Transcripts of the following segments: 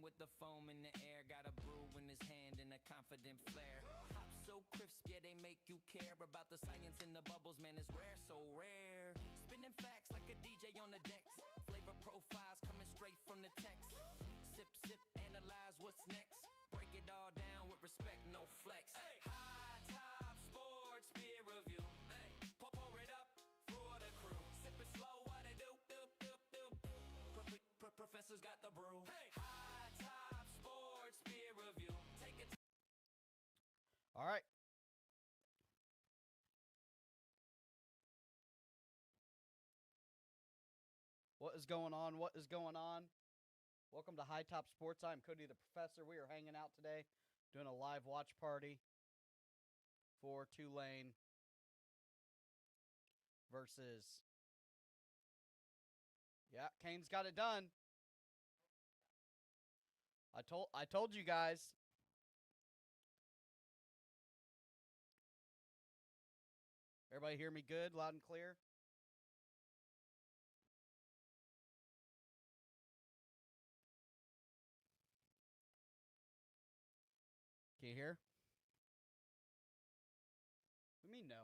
with the foam in the air, got a brew in his hand and a confident flair. Hop so crisp, yeah, they make you care about the science in the bubbles, man, it's rare, so rare. Spinning facts like a DJ on the decks. Flavor profiles coming straight from the text. Sip, sip, analyze what's next. Break it all down with respect, no flex. Hey. High top sports beer review. Hey. Pour it up for the crew. Sip it slow, what it do, do, do, do. Professor's got the brew. Hey. High top sports beer review. Take it. All right. What is going on? What is going on? Welcome to High Top Sports. I'm Cody the Professor. We are hanging out today, doing a live watch party for Tulane versus. Yeah, Kane's got it done. I told you guys. Everybody hear me good, loud and clear? Can you hear? What do you mean no?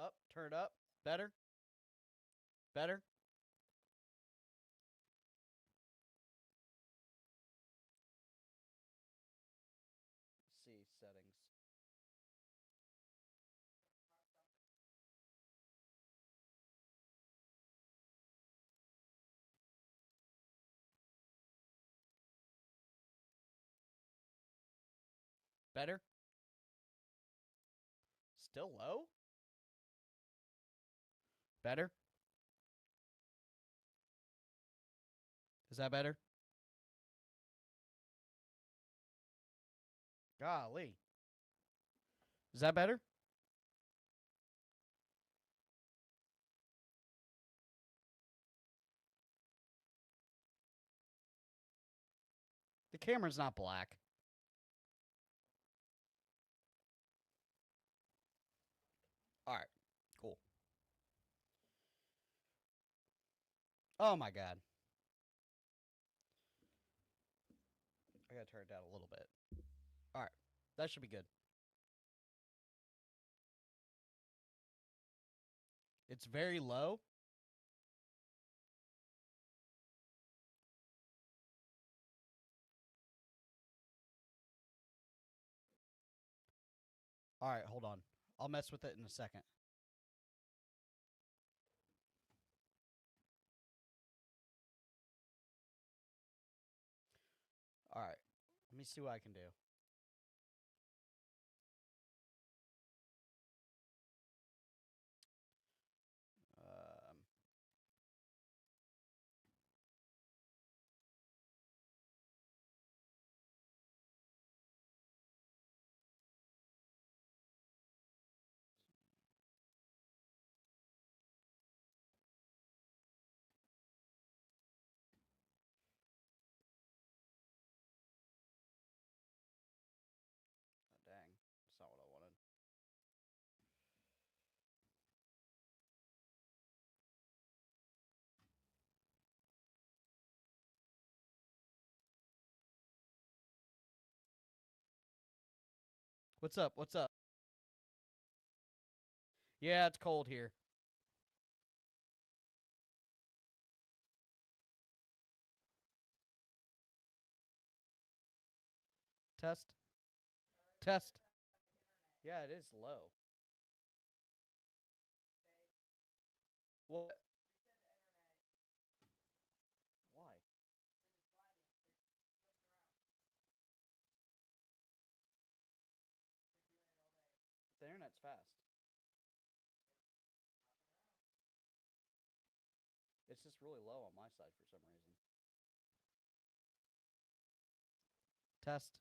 Up, turn up. Better? Better? Let's see settings. Better? Still low? Better? Is that better? Golly. Is that better? The camera's not black. All right. Cool. Oh my God. I gotta turn it down a little bit. All right. That should be good. It's very low. All right, hold on. I'll mess with it in a second. All right. Let me see what I can do. Um, dang. That's not what I wanted. What's up? What's up? Yeah, it's cold here. Test. Test. Yeah, it is low. What? Why? The internet's fast. It's just really low on my side for some reason. Test.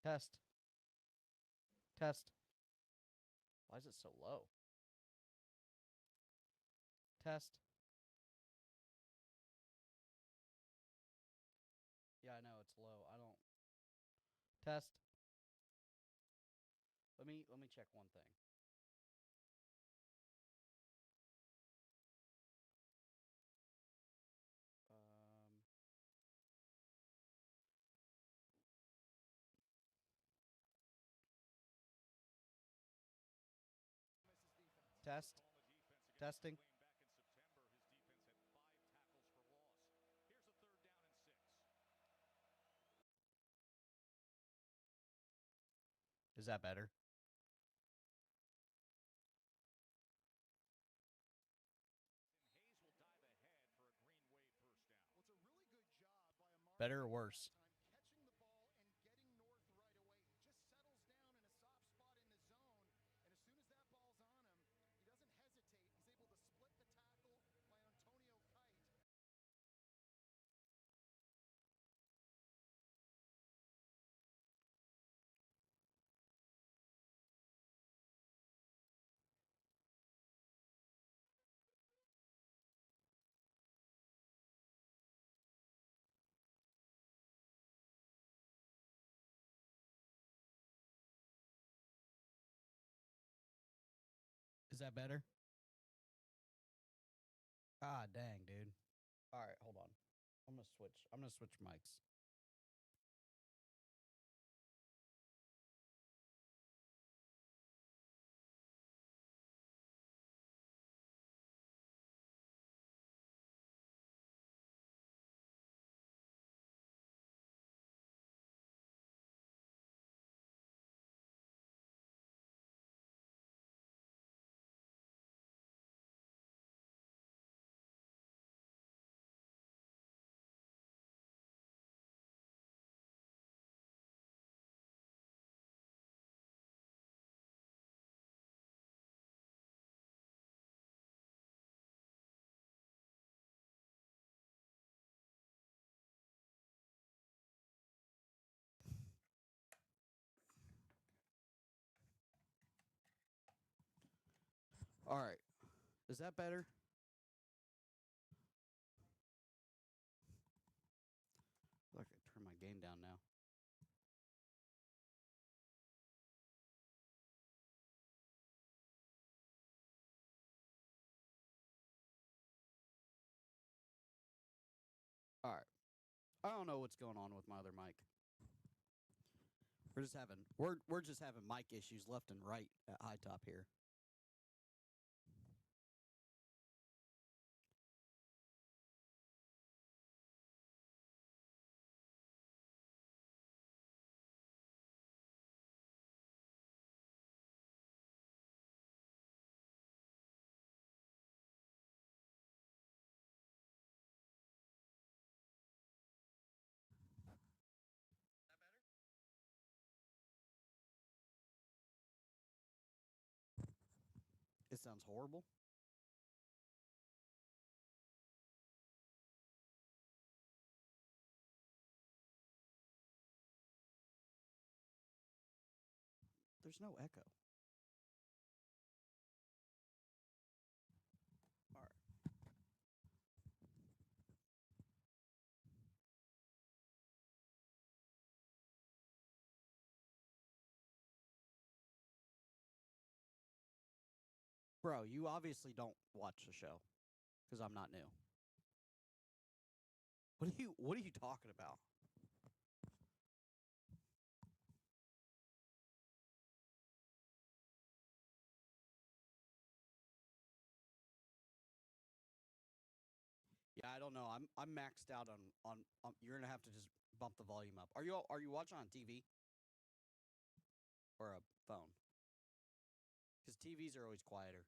Test. Test. Why is it so low? Test. Yeah, I know it's low. I don't. Test. Let me check one thing. Test. Testing. Is that better? Better or worse? Is that better? Ah, dang, dude. All right, hold on. I'm gonna switch. I'm gonna switch mics. All right. Is that better? I can turn my gain down now. All right. I don't know what's going on with my other mic. We're just having mic issues left and right at High Top here. It sounds horrible. There's no echo. All right. Bro, you obviously don't watch the show because I'm not new. What are you talking about? Yeah, I don't know. I'm maxed out on you're gonna have to just bump the volume up. Are you watching on TV or a phone? Because TVs are always quieter.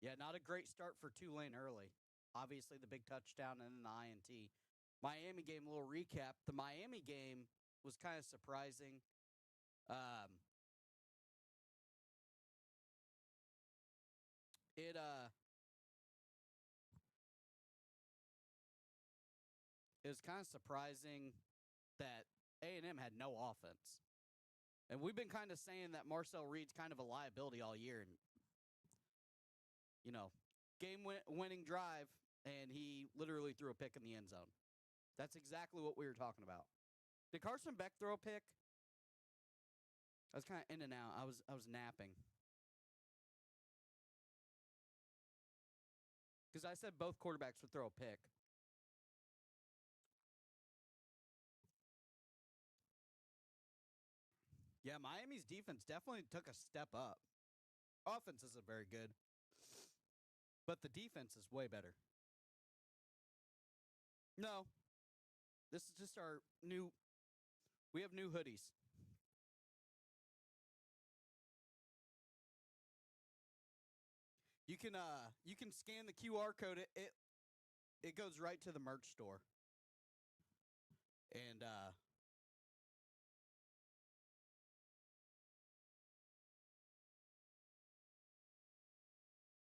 Yeah, not a great start for Tulane early. Obviously, the big touchdown and then the INT. Miami game, a little recap. The Miami game was kind of surprising. Um, it it was kind of surprising that A&M had no offense. And we've been kind of saying that Marcel Reed's kind of a liability all year. And, you know, game-winning drive, and he literally threw a pick in the end zone. That's exactly what we were talking about. Did Carson Beck throw a pick? I was kind of in and out. I was napping. Because I said both quarterbacks would throw a pick. Yeah, Miami's defense definitely took a step up. Offense isn't very good, but the defense is way better. No, this is just our new. We have new hoodies. You can scan the QR code. It goes right to the merch store. And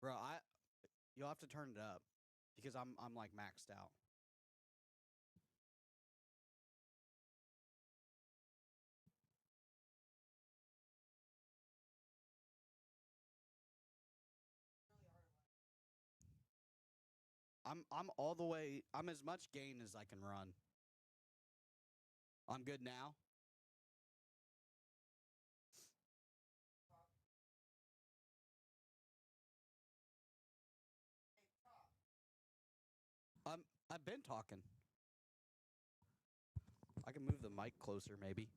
bro, you'll have to turn it up because I'm like maxed out. I'm all the way. I'm as much gain as I can run. I'm good now. I've been talking. I can move the mic closer, maybe.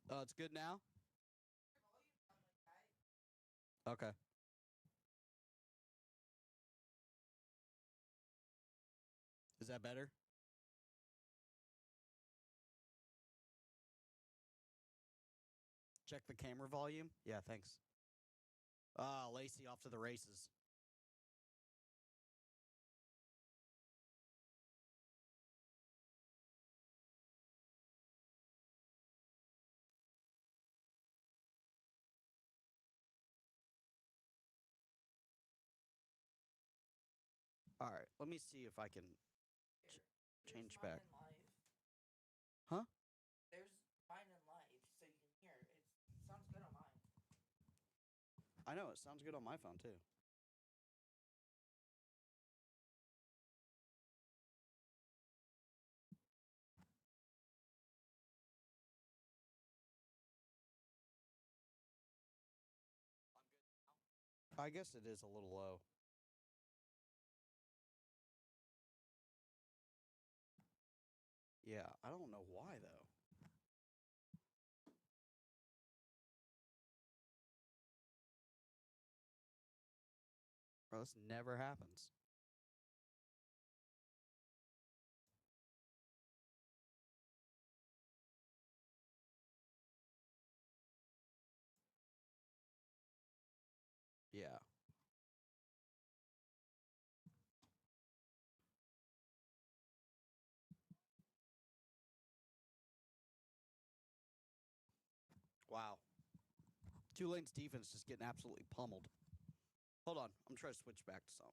Oh, it's good now? Okay. Is that better? Check the camera volume. Yeah, thanks. Lacey off to the races. All right, let me see if I can change back. Huh? There's mine in live, so you can hear it. It sounds good on mine. I know, it sounds good on my phone, too. I guess it is a little low. Yeah, I don't know why, though. Bro, this never happens. Yeah. Wow. Tulane's defense just getting absolutely pummeled. Hold on. I'm trying to switch back to something.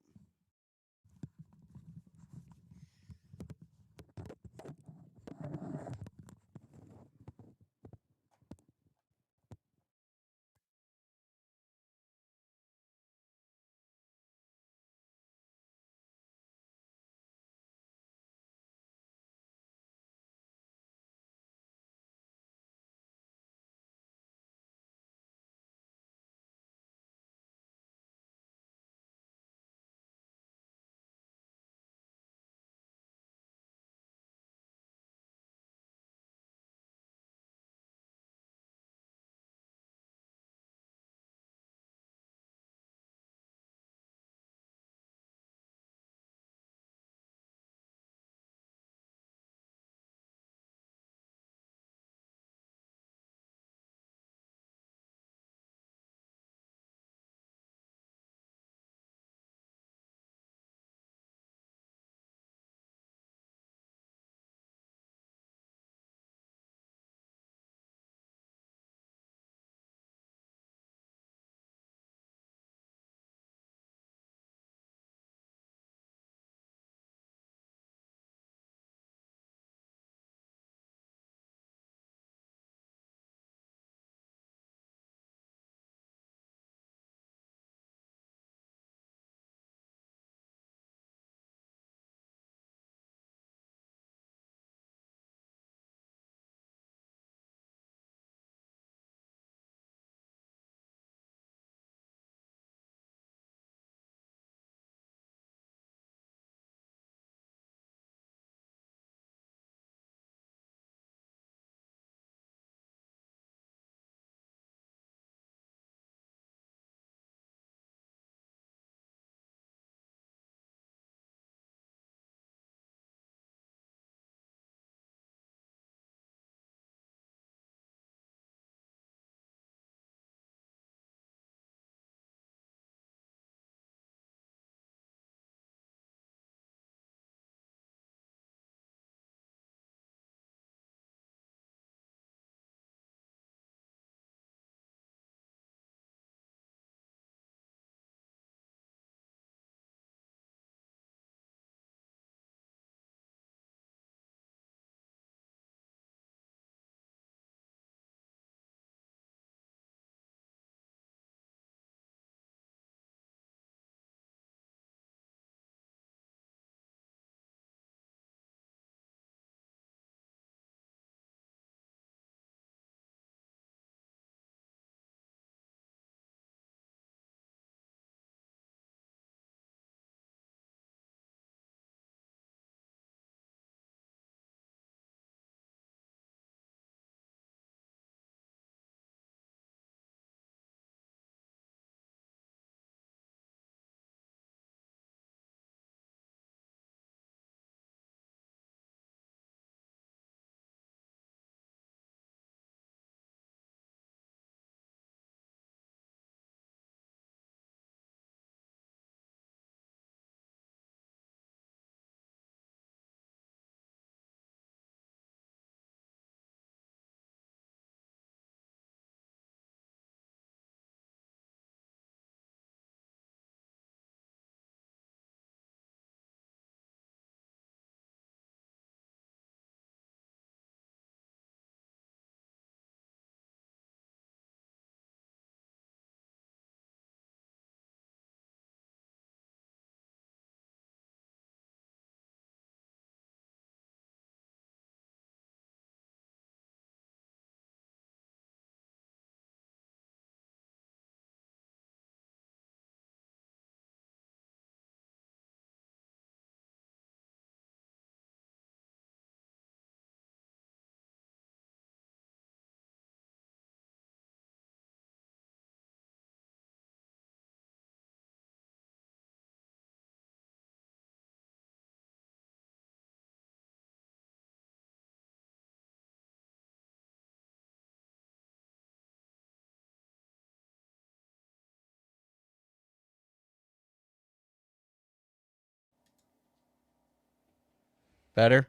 Better?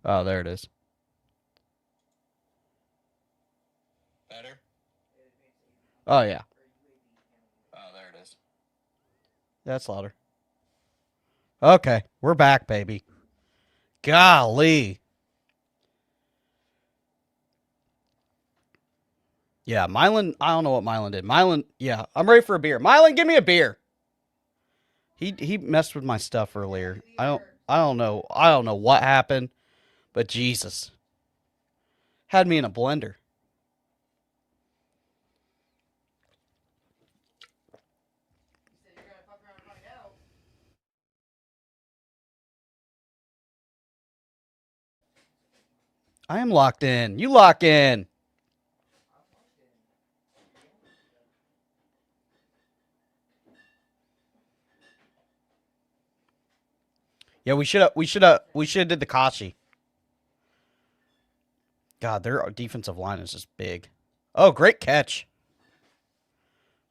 Oh, there it is. Better? Oh, yeah. Oh, there it is. That's louder. Okay, we're back, baby. Golly. Yeah, Mylan, I don't know what Mylan did. Mylan, yeah, I'm ready for a beer. Mylan, give me a beer. He messed with my stuff earlier. I don't know. I don't know what happened, but Jesus. Had me in a blender. I am locked in. You lock in. Yeah, we should have did the Kashi. God, their defensive line is just big. Oh, great catch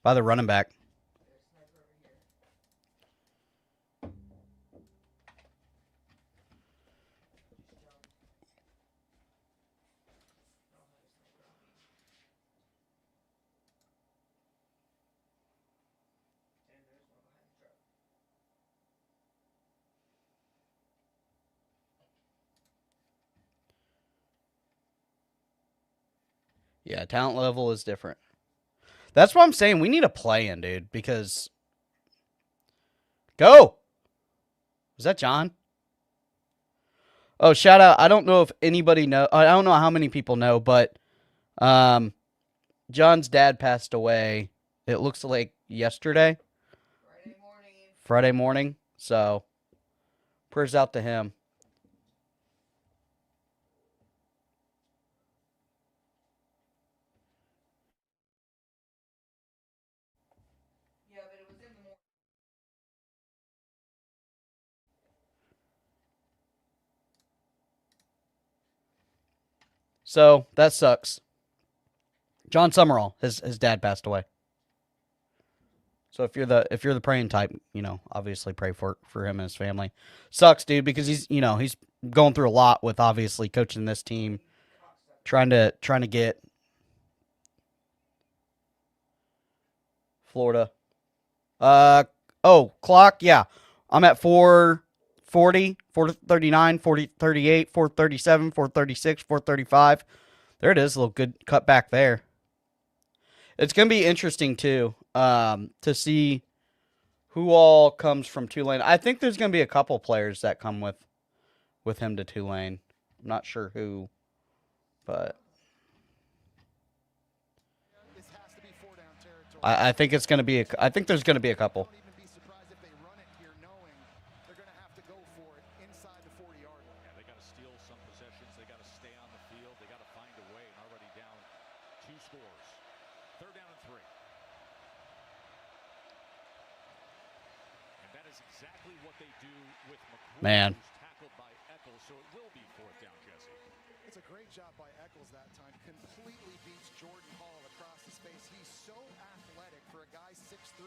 by the running back. Yeah, talent level is different. That's what I'm saying. We need a play-in, dude, because... Go! Was that John? Oh, shout out. I don't know if anybody know. I don't know how many people know, but John's dad passed away. It looks like yesterday. Friday morning. So, prayers out to him. So, that sucks. John Summerall, his dad passed away. So if you're the praying type, obviously pray for him and his family. Sucks, dude, because he's going through a lot with obviously coaching this team, trying to get Florida. Clock, yeah. I'm at 440, 439, 438, 437, 436, 435. There it is, a little good cut back there. It's going to be interesting, too, to see who all comes from Tulane. I think there's going to be a couple players that come with him to Tulane. I'm not sure who, but I think it's going to be. I think there's going to be a couple. Man. It's a great job by Eccles that time. Completely beats Jordan Hall across the space. He's so athletic for a guy 6'3",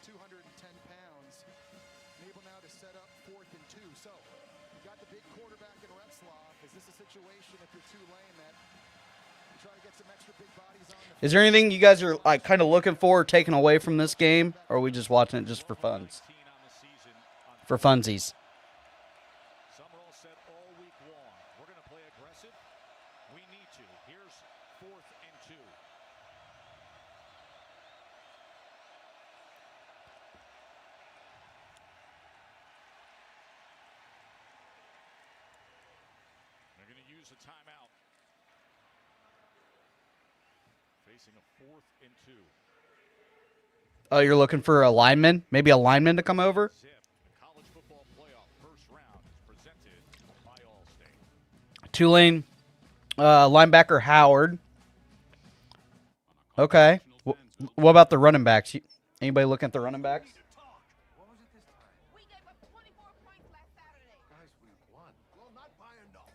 210 pounds. Able now to set up 4th and 2. So, you got the big quarterback in Retzlaff. Is this a situation if you're Tulane that you try to get some extra big bodies on the... Is there anything you guys are like kind of looking for, taking away from this game, or are we just watching it just for funs? For funsies. A timeout. Facing a 4th and 2. Oh, you're looking for a lineman? Maybe a lineman to come over? College football playoff first round is presented by Allstate. Tulane linebacker Howard. Okay. What about the running backs? Anybody looking at the running backs?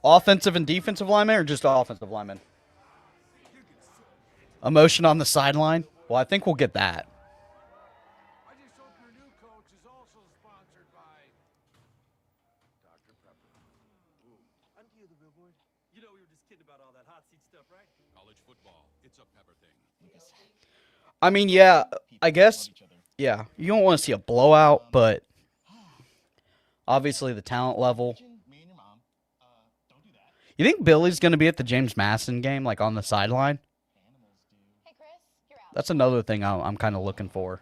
Offensive and defensive linemen, or just offensive linemen? Emotion on the sideline? Well, I think we'll get that. You know we were just kidding about all that hot seat stuff, right? College football, it's a pepper thing. I mean, yeah, I guess, yeah. You don't want to see a blowout, but obviously the talent level. You think Billy's going to be at the James Madison game, like on the sideline? That's another thing I'm kind of looking for.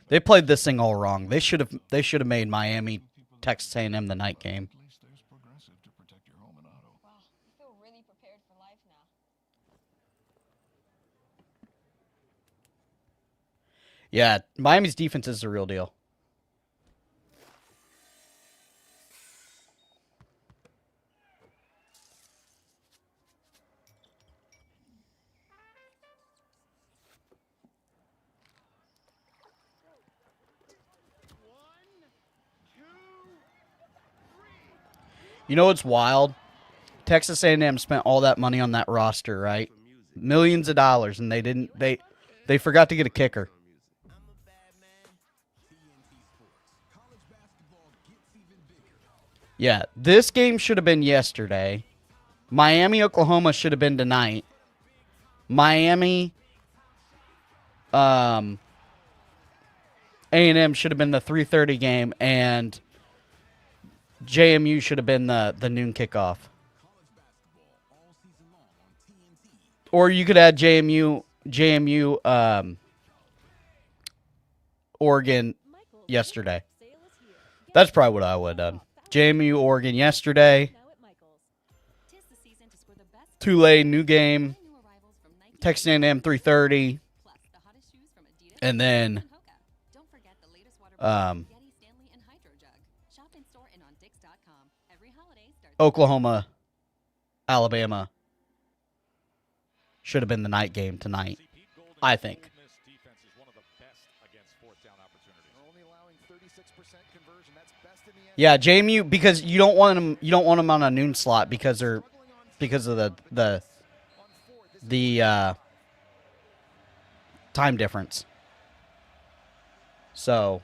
They played this thing all wrong. They should have made Miami Texas A&M the night game. Yeah, Miami's defense is the real deal. You know what's wild? Texas A&M spent all that money on that roster, right? Millions of dollars, and they forgot to get a kicker. Yeah, this game should have been yesterday. Miami, Oklahoma should have been tonight. Miami, A&M should have been the 3:30 game, and JMU should have been the noon kickoff. Or you could add JMU, Oregon yesterday. That's probably what I would have done. JMU, Oregon yesterday. Tulane, new game. Texas A&M 3:30. And then Oklahoma, Alabama should have been the night game tonight, I think. Yeah, JMU, because you don't want them on a noon slot because of the time difference. So,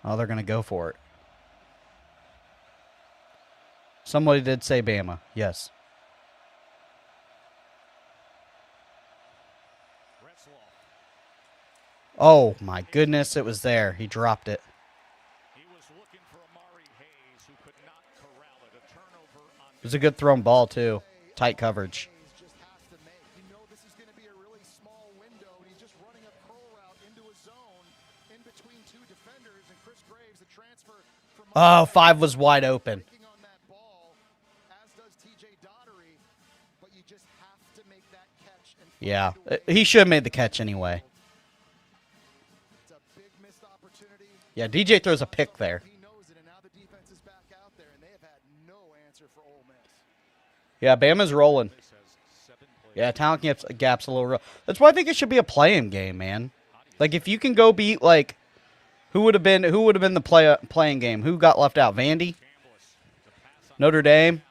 oh, they're going to go for it. Somebody did say Bama. Yes. Oh, my goodness, it was there. He dropped it. It was a good thrown ball, too. Tight coverage. Oh, 5 was wide open. Yeah, he should have made the catch anyway. Yeah, DJ throws a pick there. Yeah, Bama's rolling. Yeah, talent gap's a little real. That's why I think it should be a play-in game, man. Like, if you can go beat, like, who would have been the playing game? Who got left out? Vandy? Notre Dame?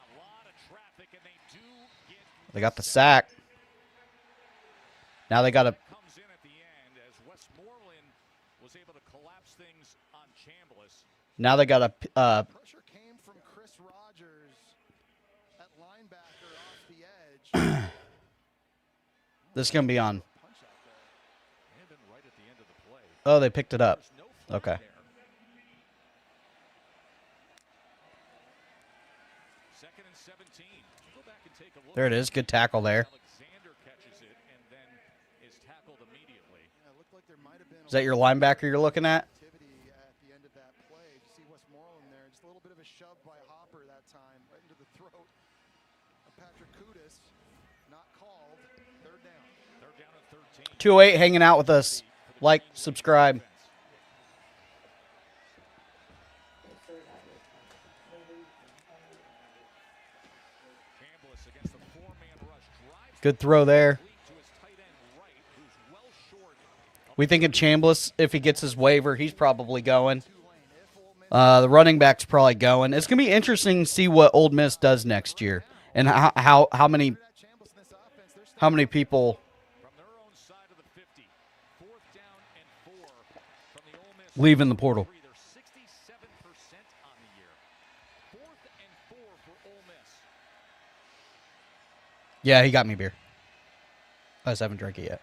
They got the sack. Now they got a... Now they got a... Pressure came from Chris Rogers at linebacker off the edge. This is going to be on. Oh, they picked it up. Okay. There it is. Good tackle there. Is that your linebacker you're looking at? Shoved by Hopper that time, right into the throat of Patrick Kudus. Not called. Third down. 208 hanging out with us. Like, subscribe. Good throw there. We think of Chambliss, if he gets his waiver, he's probably going. The running back's probably going. It's going to be interesting to see what Ole Miss does next year and how many people leave in the portal. on the year. 4th and 4 for Ole Miss. Yeah, he got me beer. I just haven't drank it yet.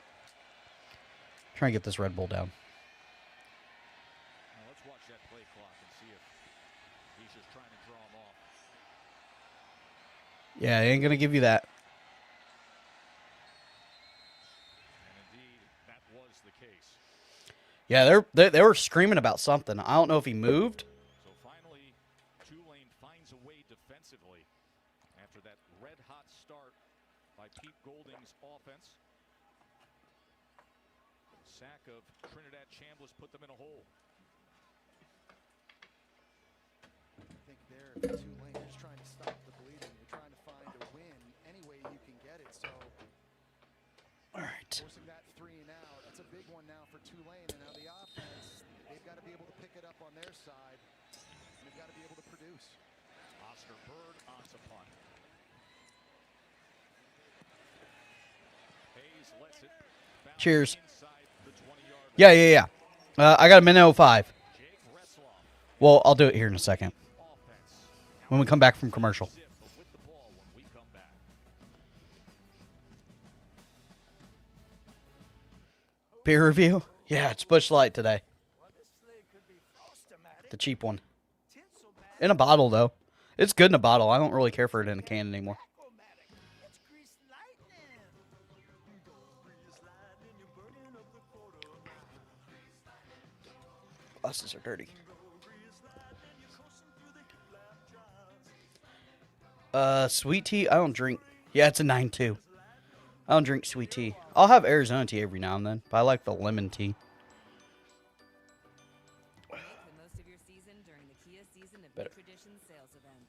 Trying to get this Red Bull down. Now let's watch that play clock and see if he's just trying to draw him off. Yeah, he ain't going to give you that. And indeed, that was the case. Yeah, they were screaming about something. I don't know if he moved. So finally, Tulane finds a way defensively after that red-hot start by Pete Golding's offense. Sack of Trinidad Chambliss put them in a hole. I think there, for Tulane, you're just trying to stop the bleeding. You're trying to find a win any way you can get it. So, All right. forcing that 3 and out, that's a big one now for Tulane. And now the offense, they've got to be able to pick it up on their side. And they've got to be able to produce. Oscar Bird on to punt. Hayes lets it bounce Cheers. inside the 20-yard Yeah. I got a minute 05. Jake Retzloff. Well, I'll do it here in a second. Offense. When we come back from commercial. Zip with the ball when we come back. Beer review? Yeah, it's Busch Light today. The cheap one. In a bottle, though. It's good in a bottle. I don't really care for it in a can anymore. Glasses are dirty. Sweet tea? I don't drink. Yeah, it's a 9.2. I don't drink sweet tea. I'll have Arizona tea every now and then, but I like the lemon tea. Make the most of your season during the Kia Season of Better. Big Tradition sales event.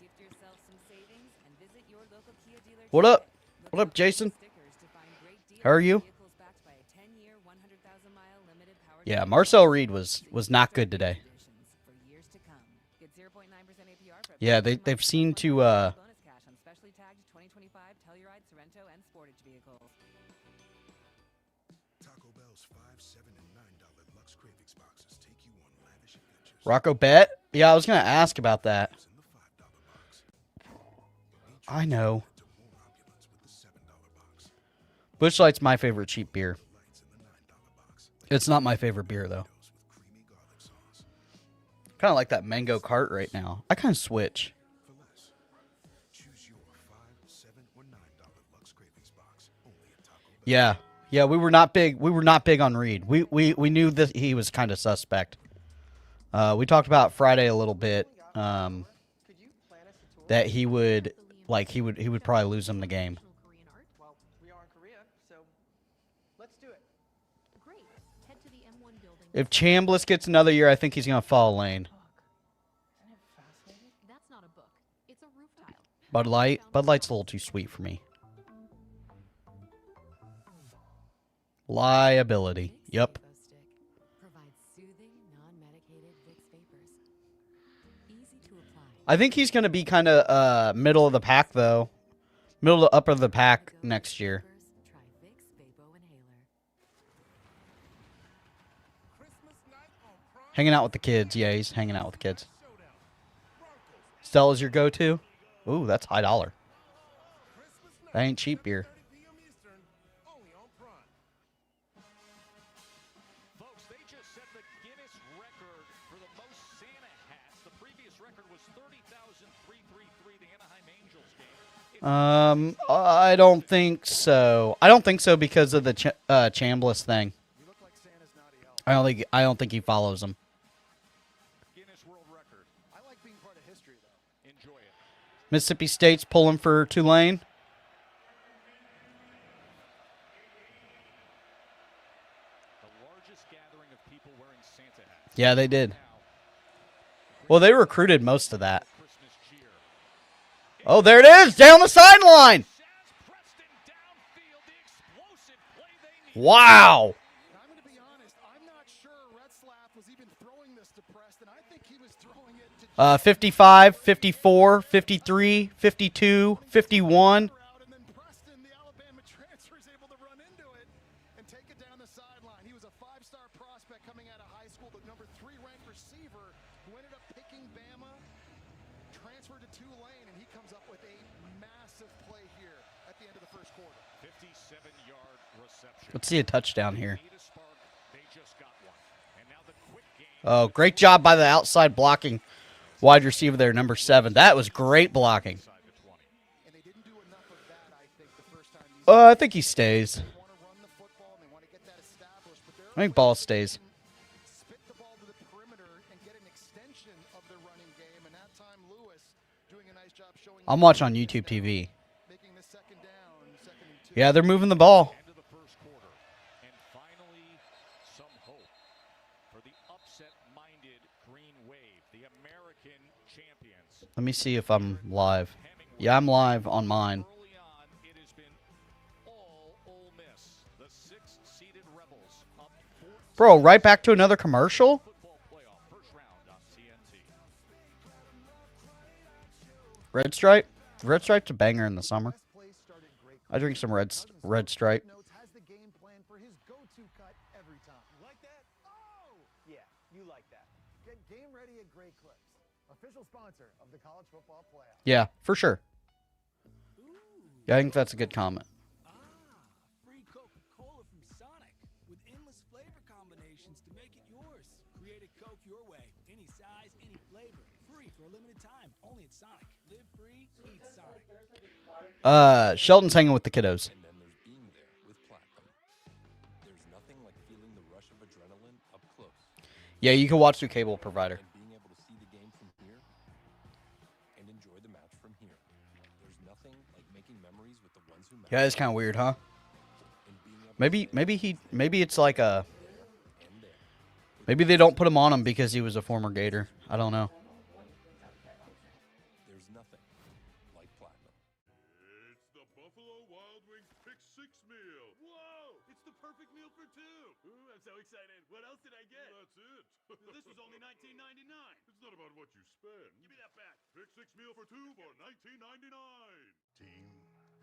Gift yourself some savings and visit your local Kia dealer What today. up? Look What up, for Kia Jason? stickers to find great deals How are on you? vehicles backed by a 10-year, 100,000-mile limited power Yeah, guarantee. Marcel Reed was not good today. For years to come. Get 0.9% APR for Yeah, 15 they've months seen plus to, bonus cash on specially tagged 2025 Telluride, Sorrento, and Sportage vehicles. Taco Bell's $5, $7, and $9 Lux Cravings boxes take you on lavish adventures. Rocco Bet? Yeah, I was going to ask about that. In the $5 box. I know. To more opulence with the $7 box. Busch Light's my favorite cheap beer. Lights in the $9 box. It's not my favorite beer, though. Those with creamy garlic sauce. Kind of like that mango cart right now. I kind of switch. For less. Choose your $5, $7, or $9 Lux Cravings box. Only at Taco Bell. Yeah, we were not big. We were not big on Reed. We knew that he was kind of suspect. We talked about Friday a little bit. That he would probably lose him the game. Korean art? Well, we are in Korea, so let's do it. Great. Head to the M1 building. If Chambliss gets another year, I think he's gonna follow Lane. Isn't it fascinating? That's not a book. It's a roof tile. Bud Light's a little too sweet for me. Liability. Yep. Vapor Stick provides soothing, non-medicated Vicks vapors. Easy to apply. I think he's gonna be kind of middle of the pack though. Middle to upper of the pack next year. Try Vicks Vapo Inhaler. Hanging out with the kids. Yeah, he's hanging out with the kids. Stella's your go-to? Ooh, that's high dollar. That ain't cheap beer. Folks, they just set the Guinness record for the most Santa hats. The previous record was 30,333, the Anaheim Angels game. I don't think so. I don't think so because of the Chambliss thing. You look like Santa's naughty elf. I don't think he follows him. Guinness World Record. I like being part of history, though. Enjoy it. Mississippi State's pulling for Tulane. The largest gathering of people wearing Santa hats. Yeah, they did. Now, Well, they recruited most of that. Christmas cheer. Oh, there it is, down the sideline. Shaz Preston downfield, the explosive play they need. Wow. And I'm going to be honest, I'm not sure Retzlaff was even throwing this to Preston. I think he was throwing it to 55, 54, 53, 52, 51. out, and then Preston, the Alabama transfer, is able to run into it and take it down the sideline. He was a five-star prospect coming out of high school, the number 3 ranked receiver blocking Bama, transferred to Tulane, and he comes up with a massive play here at the end of the first quarter. 57-yard reception. Let's see a touchdown here. Need a spark. They just got one. And now the quick game. Oh, great job by the outside blocking wide receiver there, number 7. That was great blocking. And they didn't do enough of that, I think, the first time. I think he stays. They want to run the football, and they want to get that established, but they're I think Ball stays. spit the ball to the perimeter and get an extension of their running game, and that time Lewis doing a nice job showing. I'm watching on YouTube TV. Making the second down, 2nd and 2. Yeah, they're moving the ball. End of the first quarter. And finally, some hope for the upset-minded Green Wave, the American champions. Let me see if I'm live. Yeah, I'm live on mine. Early on, it has been all Ole Miss. The 6-seeded Rebels up 14 Bro, right back to another commercial? football playoff, first round on TNT. Red Stripe? Red Stripe's a banger in the summer. I drink some Red Stripe. Notes has the game plan for his go-to cut every time. You like that? Oh! Yeah, you like that. Get game ready at Great Clips, official sponsor of the college football playoff. Yeah, for sure. Yeah, I think that's a good comment. Free Coca-Cola from Sonic with endless flavor combinations to make it yours. Create a Coke your way, any size, any flavor, free for a limited time, only at Sonic. Live free, eat Sonic. Sheldon's hanging with the kiddos. And then there's being there with Platinum. There's nothing like feeling the rush of adrenaline up close Yeah, you can watch through cable provider. and being able to see the game from here and enjoy the match from here. There's nothing like making memories with the ones who matter. Yeah, it's kind of weird, huh? And being able Maybe it's like a. Maybe they don't put him on him because he was a former Gator. I don't know. there's nothing like Platinum. It's the Buffalo Wild Wings Pick 6 meal. Whoa! It's the perfect meal for two. Ooh, I'm so excited. What else did I get? That's it. This was only $19.99. It's not about what you spend. Give me that back. Pick 6 meal for 2 for $19.99. Team,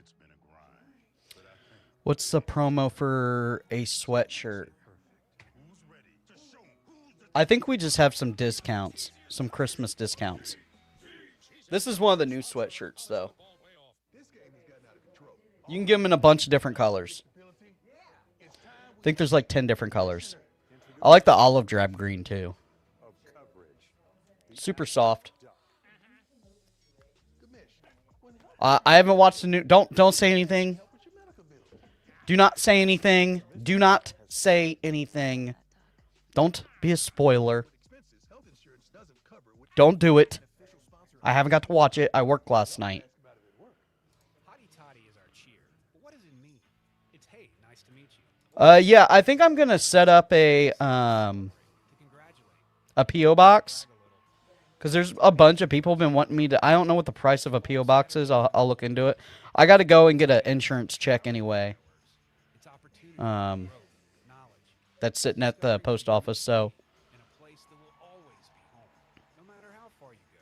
it's been a grind, but I think What's the promo for a sweatshirt? who's ready to show who's the I think we just have some discounts, some Christmas discounts. This is one of the new sweatshirts, though. You can get them in a bunch of different colors. I think there's like 10 different colors. I like the olive drab green, too. Super soft. I haven't watched the new... Don't say anything. Do not say anything. Do not say anything. Don't be a spoiler. Don't do it. I haven't got to watch it. I worked last night. Hotty Toddy is our cheer. But what does it mean? It's hey, nice to meet you. Yeah, I think I'm gonna set up a To congratulate. PO box because there's a bunch of people been wanting me to. I don't know what the price of a PO box is. I'll look into it. I got to go and get an insurance check anyway. It's opportunity, knowledge, That's sitting at the post office. So and a place that will always be home, no matter how far you go.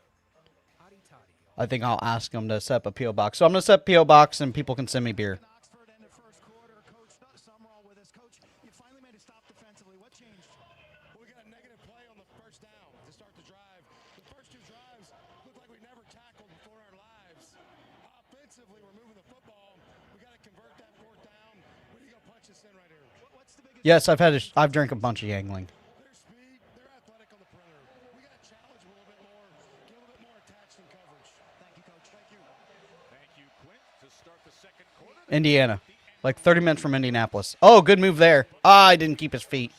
Hotty Toddy. I think I'll ask them to set up a PO box. So I'm gonna set up a PO box and people can send me beer. Oxford end of first quarter. Coach Summerall with us. Coach, you finally made a stop defensively. What changed? Well, we got a negative play on the first down to start the drive. The first 2 drives looked like we never tackled before in our lives. Offensively, we're moving the football. We got to convert that 4th down. We need to go punch this in right here. What's the biggest? Yes, I've drank a bunch of Yangling. Their speed, they're athletic on the perimeter. We got to challenge them a little bit more, get a little bit more attached in coverage. Thank you, Coach. Thank you. Thank you, Quint, to start the second quarter. Indiana, like 30 minutes from Indianapolis. Oh, good move there. I didn't keep his feet.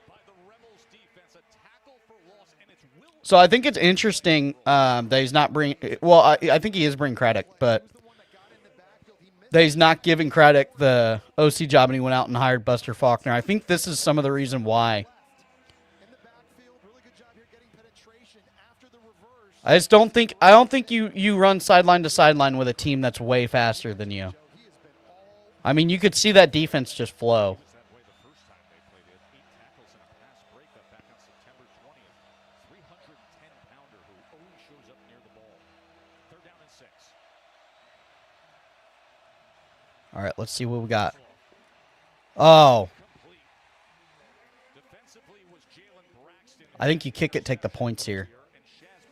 By the Rebels defense, a tackle for loss, and it's Will. So I think it's interesting that he's not bringing. Well, I think he is bringing Craddock, but that he's not giving Craddock the OC job, and he went out and hired Buster Faulkner. I think this is some of the reason why. In the backfield, really good job here getting penetration after the reverse. I just don't think. I don't think you run sideline to sideline with a team that's way faster than you. I mean, you could see that defense just flow. That way the first time they played it. 8 tackles and a pass breakup back on September 20th. 310-pounder who always shows up near the ball. 3rd down and 6. All right, let's see what we got. Oh, Complete. Defensively was Jalen Braxton. I think you kick it, take the points here. And Shaz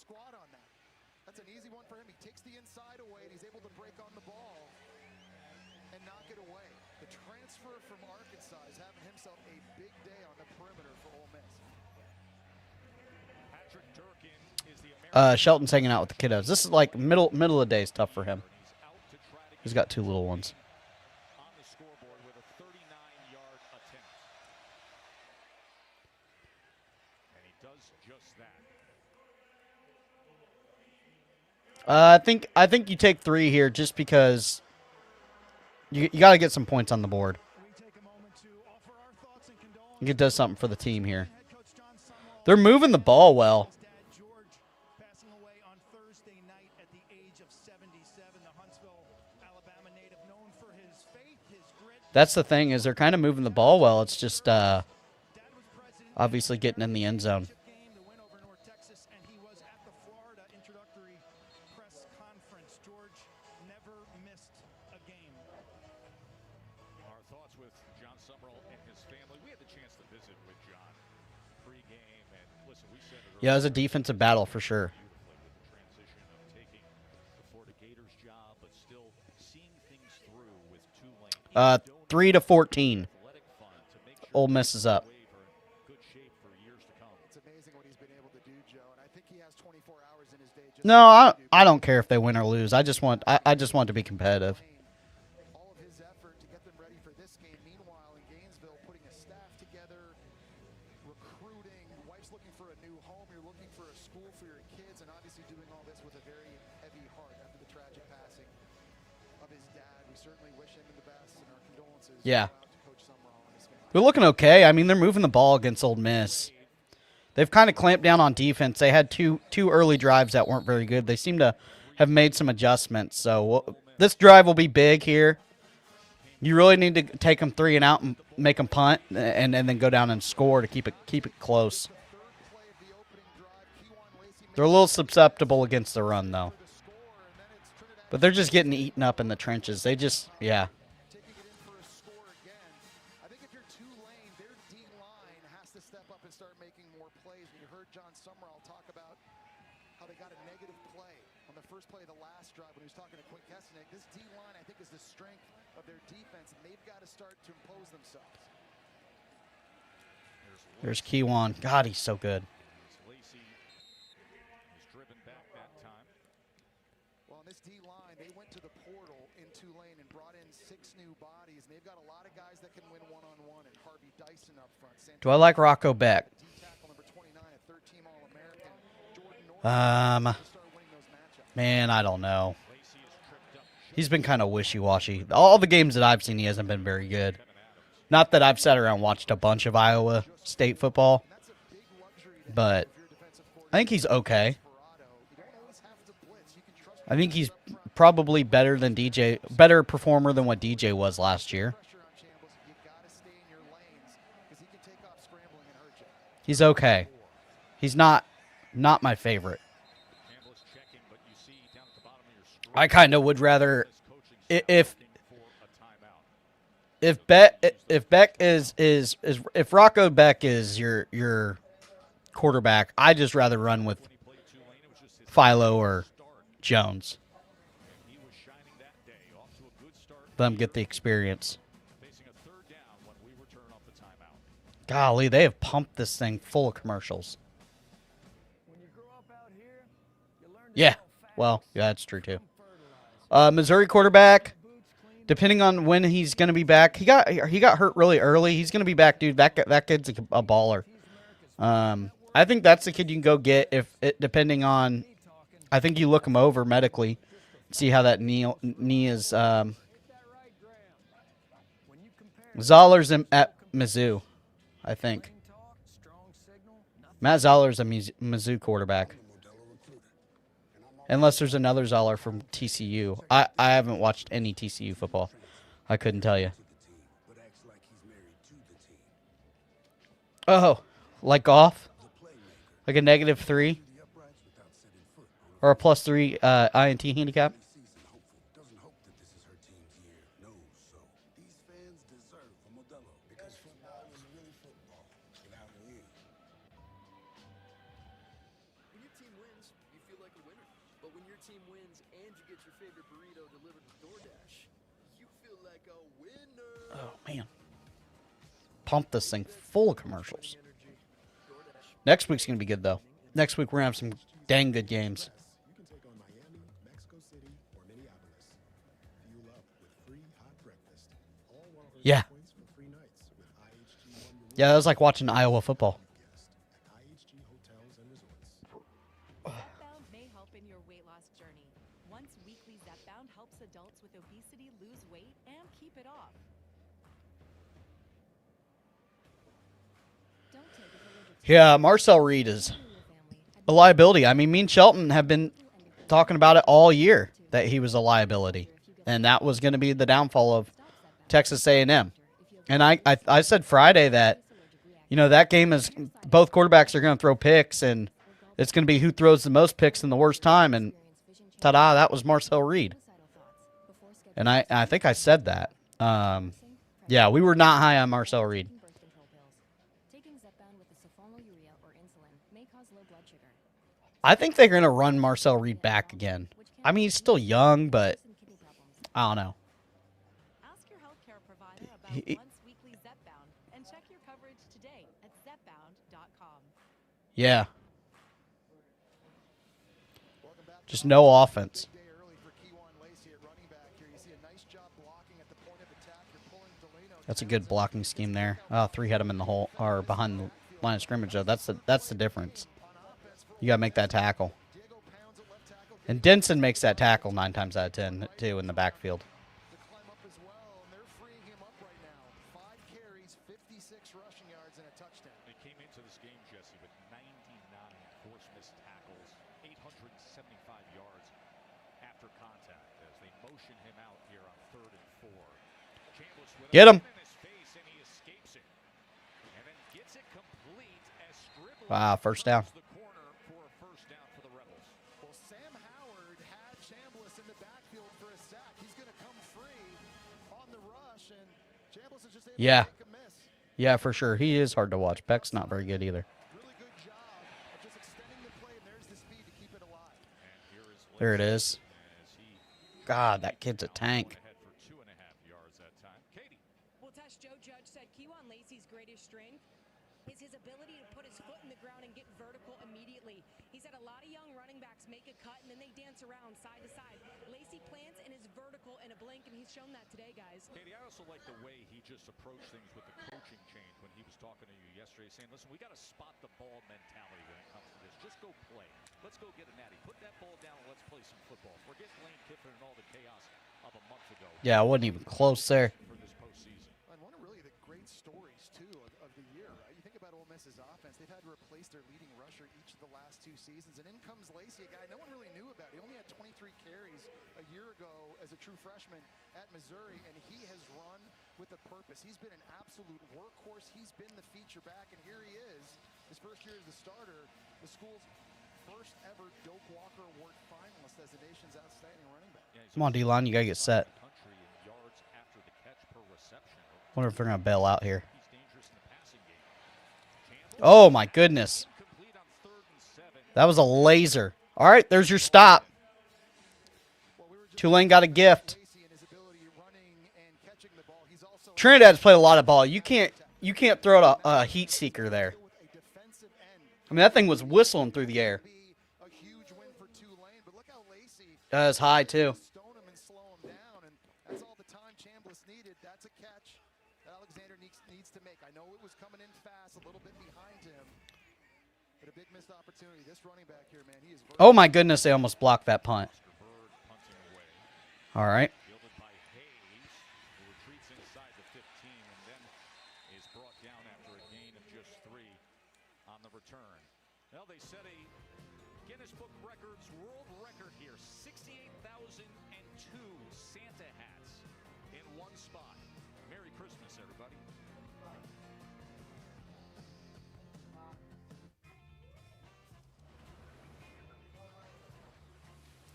squat on that. That's an easy one for him. He takes the inside away, and he's able to break on the ball and knock it away. The transfer from Arkansas is having himself a big day on the perimeter for Ole Miss. Patrick Durkin is the Shelton's hanging out with the kiddos. This is like middle of the day is tough for him. He's got 2 little ones. on the scoreboard with a 39-yard attempt. And he does just that. I think you take 3 here just because you got to get some points on the board. It does something for the team here. They're moving the ball well. That's the thing, is they're kind of moving the ball well. It's just obviously getting in the end zone. Our thoughts with John Summerall and his family. We had the chance to visit with John pregame, and listen, we said it Yeah, it was a defensive battle for sure. transition of taking the Florida Gators job, but still seeing things through with Tulane. 3 to 14. Ole Miss is up. Good shape for years to come. It's amazing what he's been able to do, Joe, and I think he has 24 hours in his day. No, I don't care if they win or lose. I just want to be competitive. All of his effort to get them ready for this game. Meanwhile, in Gainesville, putting a staff together, recruiting. Wife's looking for a new home. You're looking for a school for your kids, and obviously doing all this with a very heavy heart after the tragic passing of his dad. We certainly wish him the best, and our condolences. Yeah. go out to Coach Summerall and his family. They're looking okay. I mean, they're moving the ball against Ole Miss. They've kind of clamped down on defense. They had two early drives that weren't very good. They seem to have made some adjustments. So this drive will be big here. You really need to take them 3 and out and make them punt, and then go down and score to keep it close. They're a little susceptible against the run, though. But they're just getting eaten up in the trenches. They just, yeah. Taking it in for a score again. I think if you're Tulane, their D-line has to step up and start making more plays. We heard John Summerall talk about how they got a negative play on the first play of the last drive when he was talking to Quinn Kestenek. This D-line, I think, is the strength of their defense, and they've got to start to impose themselves. There's Keywan. God, he's so good. Lacey was driven back that time. Well, on this D-line, they went to the portal in Tulane and brought in 6 new bodies, and they've got a lot of guys that can win one-on-one, and Harvey Dyson up front. Do I like Rocco Beck? D-tackle number 29, a third-team All-American. Jordan Norton start winning those matchups. Man, I don't know. He's been kind of wishy-washy. All the games that I've seen, he hasn't been very good. Not that I've sat around and watched a bunch of Iowa State football, but I think he's okay. I think he's probably better performer than what DJ was last year. He's okay. He's not my favorite. I kind of would rather if Rocco Beck is your quarterback, I just rather run with Philo or Jones. Let them get the experience. Golly, they have pumped this thing full of commercials. Yeah, well, yeah, that's true too. Missouri quarterback, depending on when he's going to be back, he got hurt really early. He's going to be back, dude. That kid's a baller. I think that's the kid you can go get depending on. I think you look him over medically, see how that knee is. Zoller's at Mizzou, I think. Matt Zoller's a Mizzou quarterback. Unless there's another Zoller from TCU. I haven't watched any TCU football. I couldn't tell you. Oh, like golf? Like a -3? Or a +3 INT handicap? And you get your favorite burrito delivered with DoorDash. You feel like a winner. Oh, man. Pump this thing full of commercials. Next week's going to be good, though. Next week, we're going to have some dang good games. You can take on Miami, Mexico City, or Minneapolis. Fuel up with free hot breakfast. All offers Yeah. points for free nights with IHG One Yeah, that was like watching Iowa football. IHG Hotels and Resorts. Zepbound may help in your weight loss journey. Once weekly, Zepbound helps adults with obesity lose weight and keep it off. Don't take it religious. Yeah, Marcel Reed is a liability. I mean, me and Shelton have been talking about it all year, that he was a liability. And that was going to be the downfall of Texas A&M. And I said Friday that, you know, that game is both quarterbacks are going to throw picks, and it's going to be who throws the most picks in the worst time. And ta-da, that was Marcel Reed. And I think I said that. Yeah, we were not high on Marcel Reed. Taking Zepbound with the sulfonylurea or insulin may cause low blood sugar. I think they're going to run Marcel Reed back again. I mean, he's still young, but I don't know. Ask your healthcare provider about once weekly Zepbound and check your coverage today at zepbound.com. Yeah. Just no offense. That's a good blocking scheme there. Oh, three had him in the hole or behind the line of scrimmage, though. That's the difference. You got to make that tackle. And Denson makes that tackle 9 times out of 10, too, in the backfield. They came into this game, Jesse, with 99 forced missed tackles, 875 yards after contact as they motion him out here on 3rd and 4. Chambliss with Get him. in his face, and he escapes it. And then gets it complete as Scribble Wow, first down. the corner for a first down for the Rebels. Well, Sam Howard had Chambliss in the backfield for a sack. He's going to come free on the rush, and Chambliss is just able Yeah. to make a miss. Yeah, for sure. He is hard to watch. Beck's not very good either. Really good job of just extending the play, and there's the speed to keep it alive. And here is There it is. as he God, that kid's a tank. ahead for 2.5 yards that time. Katie. Well, Tash, Joe Judge said Kejuan Lacey's greatest strength is his ability to put his foot in the ground and get vertical immediately. He said a lot of young running backs make a cut and then they dance around side to side. Lacey plants and is vertical in a blink, and he's shown that today, guys. Katie, I also like the way he just approached things with the coaching change when he was talking to you yesterday, saying, listen, we got to spot the ball mentality when it comes to this. Just go play. Let's go get a natty. Put that ball down and let's play some football. Forget Lane Kiffin and all the chaos of a month ago. Yeah, I wasn't even close there. For this postseason. And one of really the great stories, too, of the year, right? You think about Ole Miss's offense. They've had to replace their leading rusher each of the last 2 seasons. And in comes Lacey, a guy no one really knew about. He only had 23 carries a year ago as a true freshman at Missouri, and he has run with a purpose. He's been an absolute workhorse. He's been the feature back, and here he is, his first year as the starter, the school's first ever Doak Walker Award finalist as the nation's outstanding running back. Come on, D-line. You got to get set. Country in yards after the catch per reception. Wonder if they're going to bail out here. He's dangerous in the passing game. Oh, my goodness. Complete on 3rd and 7. That was a laser. All right, there's your stop. Tulane got a gift. Trinidad's played a lot of ball. You can't throw out a heat seeker there. I mean, that thing was whistling through the air. That was high, too. That's all the time Chambliss needed. That's a catch that Alexander needs to make. I know it was coming in fast, a little bit behind him, but a big missed opportunity. This running back here, man, he is. Oh, my goodness, they almost blocked that punt. All right. Fielded by Hayes, who retreats inside the 15 and then is brought down after a gain of just 3 on the return. Well, they set a Guinness Book Records world record here. 68,002 Santa hats in one spot. Merry Christmas, everybody.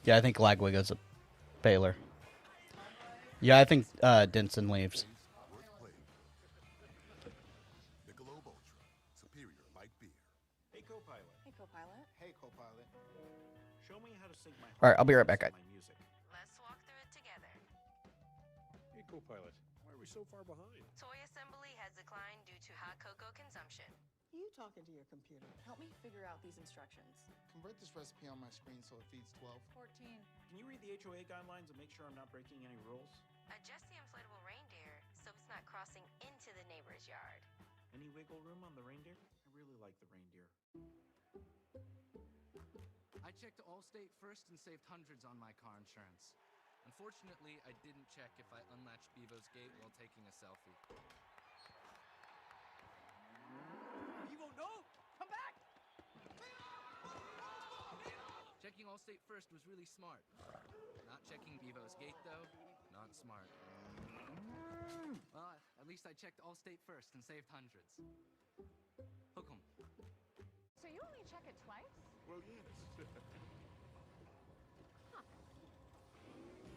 Yeah, I think Lagway goes to Baylor. Yeah, I think Denson leaves. Michelob Ultra, superior light beer. Hey, co-pilot. Hey, co-pilot. Hey, co-pilot. Show me how to sync my All right, I'll be right back, guys. my music. so far behind? Toy assembly has declined due to hot cocoa consumption. You talking to your computer. Help me figure out these instructions. Convert this recipe on my screen so it feeds 12. 14. Can you read the HOA guidelines and make sure I'm not breaking any rules? Adjust the inflatable reindeer so it's not crossing into the neighbor's yard. Any wiggle room on the reindeer? I really like the reindeer. I checked Allstate first and saved hundreds on my car insurance. Unfortunately, I didn't check if I unlatched Bevo's gate while taking a selfie. Bevo, no! Come back! Checking Allstate first was really smart. Not checking Bevo's gate, though, not smart. Well, at least I checked Allstate first and saved hundreds. Hook 'em. So you only check it twice? Well, yes.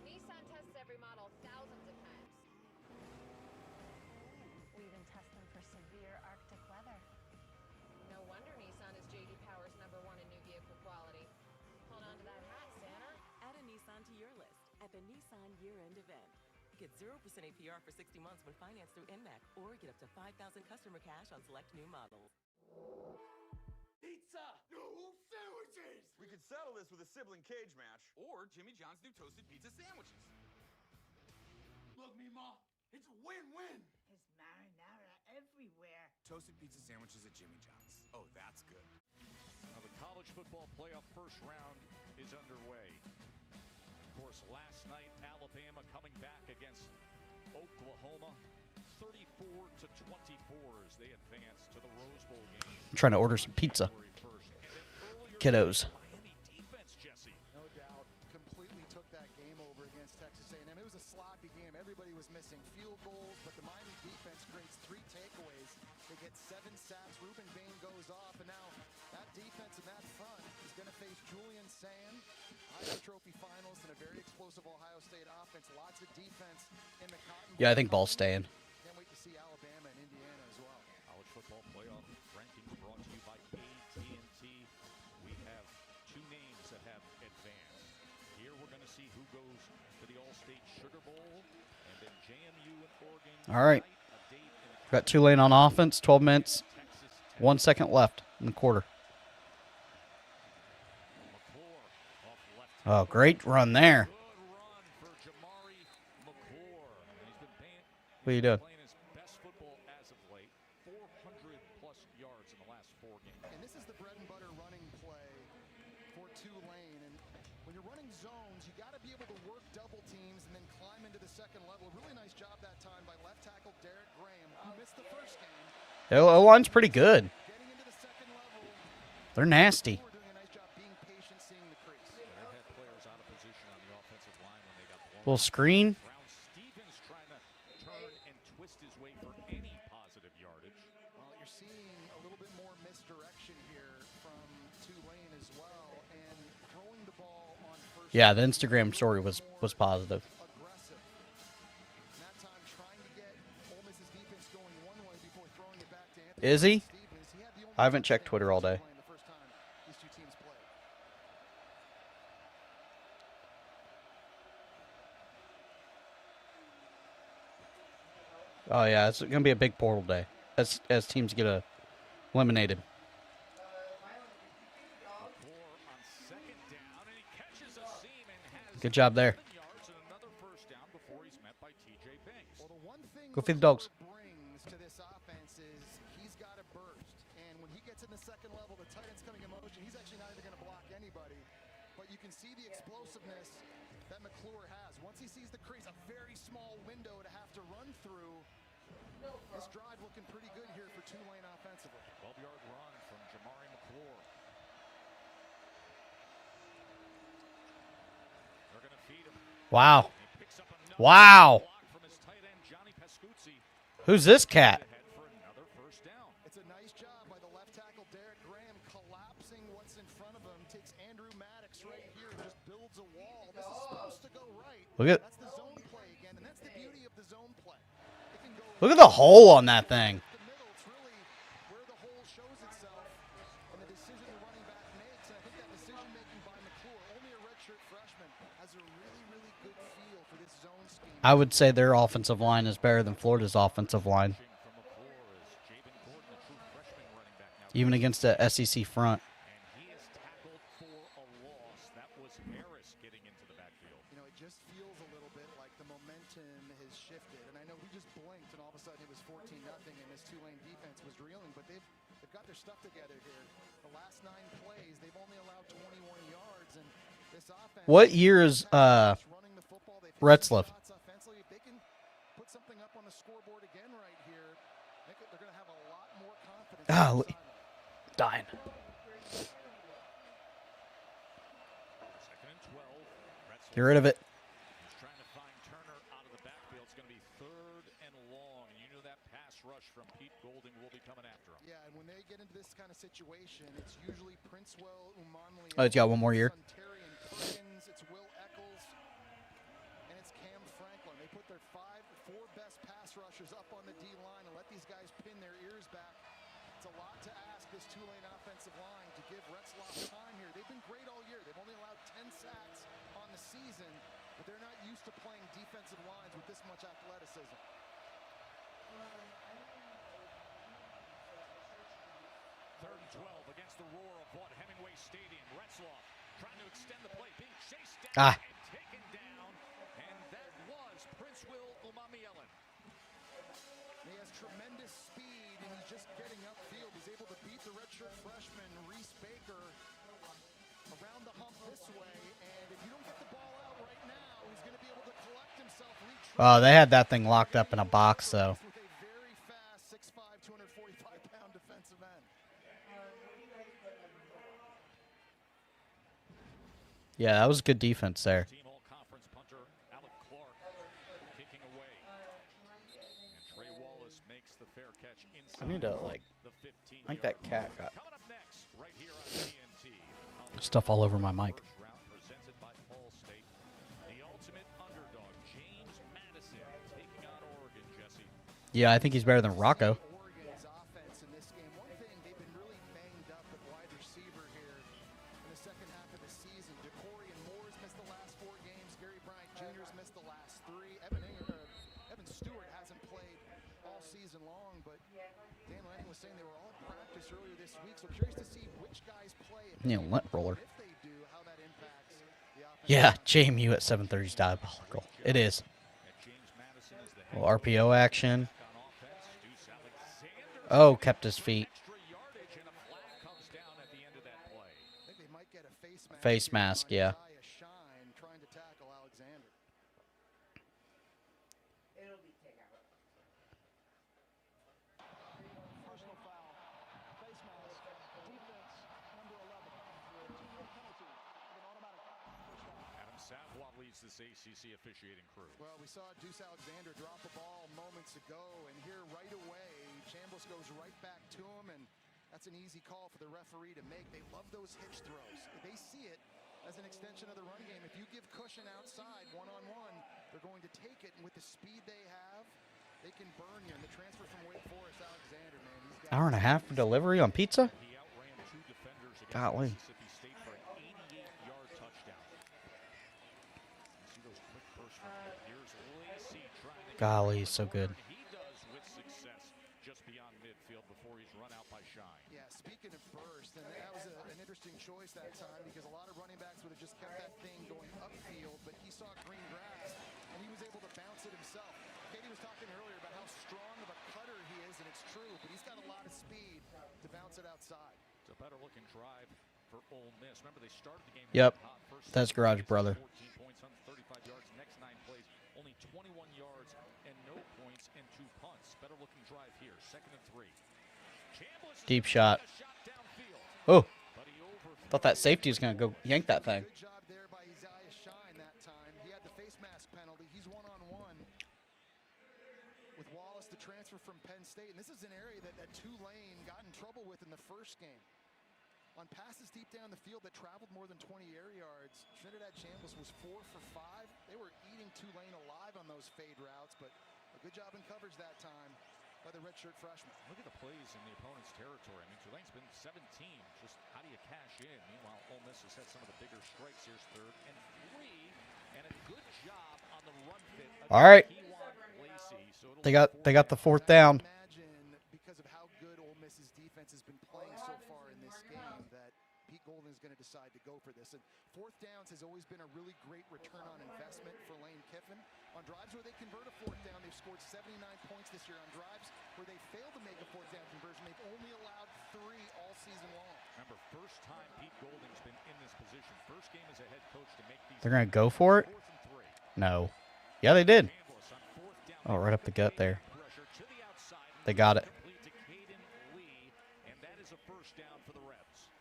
Nissan tests every model thousands of times. We even test them for severe Arctic weather. No wonder Nissan is J.D. Power's #1 in new vehicle quality. Hold on to that hat, Santa. Add a Nissan to your list at the Nissan year-end event. Get 0% APR for 60 months when financed through NMAC, or get up to $5,000 customer cash on select new models. Pizza! No sandwiches! We could settle this with a sibling cage match. Or Jimmy John's new toasted pizza sandwiches. Look, Mima, it's a win-win. There's marinara everywhere. Toasted pizza sandwiches at Jimmy John's. Oh, that's good. Now the college football playoff first round is underway. Of course, last night, Alabama coming back against Oklahoma. 34-24 as they advance to the Rose Bowl game. I'm trying to order some pizza. Kiddos. Miami defense, Jesse. No doubt, completely took that game over against Texas A&M. It was a sloppy game. Everybody was missing field goals, but the Miami defense creates 3 takeaways. They get 7 sacks. Ruben Bain goes off, and now that defense and that front is going to face Julian Sand. Heisman Trophy finals and a very explosive Ohio State offense. Lots of defense in the Cotton Bowl. Yeah, I think ball's staying. Can't wait to see Alabama and Indiana as well. College football playoff rankings brought to you by AT&T. We have 2 names that have advanced. Here we're going to see who goes to the All-State Sugar Bowl, and then JMU and Oregon. All right. Got Tulane on offense, 12 minutes, 1 second left in the quarter. Oh, great run there. What are you doing? Best football as of late, 400-plus yards in the last 4 games. And this is the bread and butter running play for Tulane. And when you're running zones, you got to be able to work double teams and then climb into the second level. Really nice job that time by left tackle Derek Graham, who missed the first game. The O-line's pretty good. Getting into the second level. They're nasty. Doing a nice job being patient, seeing the crease. They had players out of position on the offensive line when they got blown. Little screen. Stevens trying to turn and twist his way for any positive yardage. Well, you're seeing a little bit more misdirection here from Tulane as well, and throwing the ball on first. Yeah, the Instagram story was positive. Aggressive. And that time trying to get Ole Miss's defense going one way before throwing it back to Anthony. Is he? Stevens. He had the only I haven't checked Twitter all day. the first time these 2 teams played. Oh, yeah, it's going to be a big portal day as teams get eliminated. Good job there. Go feed the dogs. Brings to this offense is he's got a burst, and when he gets in the second level, the tight end's coming in motion. He's actually not even going to block anybody, but you can see the explosiveness that McClure has. Once he sees the crease, a very small window to have to run through. This drive looking pretty good here for Tulane offensively. 12-yard run from Jamari McClure. They're going to feed him. Wow. Wow. Who's this cat? It's a nice job by the left tackle Derek Graham, collapsing what's in front of him. Takes Andrew Maddox right here, just builds a wall. This is supposed to go right. That's the zone play again, and that's the beauty of the zone play. Look at the hole on that thing. The middle, it's really where the hole shows itself, and the decision the running back makes. And I think that decision making by McClure, only a redshirt freshman, has a really, really I would say their offensive line is better than Florida's offensive line. Even against the SEC front. And he is tackled for a loss. That was Harris getting into the backfield. You know, it just feels a little bit like the momentum has shifted. And I know he just blinked, and all of a sudden it was 14-0, and this Tulane defense was reeling. But they've got their stuff together here. The last 9 plays, they've only allowed 21 yards. And this offense, what year is Retzlaff? If they can put something up on the scoreboard again right here, they're going to have a lot more confidence. Dying. Second and 12. Get rid of it. He's trying to find Turner out of the backfield. It's going to be 3rd and long. And you know that pass rush from Pete Golding will be coming after him. Yeah, and when they get into this kind of situation, it's usually Princewell, Umanli. Oh, it's got one more year. It's Will Eccles, and it's Cam Franklin. They put their 4 best pass rushers up on the D line and let these guys pin their ears back. It's a lot to ask this Tulane offensive line to give Retzlaff time here. They've been great all year. They've only allowed 10 sacks on the season, but they're not used to playing defensive lines with this much athleticism. 3rd and 12 against the roar of Vaught Hemingway Stadium. Retzlaff trying to extend the play, being chased down and taken down, and that was Princewell Umanmielen. He has tremendous speed, and he's just getting upfield. He's able to beat the redshirt freshman, Reese Baker, around the hump this way, and if you don't get the ball out right now, he's going to be able to collect himself. Oh, they had that thing locked up in a box, though. With a very fast 6'5", 245-pound defensive end. Yeah, that was good defense there. Team all-conference punter Alec Clark kicking away. And Trey Wallace makes the fair catch inside. I need to, like, I think that cat got Coming up next, right here on TNT. stuff all over my mic. First round presented by Allstate. The ultimate underdog, James Madison, taking on Oregon, Jesse. Yeah, I think he's better than Rocco. Oregon's offense in this game. One thing, they've been really banged up at wide receiver here in the second half of the season. DeCorian Moore's missed the last 4 games. Gary Bryant Jr.'s missed the last 3. Evan Stewart hasn't played all season long, but Dan Lanning was saying they were all in practice earlier this week. So curious to see which guys play. Yeah, lint roller. If they do, how that impacts the offense. Yeah, JMU at 7:30 is diabolical. It is. Well, RPO action. Oh, kept his feet. Face mask, yeah. Trying to tackle Alexander. It'll be takeout. Personal foul. Face mask. Defense number 11. 2-yard penalty. An automatic first down. Adam Savoie leads this ACC officiating crew. Well, we saw Deuce Alexander drop the ball moments ago, and here right away, Chambliss goes right back to him, and that's an easy call for the referee to make. They love those hitch throws. They see it as an extension of the run game. If you give cushion outside one-on-one, they're going to take it, and with the speed they have, they can burn you. And the transfer from Wake Forest, Alexander, man, he's got Hour and a half for delivery on pizza? He outran 2 defenders against Golly. Mississippi State for an 88-yard touchdown. You see those quick bursts from him. Here's Lacey trying to Golly, so good. He does with success just beyond midfield before he's run out by Shine. Yeah, speaking of burst, and that was an interesting choice that time because a lot of running backs would have just kept that thing going upfield, but he saw green grass, and he was able to bounce it himself. Katie was talking earlier about how strong of a cutter he is, and it's true, but he's got a lot of speed to bounce it outside. It's a better-looking drive for Ole Miss. Remember, they started the game. Yep, hot. First that's Garage Brother. 14 points, 135 yards. Next 9 plays, only 21 yards and no points and 2 punts. Better-looking drive here. 2nd and 3. Deep shot. Oh, thought that safety was going to go yank that thing. Good job there by Isaiah Shine that time. He had the face mask penalty. He's one-on-one with Wallace, the transfer from Penn State. And this is an area that Tulane got in trouble with in the first game. On passes deep down the field that traveled more than 20 air yards, Trinidad Chambliss was 4 for 5. They were eating Tulane alive on those fade routes, but a good job in coverage that time by the redshirt freshman. Look at the plays in the opponent's territory. I mean, Tulane's been 17. Just how do you cash in? Meanwhile, Ole Miss has had some of the bigger strikes. Here's 3rd and 3. And a good job All right. They got the fourth down. Because of how good Ole Miss's defense has been playing so far in this game, that Pete Golden is going to decide to go for this. And fourth downs has always been a really great return on investment for Lane Kiffin. On drives where they convert a fourth down, they've scored 79 points this year. On drives where they fail to make a fourth down conversion, they've only allowed 3 all season long. Remember, first time Pete Golding's been in this position. First game as a head coach to make these. They're going to go for it? No. Yeah, they did. Oh, right up the gut there. They got it.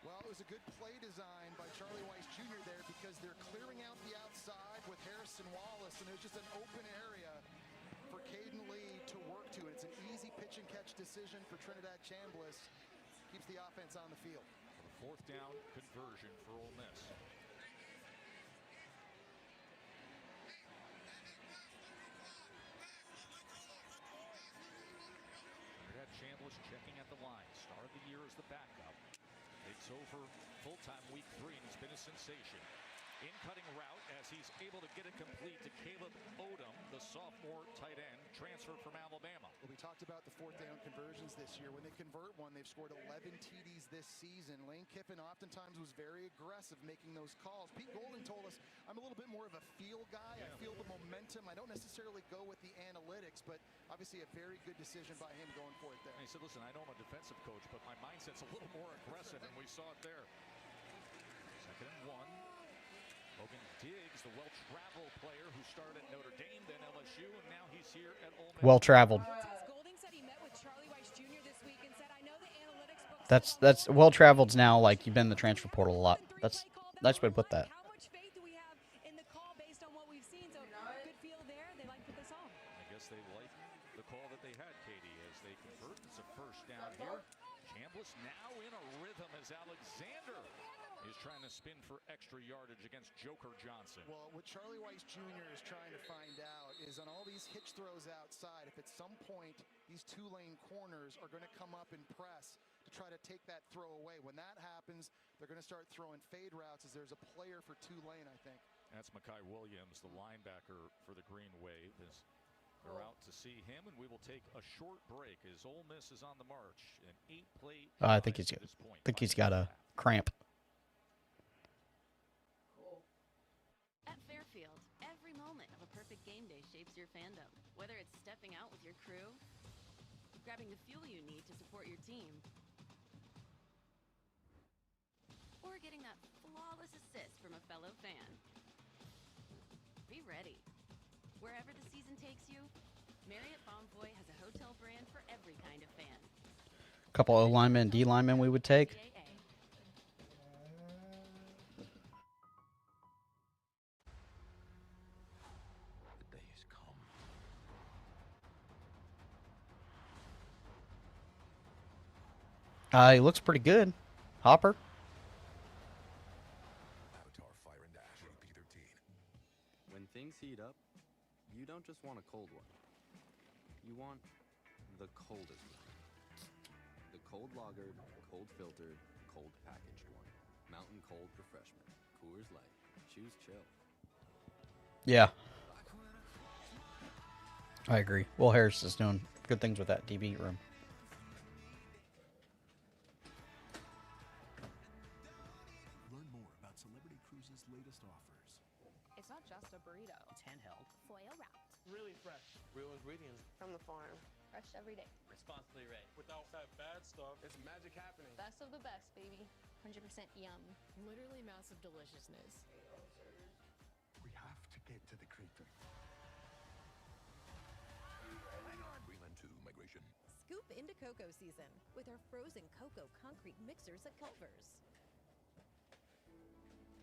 Well, it was a good play design by Charlie Weiss Jr. there because they're clearing out the outside with Harrison Wallace, and there's just an open area for Caden Lee to work to. It's an easy pitch and catch decision for Trinidad Chambliss. Keeps the offense on the field. The fourth down conversion for Ole Miss. Trinidad Chambliss checking at the line. Start of the year as the backup. Takes over full-time week 3, and he's been a sensation. In cutting route as he's able to get it complete to Caleb Odom, the sophomore tight end, transfer from Alabama. Well, we talked about the fourth down conversions this year. When they convert one, they've scored 11 TDs this season. Lane Kiffin oftentimes was very aggressive making those calls. Pete Golden told us, I'm a little bit more of a feel guy. I feel the momentum. I don't necessarily go with the analytics, but obviously a very good decision by him going for it there. And he said, listen, I know I'm a defensive coach, but my mindset's a little more aggressive, and we saw it there. 2nd and 1. Logan Diggs, the well-traveled player who started at Notre Dame, then LSU, and now he's here at Ole Miss. Well-traveled. That's well-traveled's now like you've been in the transfer portal a lot. That's nice way to put that. I guess they like the call that they had, Katie, as they convert. It's a first down here. Chambliss now in a rhythm as Alexander is trying to spin for extra yardage against Joker Johnson. Well, what Charlie Weiss Jr. is trying to find out is on all these hitch throws outside, if at some point these Tulane corners are going to come up and press to try to take that throw away. When that happens, they're going to start throwing fade routes as there's a player for Tulane, I think. That's Mekhi Williams, the linebacker for the Green Wave, as they're out to see him, and we will take a short break as Ole Miss is on the march. An 8-play. I think he's got a cramp. At Fairfield, every moment of a perfect game day shapes your fandom. Whether it's stepping out with your crew, grabbing the fuel you need to support your team, or getting that flawless assist from a fellow fan. Be ready. Wherever the season takes you, Marriott Bonvoy has a hotel brand for every kind of fan. Couple O linemen, D linemen we would take. He looks pretty good. Hopper. Avatar Fire and Dash P13. When things heat up, you don't just want a cold one. You want the coldest one. The cold lagered, cold filtered, cold packaged one. Mountain Cold Refreshment. Coors Light. Choose chill. Yeah. I agree. Will Harris is doing good things with that DB room. Learn more about Celebrity Cruises' latest offers. It's not just a burrito. It's handheld. Foil wrapped. Really fresh. Real ingredients. From the farm. Fresh every day. Responsibly raised. Without that bad stuff. It's magic happening. Best of the best, baby. 100% yum. Literally massive deliciousness. We have to get to the crater. Greenland 2 Migration. Scoop into cocoa season with our frozen cocoa concrete mixers at Culver's.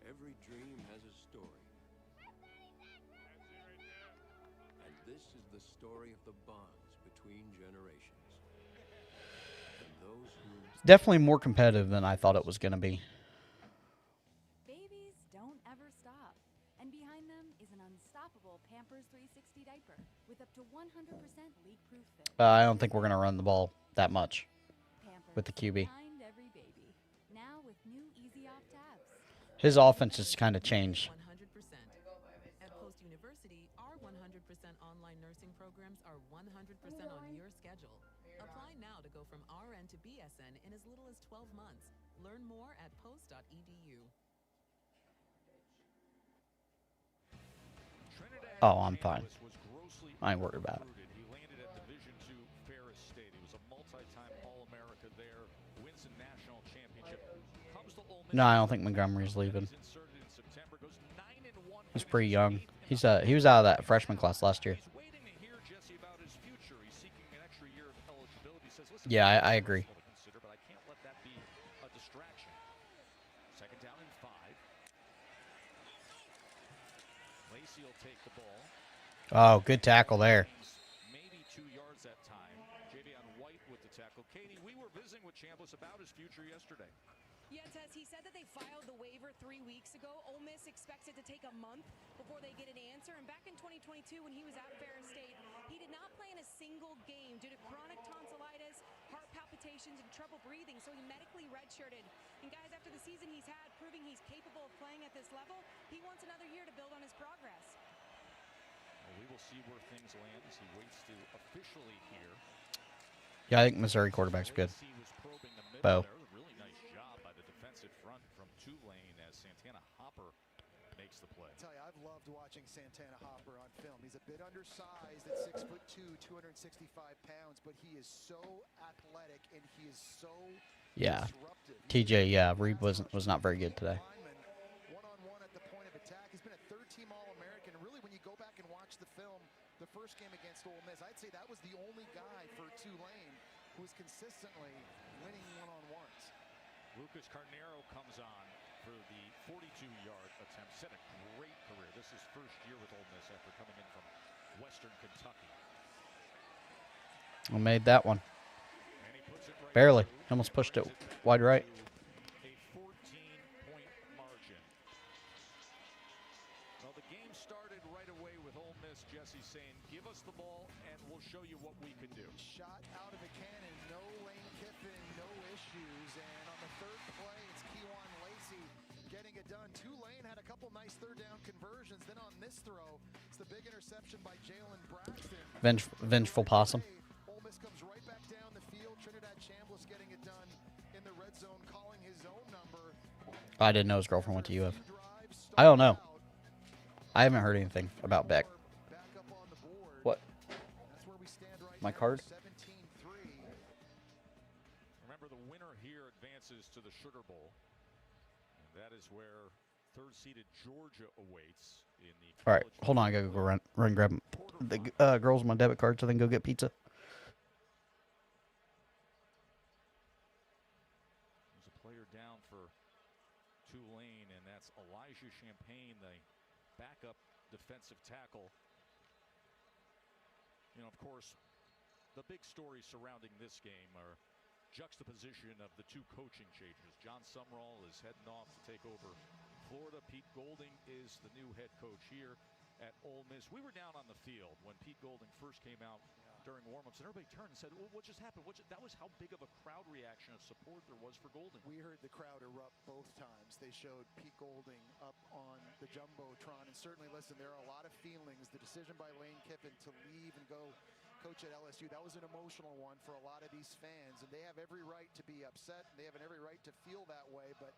Every dream has a story. And this is the story of the bonds between generations. And those who... Definitely more competitive than I thought it was going to be. Babies don't ever stop. And behind them is an unstoppable Pampers 360 diaper with up to 100% leak-proof fit. I don't think we're going to run the ball that much Pampers with the QB. behind every baby. Now with new easy off tabs. His offense has kind of changed. 100%. At Post University. University, our 100% online nursing programs are 100% on your schedule. Apply now to go from RN to BSN in as little as 12 months. Learn more at post.edu. Oh, I'm fine. I ain't worried about it. He landed at Division II Ferris State. He was a multi-time All-America there, wins a national championship. Comes to Ole Miss. No, I don't think Montgomery's leaving. He's pretty young. He was out of that freshman class last year. Yeah, I agree. But I can't let that be a distraction. Second down and 5. Lacey will take the ball. Oh, good tackle there. Maybe 2 yards that time. Javion White with the tackle. Katie, we were visiting with Chambliss about his future yesterday. Yeah, Tess, he said that they filed the waiver 3 weeks ago. Ole Miss expects it to take a month before they get an answer. And back in 2022, when he was at Ferris State, he did not play in a single game due to chronic tonsillitis, heart palpitations, and trouble breathing. So he medically redshirted. And guys, after the season he's had, proving he's capable of playing at this level, he wants another year to build on his progress. Well, we will see where things land as he waits to officially hear. Yeah, I think Missouri quarterback's good. Bo. Really nice job by the defensive front from Tulane as Santana Hopper makes the play. I tell you, I've loved watching Santana Hopper on film. He's a bit undersized at 6'2", 265 pounds, but he is so athletic and he is so disruptive. TJ, Reed was not very good today. One-on-one at the point of attack. He's been a third-team All-American. Really, when you go back and watch the film, the first game against Ole Miss, I'd say that was the only guy for Tulane who was consistently winning one-on-ones. Lucas Carnero comes on for the 42-yard attempt. Set a great career. This is first year with Ole Miss after coming in from Western Kentucky. I made that one. Barely. Almost pushed it wide right. A 14-point margin. Well, the game started right away with Ole Miss, Jesse, saying, give us the ball and we'll show you what we can do. Shot out of a cannon. No Lane Kiffin, no issues. And on the third play, it's Kejuan Lacey getting it done. Tulane had a couple nice third down conversions. Then on this throw, it's the big interception by Jalen Braxton. Vengeful possum. Ole Miss comes right back down the field. Trinidad Chambliss getting it done in the red zone, calling his own number. I didn't know his girlfriend went to UF. I don't know. I haven't heard anything about Beck. What? My card? Remember, the winner here advances to the Sugar Bowl. And that is where third-seeded Georgia awaits in the. All right, hold on. I gotta go run and grab the girls my debit card so they can go get pizza. There's a player down for Tulane, and that's Elijah Champagne, the backup defensive tackle. You know, of course, the big story surrounding this game are juxtaposition of the two coaching changes. John Sumrall is heading off to take over Florida. Pete Golding is the new head coach here at Ole Miss. We were down on the field when Pete Golding first came out during warmups, and everybody turned and said, well, what just happened? That was how big of a crowd reaction of support there was for Golding. We heard the crowd erupt both times. They showed Pete Golding up on the Jumbotron, and certainly, listen, there are a lot of feelings. The decision by Lane Kiffin to leave and go coach at LSU, that was an emotional one for a lot of these fans, and they have every right to be upset, and they have every right to feel that way, but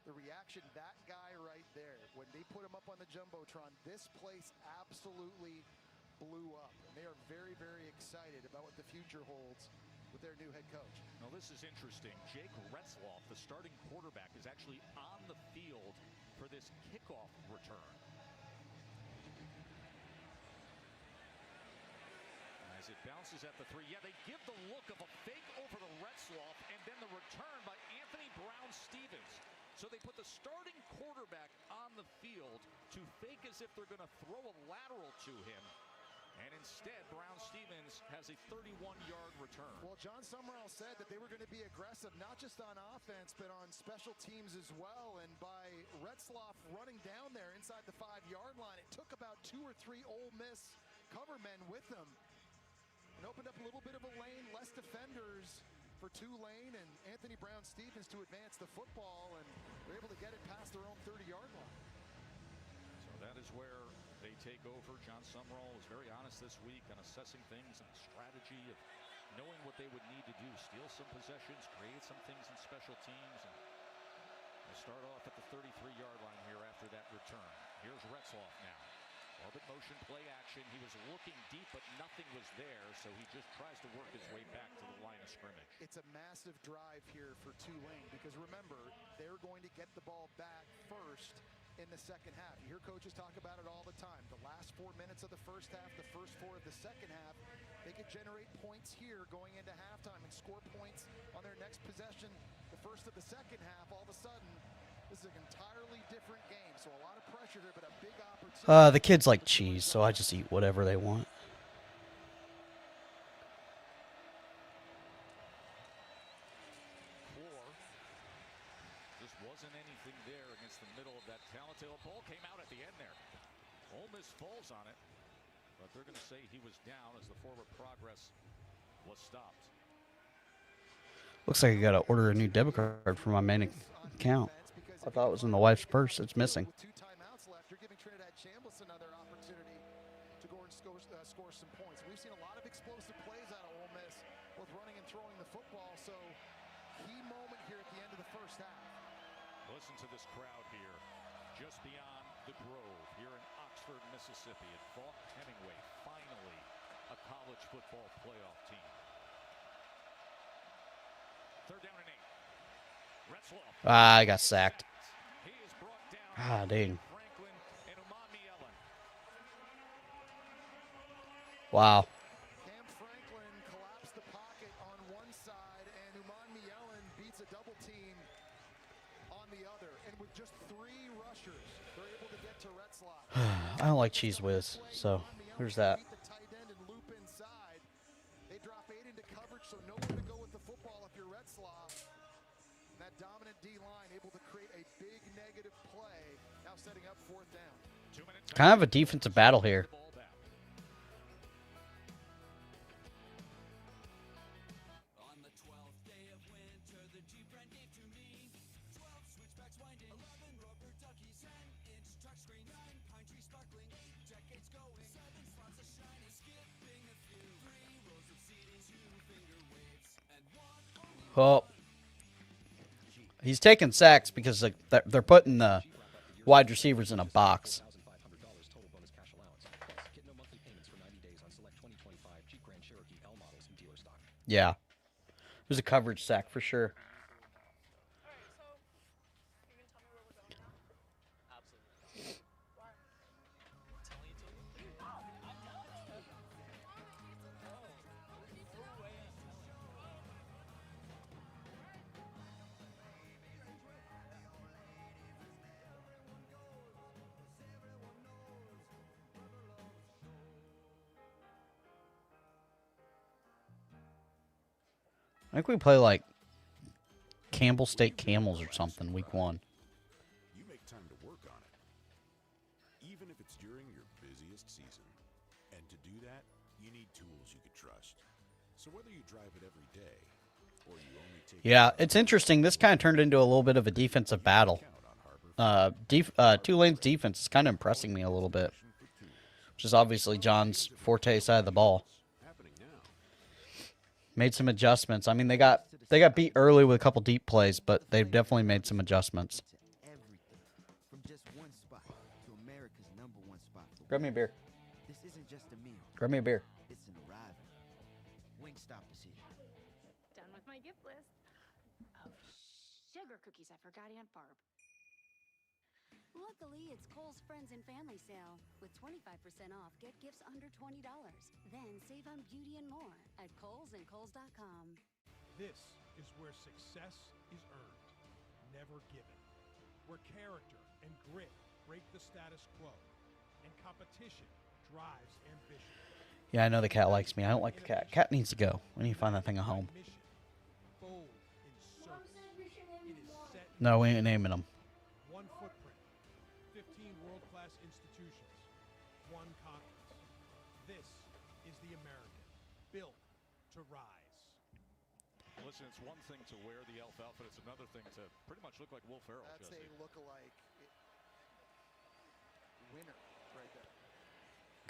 the reaction, that guy right there, when they put him up on the Jumbotron, this place absolutely blew up. And they are very, very excited about what the future holds with their new head coach. Now, this is interesting. Jake Retzloff, the starting quarterback, is actually on the field for this kickoff return. As it bounces at the 3. Yeah, they give the look of a fake over to Retzloff, and then the return by Anthony Brown-Stevens. So they put the starting quarterback on the field to fake as if they're going to throw a lateral to him. And instead, Brown-Stevens has a 31-yard return. Well, John Sumrall said that they were going to be aggressive, not just on offense, but on special teams as well. And by Retzloff running down there inside the 5-yard line, it took about 2 or 3 Ole Miss cover men with them. And opened up a little bit of a lane, less defenders for Tulane and Anthony Brown-Stevens to advance the football, and they're able to get it past their own 30-yard line. So that is where they take over. John Summerall was very honest this week on assessing things and the strategy of knowing what they would need to do. Steal some possessions, create some things in special teams. And we'll start off at the 33-yard line here after that return. Here's Retzloff now. Orbit motion play action. He was looking deep, but nothing was there, so he just tries to work his way back to the line of scrimmage. It's a massive drive here for Tulane because remember, they're going to get the ball back first in the second half. You hear coaches talk about it all the time. The last 4 minutes of the first half, the first 4 of the second half, they could generate points here going into halftime and score points on their next possession. The first of the second half, all of a sudden, this is an entirely different game. So a lot of pressure here, but a big opportunity. The kids like cheese, so I just eat whatever they want. Just wasn't anything there against the middle of that talented ball. Came out at the end there. Ole Miss falls on it, but they're going to say he was down as the forward progress was stopped. Looks like I got to order a new debit card for my main account. I thought it was in the wife's purse. It's missing. With 2 timeouts left, you're giving Trinidad Chambliss another opportunity to go and score some points. We've seen a lot of explosive plays out of Ole Miss, both running and throwing the football. So, key moment here at the end of the first half. Listen to this crowd here, just beyond the Grove, here in Oxford, Mississippi, at Vaught-Hemingway, finally a college football playoff team. 3rd down and 8. Retzloff. I got sacked. Dang. Wow. Cam Franklin collapsed the pocket on one side, and Uman Mielen beats a double team on the other. And with just 3 rushers, they're able to get to Retzloff. I don't like Cheese Whiz, so there's that. The tight end and loop inside. They drop 8 into coverage, so nowhere to go with the football if you're Retzloff. That dominant D-line able to create a big negative play, now setting up 4th down. Kind of a defensive battle here. On the 12th day of winter, the Jeep friend gave to me 12 switchbacks winding, 11 rubber duckies, 10-inch touchscreen, 9 pine trees sparkling, 8 decades going, 7 spots of shining, skipping a few, 3 rows of seating, 2 finger waves, and 1 Well, he's taking sacks because they're putting the wide receivers in a box. Yeah. It was a coverage sack for sure. I think we play like Campbell State Camels or something week 1. You make time to work on it, even if it's during your busiest season. And to do that, you need tools you can trust. So whether you drive it every day or you only take it's interesting. This kind of turned into a little bit of a defensive battle. Tulane's defense is kind of impressing me a little bit, which is obviously John's forte side of the ball. Made some adjustments. I mean, they got beat early with a couple deep plays, but they've definitely made some adjustments. From just one spot to America's #1 spot. Grab me a beer. This isn't just a meal. Grab me a beer. It's an arrival. Wingstop decision. Done with my gift list. Oh, sugar cookies. I forgot Aunt Barb. Luckily, it's Kohl's Friends and Family Sale. With 25% off, get gifts under $20. Then save on beauty and more at Kohl's and Kohl's.com. This is where success is earned, never given. Where character and grit break the status quo, and competition drives ambition. Yeah, I know the cat likes me. I don't like the cat. Cat needs to go. We need to find that thing a home. Bold in service. It is set. No, we ain't naming them. One footprint. 15 world-class institutions. One conference. This is the American, built to rise. Listen, it's one thing to wear the elf outfit. It's another thing to pretty much look like Will Ferrell. That's Jesse. a look-alike winner right there.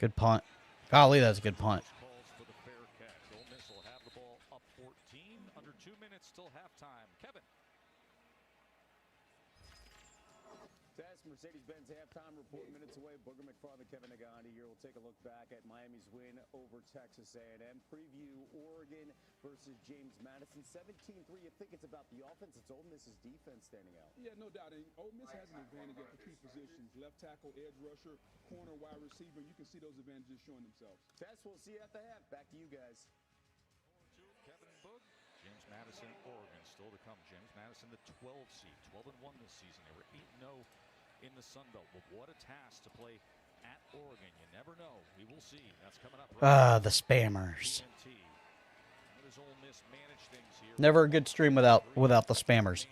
Good punt. Golly, that's a good punt. Calls for the fair catch. Ole Miss will have the ball up 14. Under 2 minutes till halftime. Kevin. That's Mercedes-Benz halftime report. Minutes away. Booger McFarland, Kevin Nagandi here. We'll take a look back at Miami's win over Texas A&M. Preview Oregon versus James Madison. 17-3. You think it's about the offense? It's Ole Miss's defense standing out. Yeah, no doubt. And Ole Miss has an advantage at the key positions. Left tackle, edge rusher, corner, wide receiver. You can see those advantages showing themselves. Tess, we'll see you at the half. Back to you guys. Kevin Boog. James Madison, Oregon, still to come. James Madison, the 12 seed, 12-1 this season. They were 8-0 in the Sun Belt. But what a task to play at Oregon. You never know. We will see. That's coming up. The spammers. Never a good stream without the spammers.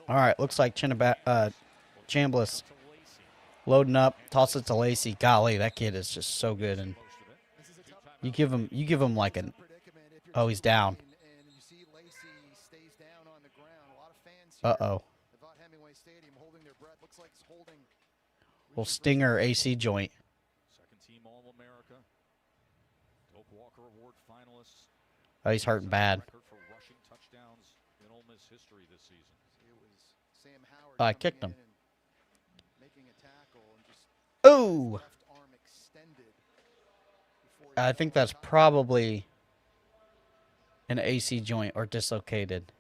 All right, looks like Chambliss loading up, toss it to Lacey. Golly, that kid is just so good. And you give him like an, oh, he's down. Uh-oh. Little stinger AC joint. Second team All-America. Doak Walker Award finalists. Oh, he's hurting bad. Record for rushing touchdowns in Ole Miss history this season. I kicked him. Oh! I think that's probably an AC joint or dislocated.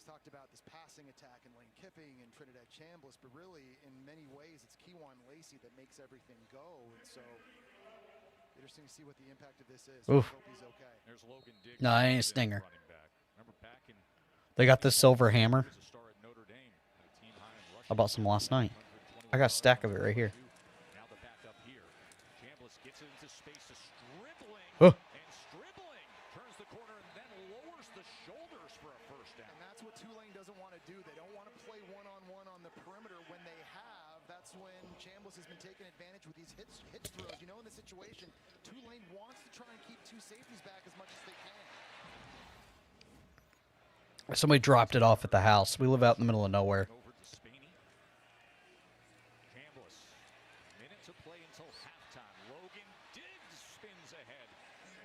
Talked about this passing attack in Lane Kiffin and Trinidad Chambliss, but really, in many ways, it's Kewan Lacey that makes everything go. And so, interesting to see what the impact of this is. Oof. I hope he's okay. There's Logan Diggs. No, I ain't a stinger. Remember back in They got this silver hammer. I bought some last night. I got a stack of it right here. Now the backup here. Chambliss gets it into space, dribbling Oh. and dribbling. Turns the corner and then lowers the shoulders for a first down. And that's what Tulane doesn't want to do. They don't want to play one-on-one on the perimeter. When they have, that's when Chambliss has been taking advantage with these hitch throws. You know, in the situation, Tulane wants to try and keep two safeties back as much as they can. Somebody dropped it off at the house. We live out in the middle of nowhere. Over to Spaney. Chambliss. Minute to play until halftime. Logan Diggs spins ahead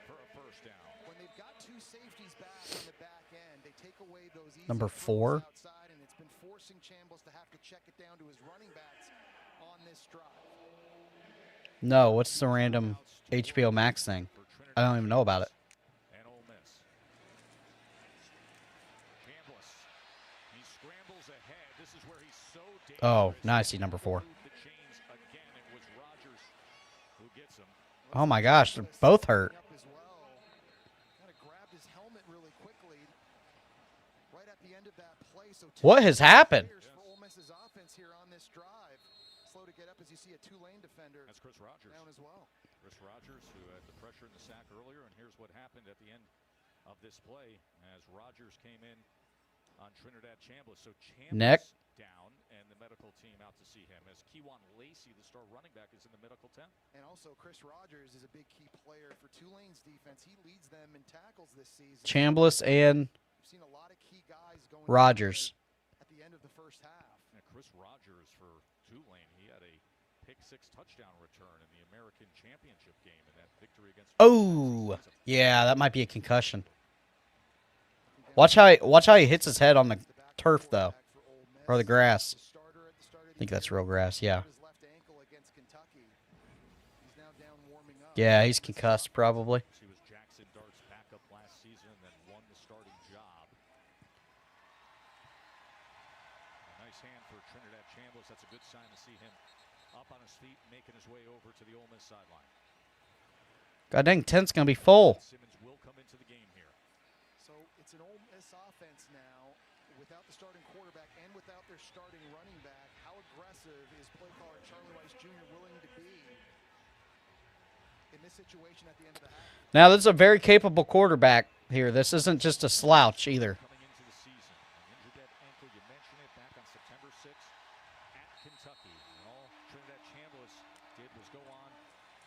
for a first down. When they've got two safeties back on the back end, they take away those easy Number 4. outside, and it's been forcing Chambliss to have to check it down to his running backs on this drive. No, what's the random HBO Max thing? I don't even know about it. And Ole Miss. Chambliss. He scrambles ahead. This is where he's so dangerous. Oh, now I see number 4. The chains again. It was Rogers who gets him. Oh my gosh, they're both hurt. What has happened? That's Chris Rogers. Down as well. Chris Rogers, who had the pressure in the sack earlier, and here's what happened at the end of this play as Rogers came in on Trinidad Chambliss. So Chambliss down, and the medical team out to see him as Kewan Lacey, the star running back, is in the medical tent. And also, Chris Rogers is a big key player for Tulane's defense. He leads them in tackles this season. Chambliss and We've seen a lot of key guys going Rogers. At the end of the first half. Yeah, Chris Rogers for Tulane, he had a pick-6 touchdown return in the American Championship game in that victory against. Oh, yeah, that might be a concussion. Watch how he hits his head on the turf though, or the grass. I think that's real grass. Yeah. Yeah, he's concussed probably. He was Jackson Dart's backup last season and then won the starting job. A nice hand for Trinidad Chambliss. That's a good sign to see him up on his feet, making his way over to the Ole Miss sideline. God dang, tent's gonna be full. Simmons will come into the game here. So it's an Ole Miss offense now without the starting quarterback and without their starting running back. How aggressive is play caller Charlie Weiss Jr. willing to be in this situation at the end of the half? Now, this is a very capable quarterback here. This isn't just a slouch either. Coming into the season, an injured that ankle, you mentioned it, back on September 6th at Kentucky. And all Trinidad Chambliss did was go on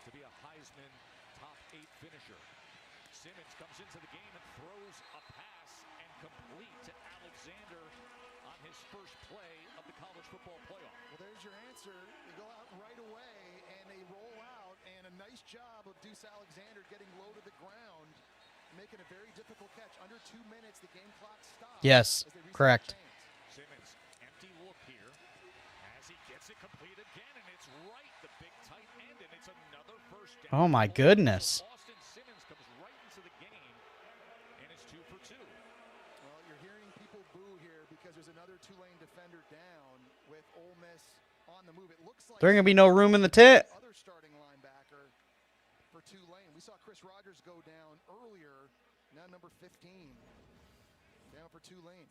to be a Heisman top 8 finisher. Simmons comes into the football playoff. Well, there's your answer. They go out right away, and they roll out, and a nice job of Deuce Alexander getting low to the ground, making a very difficult catch. Under 2 minutes, the game clock stops. Yes, correct. Simmons, empty look here as he gets it complete again, and it's right, the big tight end, and it's another first down. Oh, my goodness. Austin Simmons comes right into the game, and it's 2 for 2. Well, you're hearing people boo here because there's another Tulane defender down with Ole Miss on the move. It looks like There's going to be no room in the tent. Other starting linebacker for Tulane. We saw Chris Rogers go down earlier. Now number 15 down for Tulane.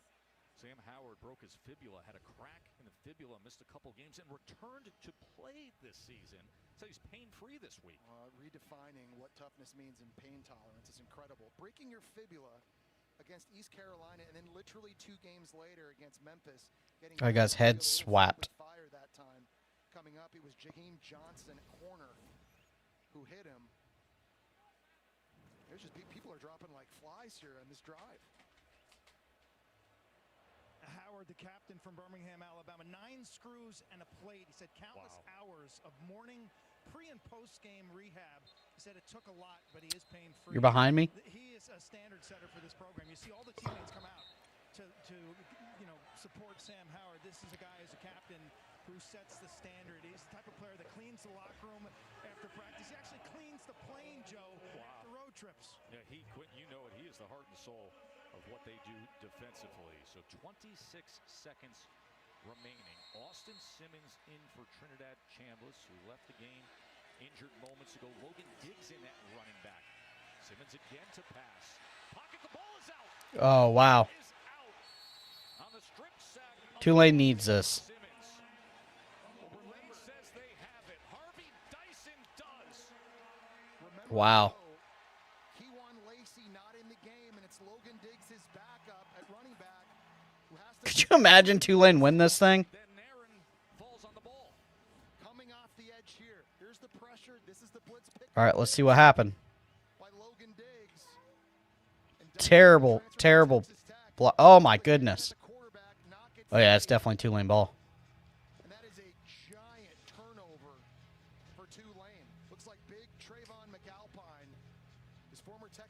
Sam Howard broke his fibula, had a crack in the fibula, missed a couple games, and returned to play this season. So he's pain-free this week. Redefining what toughness means in pain tolerance is incredible. Breaking your fibula against East Carolina, and then literally 2 games later against Memphis, getting I got his head swapped. fire that time. Coming up, it was Jaheim Johnson at corner who hit him. There's just people are dropping like flies here on this drive. Howard, the captain from Birmingham, Alabama, 9 screws and a plate. He said countless hours of morning, pre- and post-game rehab. He said it took a lot, but he is pain-free. You're behind me? He is a standard setter for this program. You see all the teammates come out to support Sam Howard. This is a guy as a captain who sets the standard. He's the type of player that cleans the locker room after practice. He actually cleans the plane, Joe, after road trips. Yeah, Quentin, you know it. He is the heart and soul of what they do defensively. So 26 seconds remaining. Austin Simmons in for Trinidad Chambliss, who left the game injured moments ago. Logan Diggs in at running back. Simmons again to pass. Pocket, the ball is out. Oh, wow. On the strip sack. Tulane needs this. Relay says they have it. Harvey Dyson does. Wow. Could you imagine Tulane win this thing? All right, let's see what happened. Terrible, terrible. Oh, my goodness. Oh, yeah, it's definitely Tulane ball.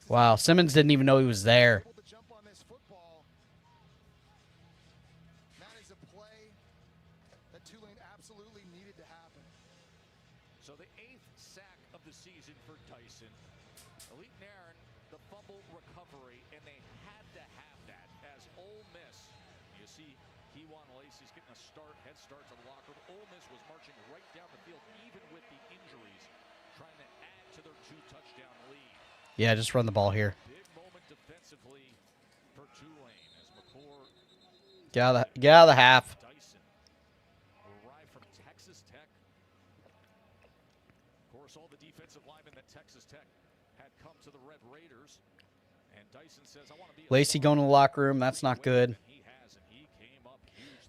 Wow, Simmons didn't even know he was there. So the 8th sack of the season for Dyson. Elite Nairn, the fumble recovery, and they had to have that as Ole Miss. You see Kewan Lacey's getting a head start to the locker room. Ole Miss was marching right down the field, even with the injuries, trying to add to their 2-touchdown lead. Yeah, just run the ball here. Big moment defensively for Tulane as McCord. Get out of the half. Dyson, who arrived from Texas Tech. Of course, all the defensive linemen that Texas Tech had come to the Red Raiders. And Dyson says, I want to be Lacey going to the locker room. That's not good.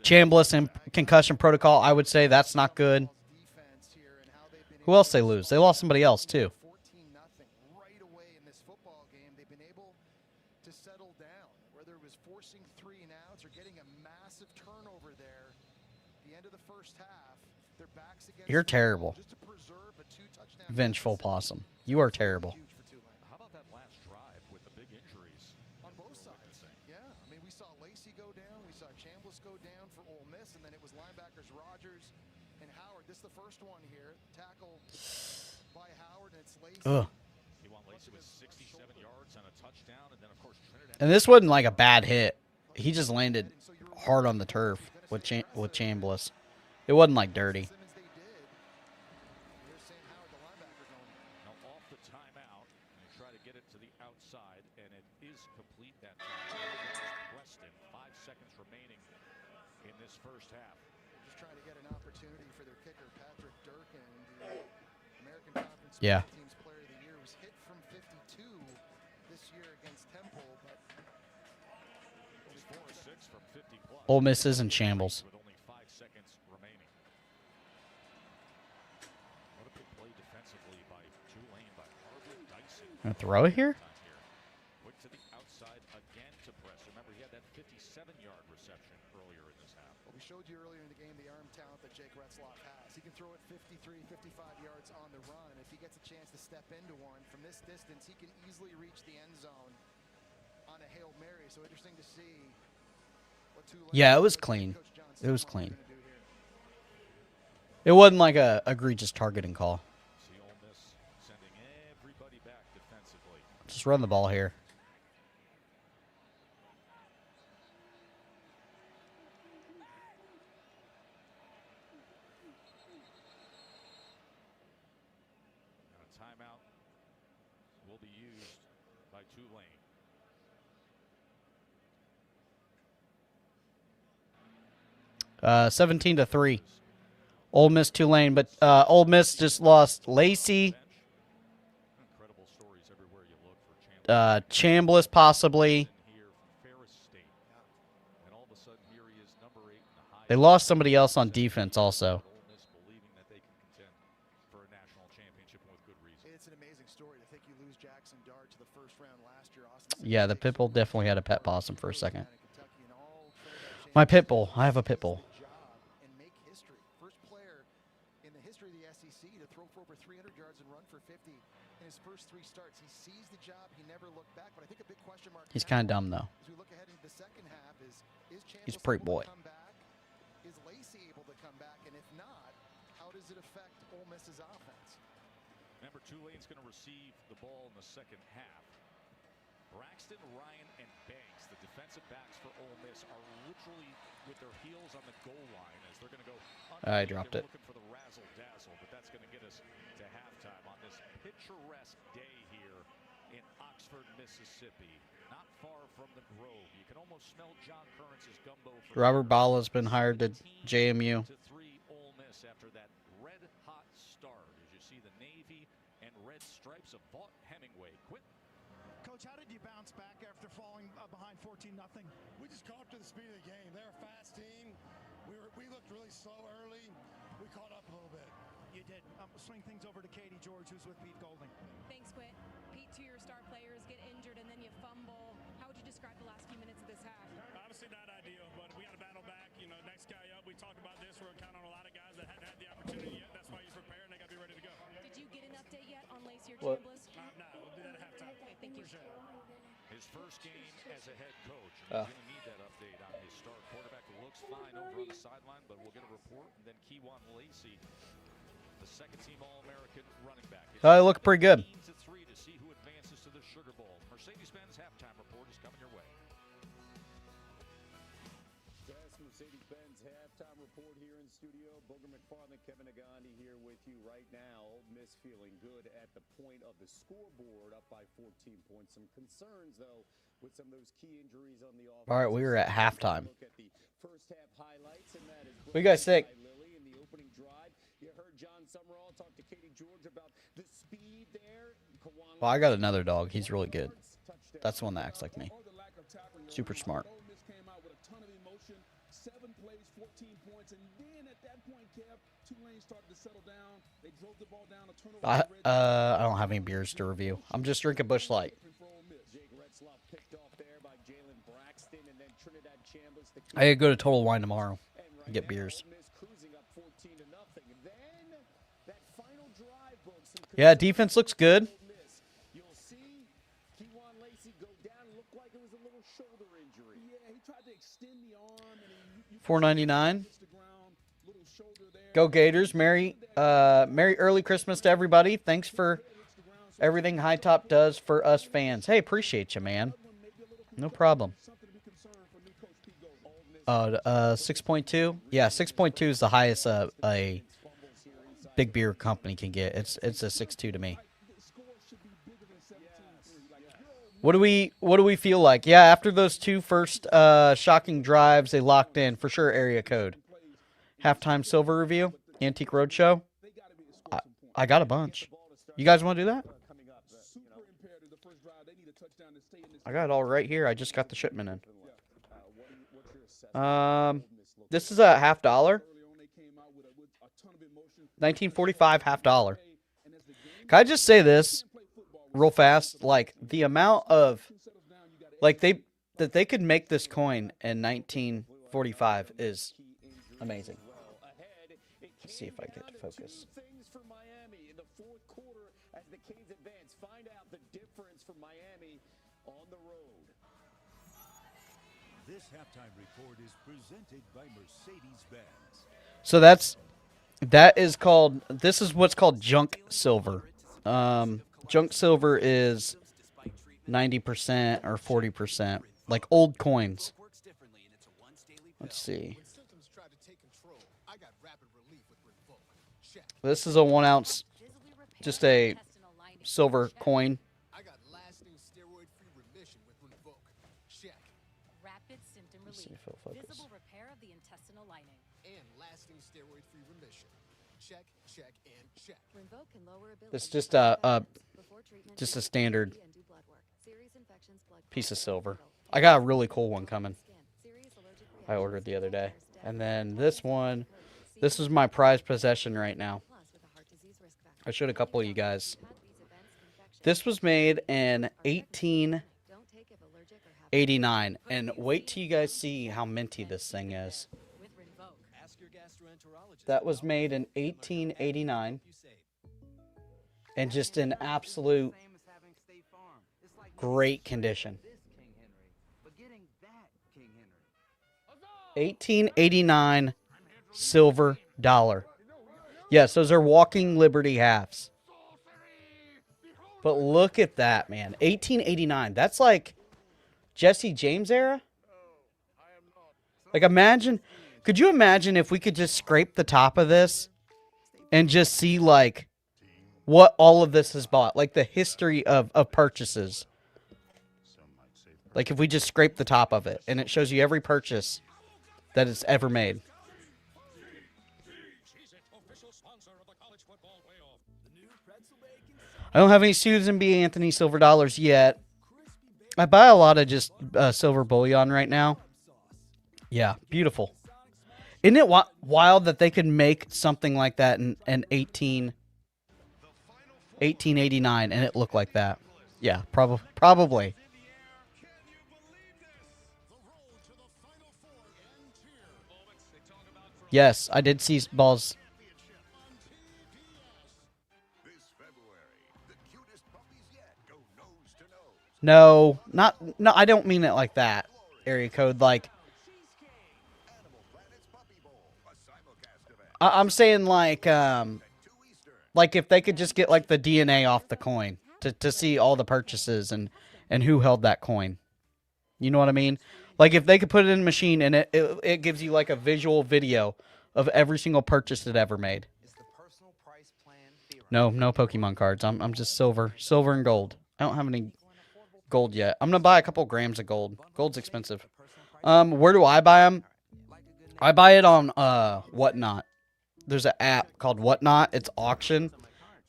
Chambliss in concussion protocol. I would say that's not good. Who else they lose? They lost somebody else, too. Right away in this football game, they've been able to settle down, whether it was forcing 3 and outs or getting a massive turnover there. The end of the first half, their backs against You're terrible. just to preserve a 2-touchdown. Vengeful Possum. You are terrible. How about that last drive with the big injuries? On both sides. Yeah, I mean, we saw Lacey go down. We saw Chambliss go down for Ole Miss, and then it was linebackers Rogers and Howard. This is the first one here. Tackle by Howard, and it's Lacey. Ugh. Kewan Lacey with 67 yards and a touchdown, and then, of course, Trinidad. And this wasn't like a bad hit. He just landed hard on the turf with Chambliss. It wasn't like dirty. Now off the timeout, and try to get it to the outside, and it is complete that time. Weston, 5 seconds remaining in this first half. Just trying to get an opportunity for their kicker, Patrick Durkin, the American Conference Yeah. Teams Player of the Year, was hit from 52 this year against Temple, but He's 4 or 6 from 50 plus. Ole Miss is in shambles. With only 5 seconds remaining. What a big play defensively by Tulane by Harvey Dyson. Gonna throw it here? Quick to the outside again to press. Remember, he had that 57-yard reception earlier in this half. Well, we showed you earlier in the game the arm talent that Jake Retzloff has. He can throw it 53, 55 yards on the run. If he gets a chance to step into one from this distance, he can easily reach the end zone on a Hail Mary. So interesting to see what Tulane. Yeah, it was clean. It was clean. It wasn't like a egregious targeting call. See Ole Miss sending everybody back defensively. Just run the ball here. And a timeout will be used by Tulane. 17-3. Ole Miss Tulane, but Ole Miss just lost Lacey. Incredible stories everywhere you look for Chambliss possibly. And all of a sudden here he is, number 8 in the high. They lost somebody else on defense also. Ole Miss believing that they can contend for a national championship and with good reason. It's an amazing story to think you lose Jackson Dart to the first round last year. Yeah, the pit bull definitely had a pet possum for a second. My pit bull. I have a pit bull. And make history. First player in the history of the SEC to throw for over 300 yards and run for 50 in his first 3 starts. He seized the job. He never looked back. But I think a big question mark. He's kind of dumb though. As we look ahead into the second half, is He's a pretty boy. come back? Is Lacey able to come back? And if not, how does it affect Ole Miss's offense? Remember, Tulane's going to receive the ball in the second half. Braxton, Ryan, and Banks, the defensive backs for Ole Miss, are literally with their heels on the goal line as they're going to go. I dropped it. Looking for the razzle dazzle, but that's going to get us to halftime on this picturesque day here in Oxford, Mississippi, not far from the Grove. You can almost smell John Currance's gumbo. Robert Bala's been hired to JMU. To 3 Ole Miss after that red-hot start. As you see the navy and red stripes of Vaught Hemingway. Quit. Coach, how did you bounce back after falling behind 14-0? We just caught up to the speed of the game. They're a fast team. We looked really slow early. We caught up a little bit. You did. Swing things over to Katie George, who's with Pete Golding. Thanks, Quit. Pete, 2 of your star players get injured and then you fumble. How would you describe the last few minutes of this half? Obviously not ideal, but we got to battle back. You know, next guy up. We talked about this. We're counting on a lot of guys that hadn't had the opportunity yet. That's why you prepare and they got to be ready to go. Did you get an update yet on Lacey or What? Chambliss? No, we'll do that at halftime. Okay, thank you. His first game as a head coach. And he's going to need that update on his star quarterback who looks fine over on the sideline, but we'll get a report. And then Keywan Lacey, the second-team All-American running back. They look pretty good. To 3 to see who advances to the Sugar Bowl. Mercedes-Benz halftime report is coming your way. That's Mercedes-Benz halftime report here in studio. Booger McFarland, Kevin Agandi here with you right now. Ole Miss feeling good at the point of the scoreboard, up by 14 points. Some concerns, though, with some of those key injuries on the offense. All right, we were at halftime. Look at the first half highlights, and that is What you guys think? Lily in the opening drive. You heard John Summerall talk to Katie George about the speed there. Well, I got another dog. He's really good. That's the one that acts like me. Super smart. Ole Miss came out with a ton of emotion. 7 plays, 14 points, and then at that point, Kev, Tulane started to settle down. They drove the ball down. A turnover. I don't have any beers to review. I'm just drinking Busch Light. Jake Retzloff picked off there by Jalen Braxton, and then Trinidad Chambliss. I gotta go to Total Wine tomorrow and get beers. Yeah, defense looks good. You'll see Keywan Lacey go down and look like it was a little shoulder injury. Yeah, he tried to extend the arm, and $4.99. Go Gators! Merry early Christmas to everybody. Thanks for everything High Top does for us fans. Hey, appreciate you, man. No problem. 6.2. Yeah, 6.2 is the highest a big beer company can get. It's a 6.2 to me. What do we feel like? Yeah, after those 2 first shocking drives, they locked in for sure. Area code. Halftime silver review, Antique Roadshow. I got a bunch. You guys want to do that? I got it all right here. I just got the shipment in. This is a $50. 1945 $50. Can I just say this real fast? Like the amount of Like that they could make this coin in 1945 is amazing. Let's see if I get to focus. Things for Miami in the fourth quarter as the Canes advance. Find out the difference for Miami on the road. This halftime report is presented by Mercedes-Benz. So this is what's called junk silver. Junk silver is 90% or 40%, like old coins. Let's see. This is a 1 ounce, just a silver coin. Let's see if it'll focus. Visible repair of the intestinal lining. And lasting steroid-free remission. Check, check, and check. Rinvoq can lower ability. It's just a standard piece of silver. I got a really cool one coming. I ordered the other day. And then this one, this is my prized possession right now. I showed a couple of you guys. This was made in 1889. And wait till you guys see how minty this thing is. That was made in 1889. And just in absolute great condition. 1889 silver dollar. Yes, those are walking Liberty halves. But look at that, man. 1889. That's like Jesse James era. Like imagine, could you imagine if we could just scrape the top of this and just see like what all of this has bought, like the history of purchases. Like if we just scrape the top of it and it shows you every purchase that it's ever made. I don't have any Susan B. Anthony silver dollars yet. I buy a lot of just silver bullion right now. Yeah, beautiful. Isn't it wild that they could make something like that in 1889 and it looked like that? Yeah, probably. Yes, I did see balls. No, I don't mean it like that. Area code, like I'm saying like if they could just get like the DNA off the coin to see all the purchases and who held that coin. You know what I mean? Like if they could put it in a machine and it gives you like a visual video of every single purchase it ever made. No Pokemon cards. I'm just silver and gold. I don't have any gold yet. I'm gonna buy a couple grams of gold. Gold's expensive. Where do I buy them? I buy it on Whatnot. There's an app called Whatnot. It's auction,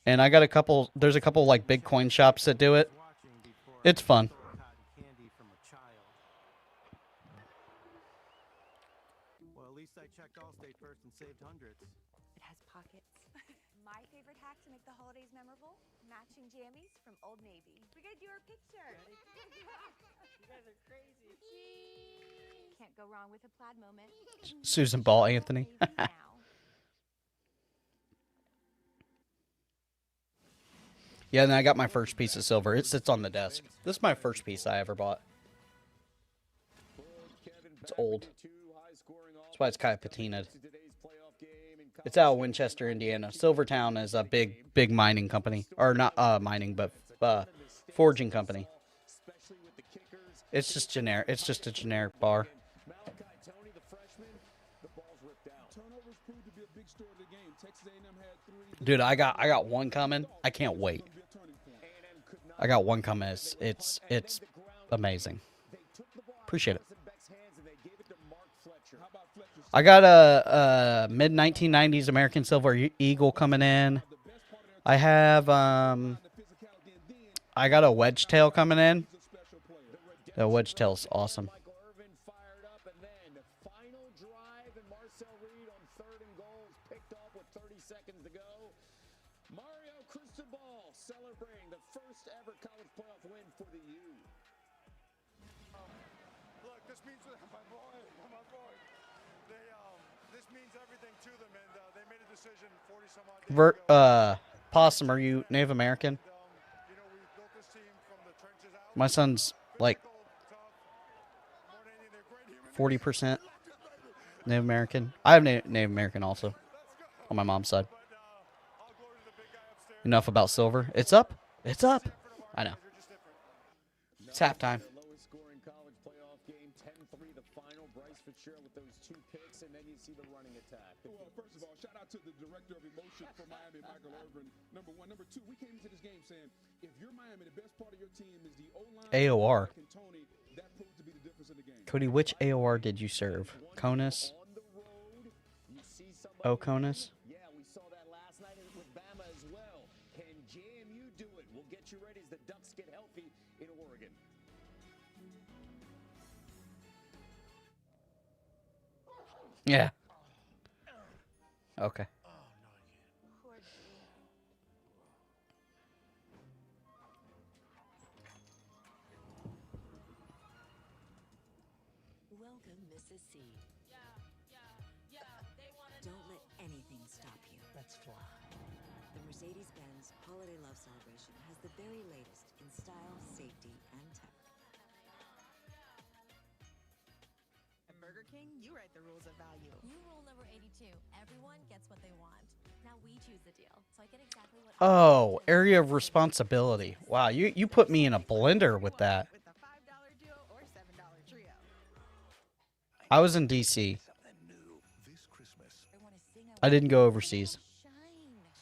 and I got a couple. There's a couple like big coin shops that do it. It's fun. Well, at least I checked Allstate first and saved hundreds. It has pockets. My favorite hack to make the holidays memorable: matching jammies from Old Navy. We gotta do our picture. You guys are crazy. Can't go wrong with a plaid moment. Susan Ball Anthony. Yeah, and I got my first piece of silver. It sits on the desk. This is my first piece I ever bought. It's old. That's why it's kind of patinaed. It's out of Winchester, Indiana. Silvertown is a big mining company. Or not mining, but forging company. It's just generic. It's just a generic bar. Dude, I got one coming. I can't wait. I got one coming. It's amazing. Appreciate it. I got a mid 1990s American Silver Eagle coming in. I have I got a wedge tail coming in. The wedge tail's awesome. means my boy. This means everything to them, and they made a decision 40 some odd days ago. Possum, are you Native American? We built this team from the trenches out. My son's like 40% Native American. I have Native American also on my mom's side. Enough about silver. It's up. It's up. I know. It's halftime. Lowest scoring college playoff game, 10-3 the final. Bryce Fitzgerald with those 2 picks, and then you see the running attack. Well, first of all, shout out to the director of emotion for Miami, Michael Irvin. Number one. Number two, we came into this game saying, if you're Miami, the best part of your team is the O-line. AOR. And Tony, that proved to be the difference in the game. Cody, which AOR did you serve? Conus? Oh, Conus? Yeah, we saw that last night with Bama as well. Can JMU do it? We'll get you ready as the Ducks get healthy in Oregon. Yeah. Okay. Welcome, Mrs. C. Don't let anything stop you. Let's fly. The Mercedes-Benz Holiday Love Celebration has the very latest in style, safety, and tech. At Burger King, you write the rules of value. New rule number 82. Everyone gets what they want. Now we choose the deal, so I get exactly what Oh, area of responsibility. Wow, you put me in a blender with that. With a $5 duo or $7 trio. I was in D.C. I didn't go overseas.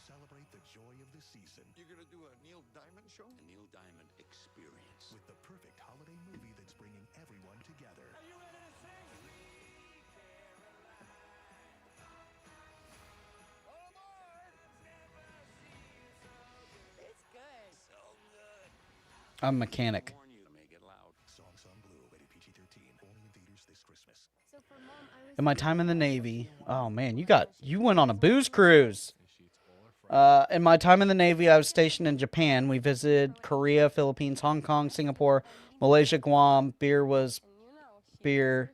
Celebrate the joy of the season. You're going to do a Neil Diamond show? A Neil Diamond experience. With the perfect holiday movie that's bringing everyone together. Are you ready to sing? It's good. So good. I'm a mechanic. In my time in the Navy, oh man, you went on a booze cruise. In my time in the Navy, I was stationed in Japan. We visited Korea, Philippines, Hong Kong, Singapore, Malaysia, Guam. Beer was beer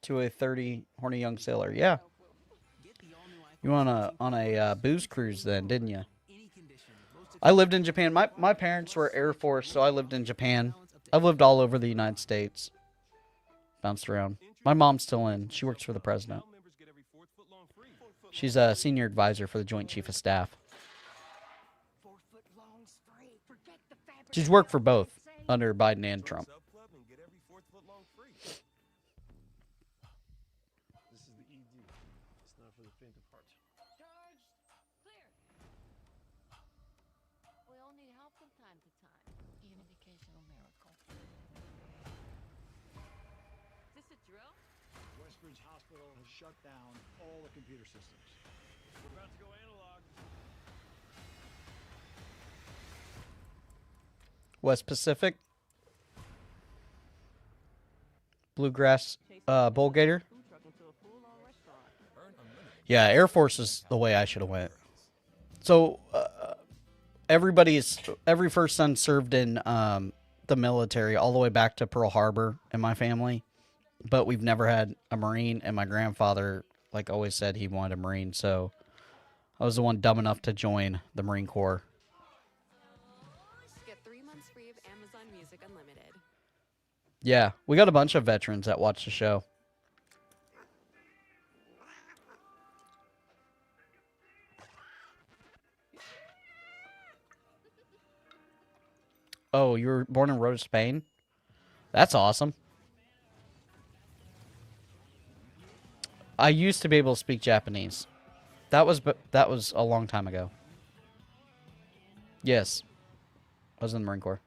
to a 30 horny young sailor. Yeah. You went on a booze cruise then, didn't you? I lived in Japan. My parents were Air Force, so I lived in Japan. I've lived all over the United States. Bounced around. My mom's still in. She works for the president. She's a senior advisor for the Joint Chief of Staff. She's worked for both under Biden and Trump. This is the ED. It's not for the faint of heart. We all need help from time to time. An educational miracle. Is this a drill? Westbridge Hospital has shut down all the computer systems. We're about to go analog. West Pacific. Bluegrass Bull Gator. Yeah, Air Force is the way I should have went. So every first son served in the military all the way back to Pearl Harbor in my family, but we've never had a Marine, and my grandfather always said he wanted a Marine, so I was the one dumb enough to join the Marine Corps. Get 3 months free of Amazon Music Unlimited. Yeah, we got a bunch of veterans that watch the show. Oh, you were born and rose Spain? That's awesome. I used to be able to speak Japanese. That was a long time ago. Yes. I was in the Marine Corps.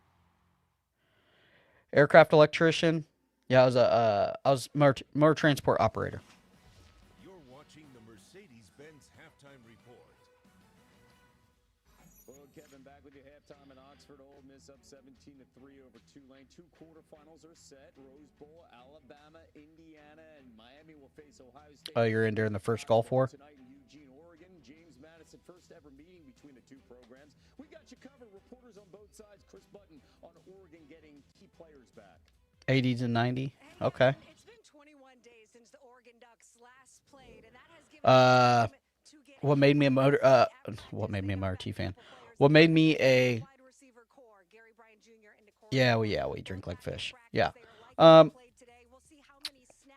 Aircraft electrician. Yeah, I was motor transport operator. You're watching the Mercedes-Benz halftime report. Well, Kevin, back with you halftime in Oxford. Ole Miss up 17-3 over Tulane. 2 quarterfinals are set. Rose Bowl, Alabama, Indiana, and Miami will face Ohio State. Oh, you're in during the first Gulf War? Tonight in Eugene, Oregon. James Madison, first ever meeting between the two programs. We got you covered. Reporters on both sides. Chris Button on Oregon getting key players back. 80 to 90. Okay. It's been 21 days since the Oregon Ducks last played, and that has given What made me a what made me a Motor T fan? What made me a Yeah, we drink like fish. Yeah.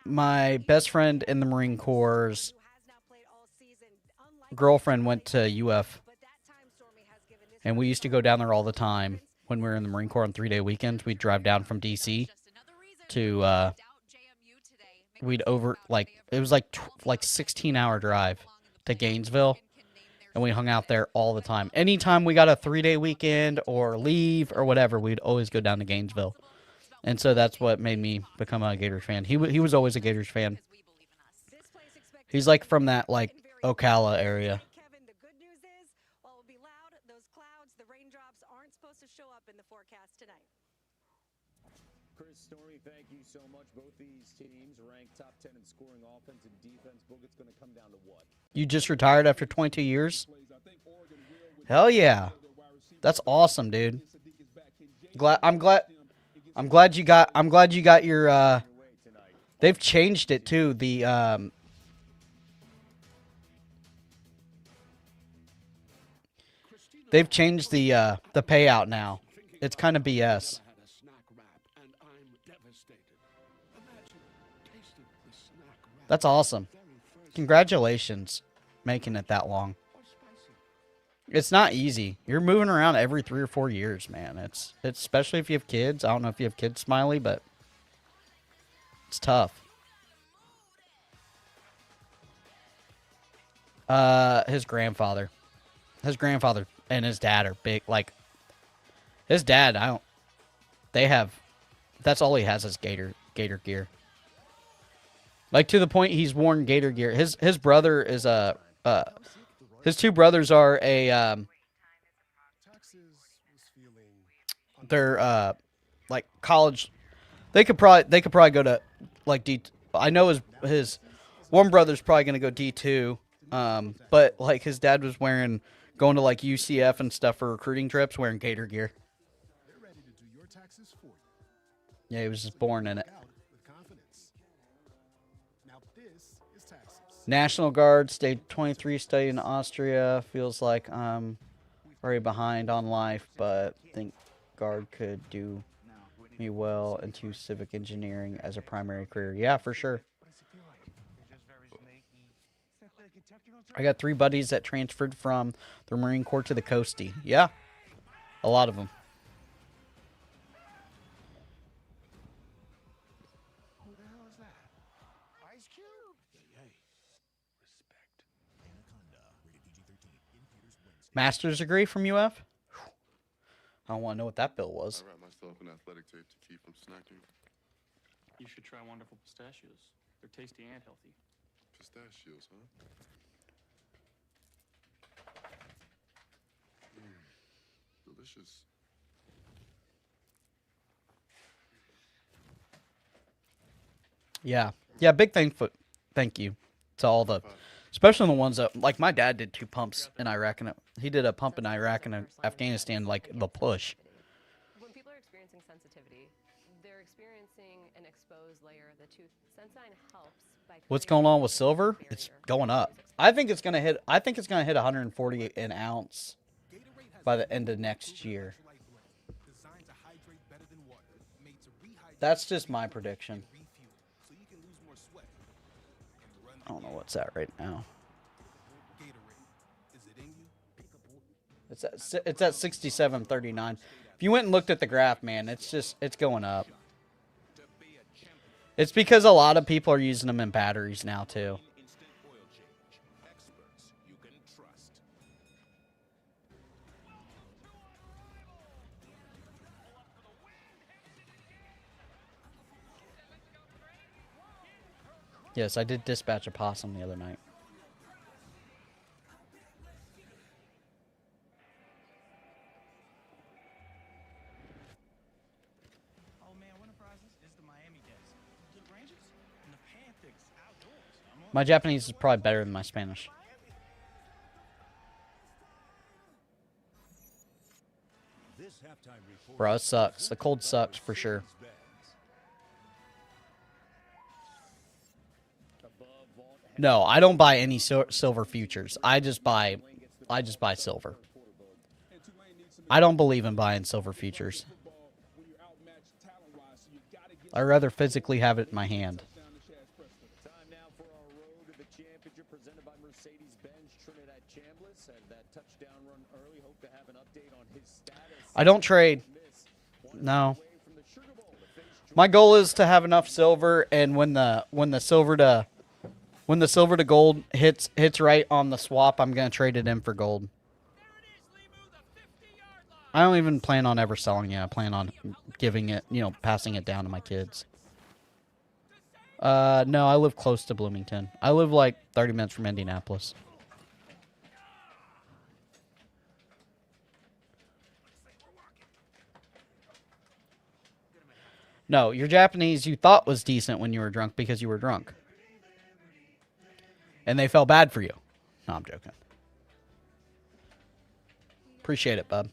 My best friend in the Marine Corps' girlfriend went to UF, and we used to go down there all the time when we were in the Marine Corps on 3-day weekends. We'd drive down from DC to we'd it was like 16-hour drive to Gainesville, and we hung out there all the time. Anytime we got a 3-day weekend or leave or whatever, we'd always go down to Gainesville. And so that's what made me become a Gators fan. He was always a Gators fan. He's like from that like Ocala area. Kevin, the good news is, while it will be loud, those clouds, the raindrops aren't supposed to show up in the forecast tonight. Chris, Stormy, thank you so much. Both these teams ranked top 10 in scoring offense and defense. Book, it's going to come down to what? You just retired after 22 years? Hell yeah. That's awesome, dude. I'm glad you got your they've changed it too. They've changed the payout now. It's kind of BS. That's awesome. Congratulations making it that long. It's not easy. You're moving around every 3 or 4 years, man. It's especially if you have kids. I don't know if you have kids, Smiley, but it's tough. His grandfather and his dad are big. Like his dad, that's all he has is Gator gear. Like to the point he's worn Gator gear. His brother is his two brothers are they're like college. They could probably go to like D. I know his one brother's probably gonna go D2. But like his dad was going to like UCF and stuff for recruiting trips, wearing Gator gear. Yeah, he was just born in it. National Guard, stayed 23, studied in Austria. Feels like I'm very behind on life, but think Guard could do me well into civic engineering as a primary career. Yeah, for sure. I got 3 buddies that transferred from the Marine Corps to the Coastie. Yeah, a lot of them. Who the hell is that? Ice Cube? Hey, respect. Anaconda. Rated PG-13. In theaters Wednesday. Master's degree from UF? I don't want to know what that bill was. I wrap myself in athletic tape to keep from snacking. You should try Wonderful Pistachios. They're tasty and healthy. Pistachios, huh? Delicious. Yeah. Big thank you to all the, especially the ones that, like my dad did 2 pumps in Iraq, and he did a pump in Iraq and Afghanistan, like the push. When people are experiencing sensitivity, they're experiencing an exposed layer of the tooth. Sensodyne helps by. What's going on with silver? It's going up. I think it's gonna hit 140 an ounce by the end of next year. That's just my prediction. I don't know what's that right now. It's at 67.39. If you went and looked at the graph, man, it's going up. It's because a lot of people are using them in batteries now too. Yes, I did dispatch a possum the other night. Oh man, winter prizes is the Miami Days. The Rangers and the Panthers outdoors. My Japanese is probably better than my Spanish. This halftime report. Bro, it sucks. The cold sucks for sure. No, I don't buy any silver futures. I just buy silver. I don't believe in buying silver futures. I'd rather physically have it in my hand. Time now for our road to the championship presented by Mercedes-Benz. Trinidad Chambliss had that touchdown run early. Hope to have an update on his status. I don't trade. No. My goal is to have enough silver, and when the silver to gold hits right on the swap, I'm gonna trade it in for gold. I don't even plan on ever selling it. I plan on giving it, passing it down to my kids. No, I live close to Bloomington. I live like 30 minutes from Indianapolis. No, your Japanese you thought was decent when you were drunk because you were drunk. And they felt bad for you. No, I'm joking. Appreciate it, bub.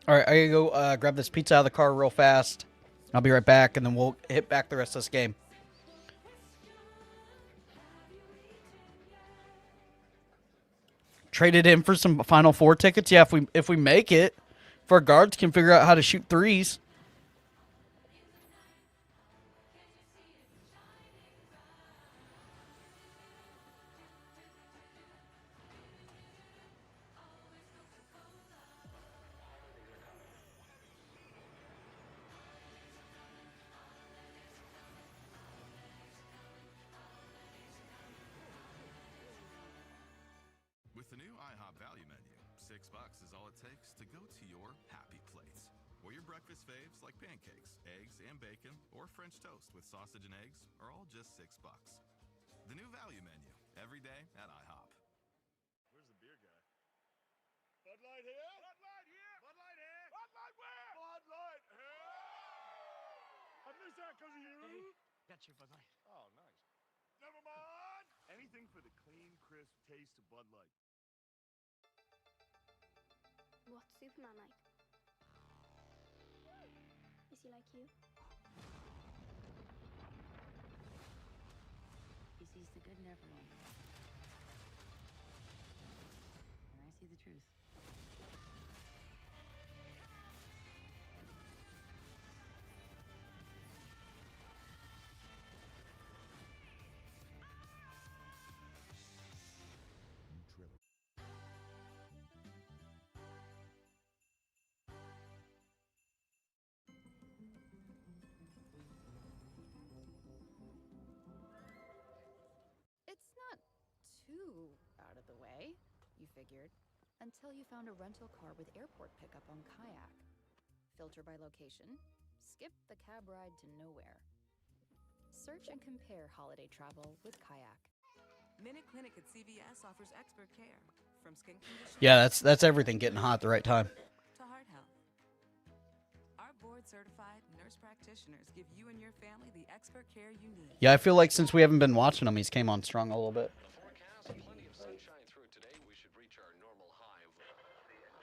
All right, I gotta go grab this pizza out of the car real fast. I'll be right back, and then we'll hit back the rest of this game. Trade it in for some Final Four tickets. Yeah, if we make it, if our guards can figure out how to shoot threes. With the new IHOP value menu, $6 is all it takes to go to your happy place. Where your breakfast faves like pancakes, eggs, and bacon, or French toast with sausage and eggs are all just $6. The new value menu, every day at IHOP. Where's the beer guy? Bud Light here? Bud Light here? Bud Light here? Bud Light where? Bud Light here? I missed that because of you. Hey, got your Bud Light. Oh, nice. Never mind. Anything for the clean, crisp taste of Bud Light. What's Superman like? Is he like you? He sees the good in everyone. And I see the truth. It's not too out of the way, you figured, until you found a rental car with airport pickup on Kayak. Filter by location, skip the cab ride to nowhere. Search and compare holiday travel with Kayak. Minute Clinic at CVS offers expert care, from skin conditions. Yeah, that's everything getting hot at the right time. To heart health. Our board-certified nurse practitioners give you and your family the expert care you need. Yeah, I feel like since we haven't been watching him, he's came on strong a little bit. Plenty of sunshine through today. We should reach our normal high of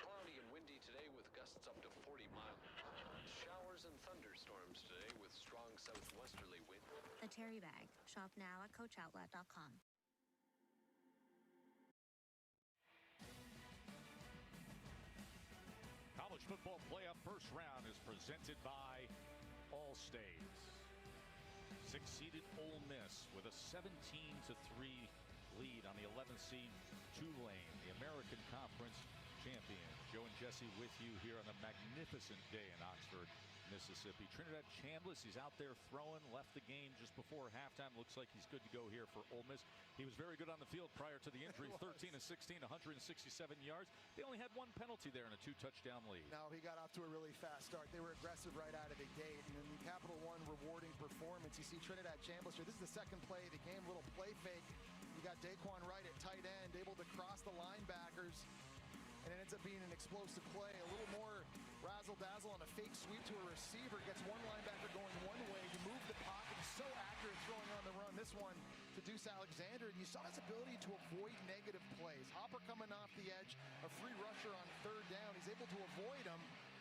cloudy and windy today with gusts up to 40 miles. Showers and thunderstorms today with strong southwesterly wind. The Terry Bag. Shop now at CoachOutlet.com. College football playoff first round is presented by Allstate. Six-seeded Ole Miss with a 17-3 lead on the 11th seed Tulane, the American Conference champion. Joe and Jesse with you here on a magnificent day in Oxford, Mississippi. Trinidad Chambliss, he's out there throwing, left the game just before halftime. Looks like he's good to go here for Ole Miss. He was very good on the field prior to the injury, 13 of 16, 167 yards. They only had one penalty there in a 2-touchdown lead. No, he got off to a really fast start. They were aggressive right out of the gate. And in the Capital One rewarding performance, you see Trinidad Chambliss here. This is the second play of the game, little play fake. You got Daquan Wright at tight end, able to cross the linebackers. And it ends up being an explosive play. A little more razzle-dazzle on a fake sweep to a receiver. Gets one linebacker going one way. You move the pocket. He's so accurate throwing on the run. This one to Deuce Alexander, and you saw his ability to avoid negative plays. Hopper coming off the edge, a free rusher on third down. He's able to avoid him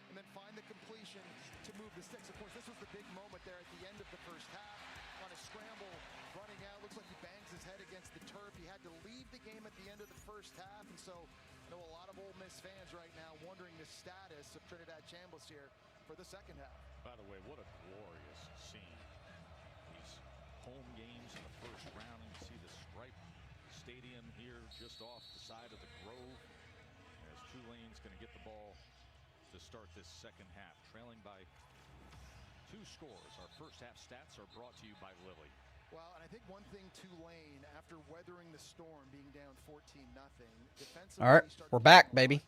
and then find the completion to move the sticks. Of course, this was the big moment there at the end of the first half. On a scramble, running out, looks like he bangs his head against the turf. He had to leave the game at the end of the first half, and so I know a lot of Ole Miss fans right now wondering the status of Trinidad Chambliss here for the second half. By the way, what a glorious scene. These home games in the first round. You see the striped stadium here just off the side of the Grove as Tulane's going to get the ball to start this second half, trailing by 2 scores. Our first half stats are brought to you by Lilly. Well, and I think one thing Tulane, after weathering the storm, being down 14-0, defensively, all right, we're back, baby.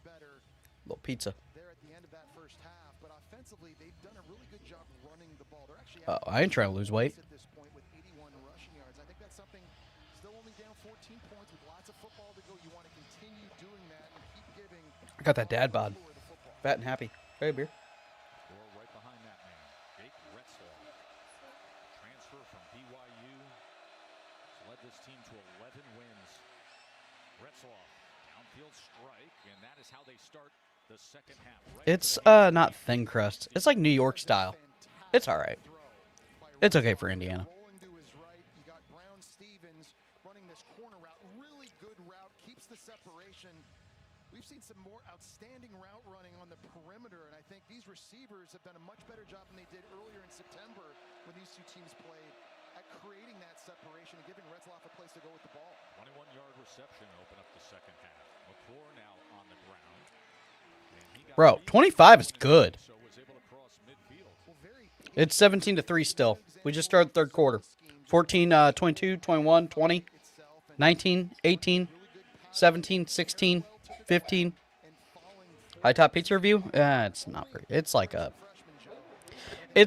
Little pizza. There at the end of that first half, but offensively, they've done a really good job running the ball. They're actually I ain't trying to lose weight. at this point with 81 rushing yards. I think that's something. Still only down 14 points with lots of football to go. You want to continue doing that and keep giving. I got that dad bod. Fat and happy. Hey, beer. Or right behind that man, Jake Retzlaff. Transfer from BYU. He's led this team to 11 wins. Retzlaff, downfield strike, and that is how they start the second half. It's not thin crust. It's like New York style. It's all right. It's okay for Indiana. Rolling to his right, you got Brown Stevens running this corner route. Really good route, keeps the separation. We've seen some more outstanding route running on the perimeter, and I think these receivers have done a much better job than they did earlier in September when these two teams played at creating that separation and giving Retzlaff a place to go with the ball. 21-yard reception open up the second half. McClure now on the ground. Bro, 25 is good. So was able to cross midfield. It's 17-3 still. We just started third quarter. 14, 22, 21, 20, 19, 18, 17, 16, 15. High top pizza review? It's not very. It's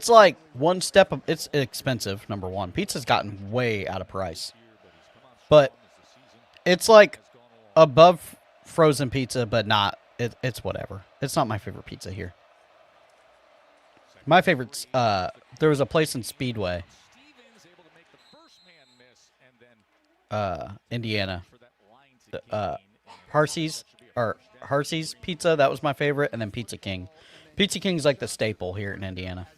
like one step of. It's expensive. Number one, pizza's gotten way out of price, but it's like above frozen pizza, but not. It's whatever. It's not my favorite pizza here. My favorite's there was a place in Speedway, Indiana, Harsey's Pizza. That was my favorite, and then Pizza King. Pizza King's like the staple here in Indiana.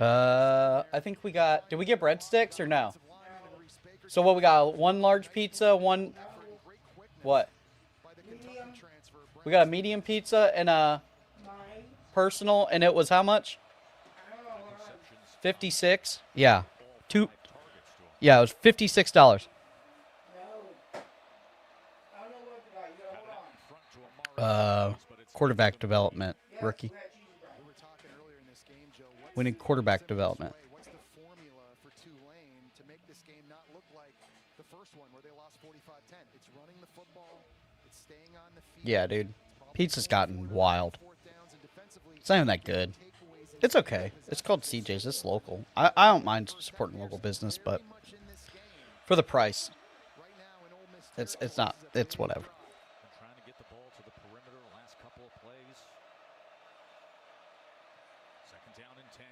I think we got. Did we get breadsticks or no? So what we got? One large pizza, one. What? We got a medium pizza and a personal, and it was how much? 56. Yeah, Yeah, it was $56. Quarterback development, rookie. We need quarterback development. What's the formula for Tulane to make this game not look like the first one where they lost 45-10? It's running the football, it's staying on the field. Yeah, dude. Pizza's gotten wild. It's not even that good. It's okay. It's called CJ's. It's local. I don't mind supporting local business, but for the price, it's not. It's whatever. Trying to get the ball to the perimeter last couple of plays. Second down and 10.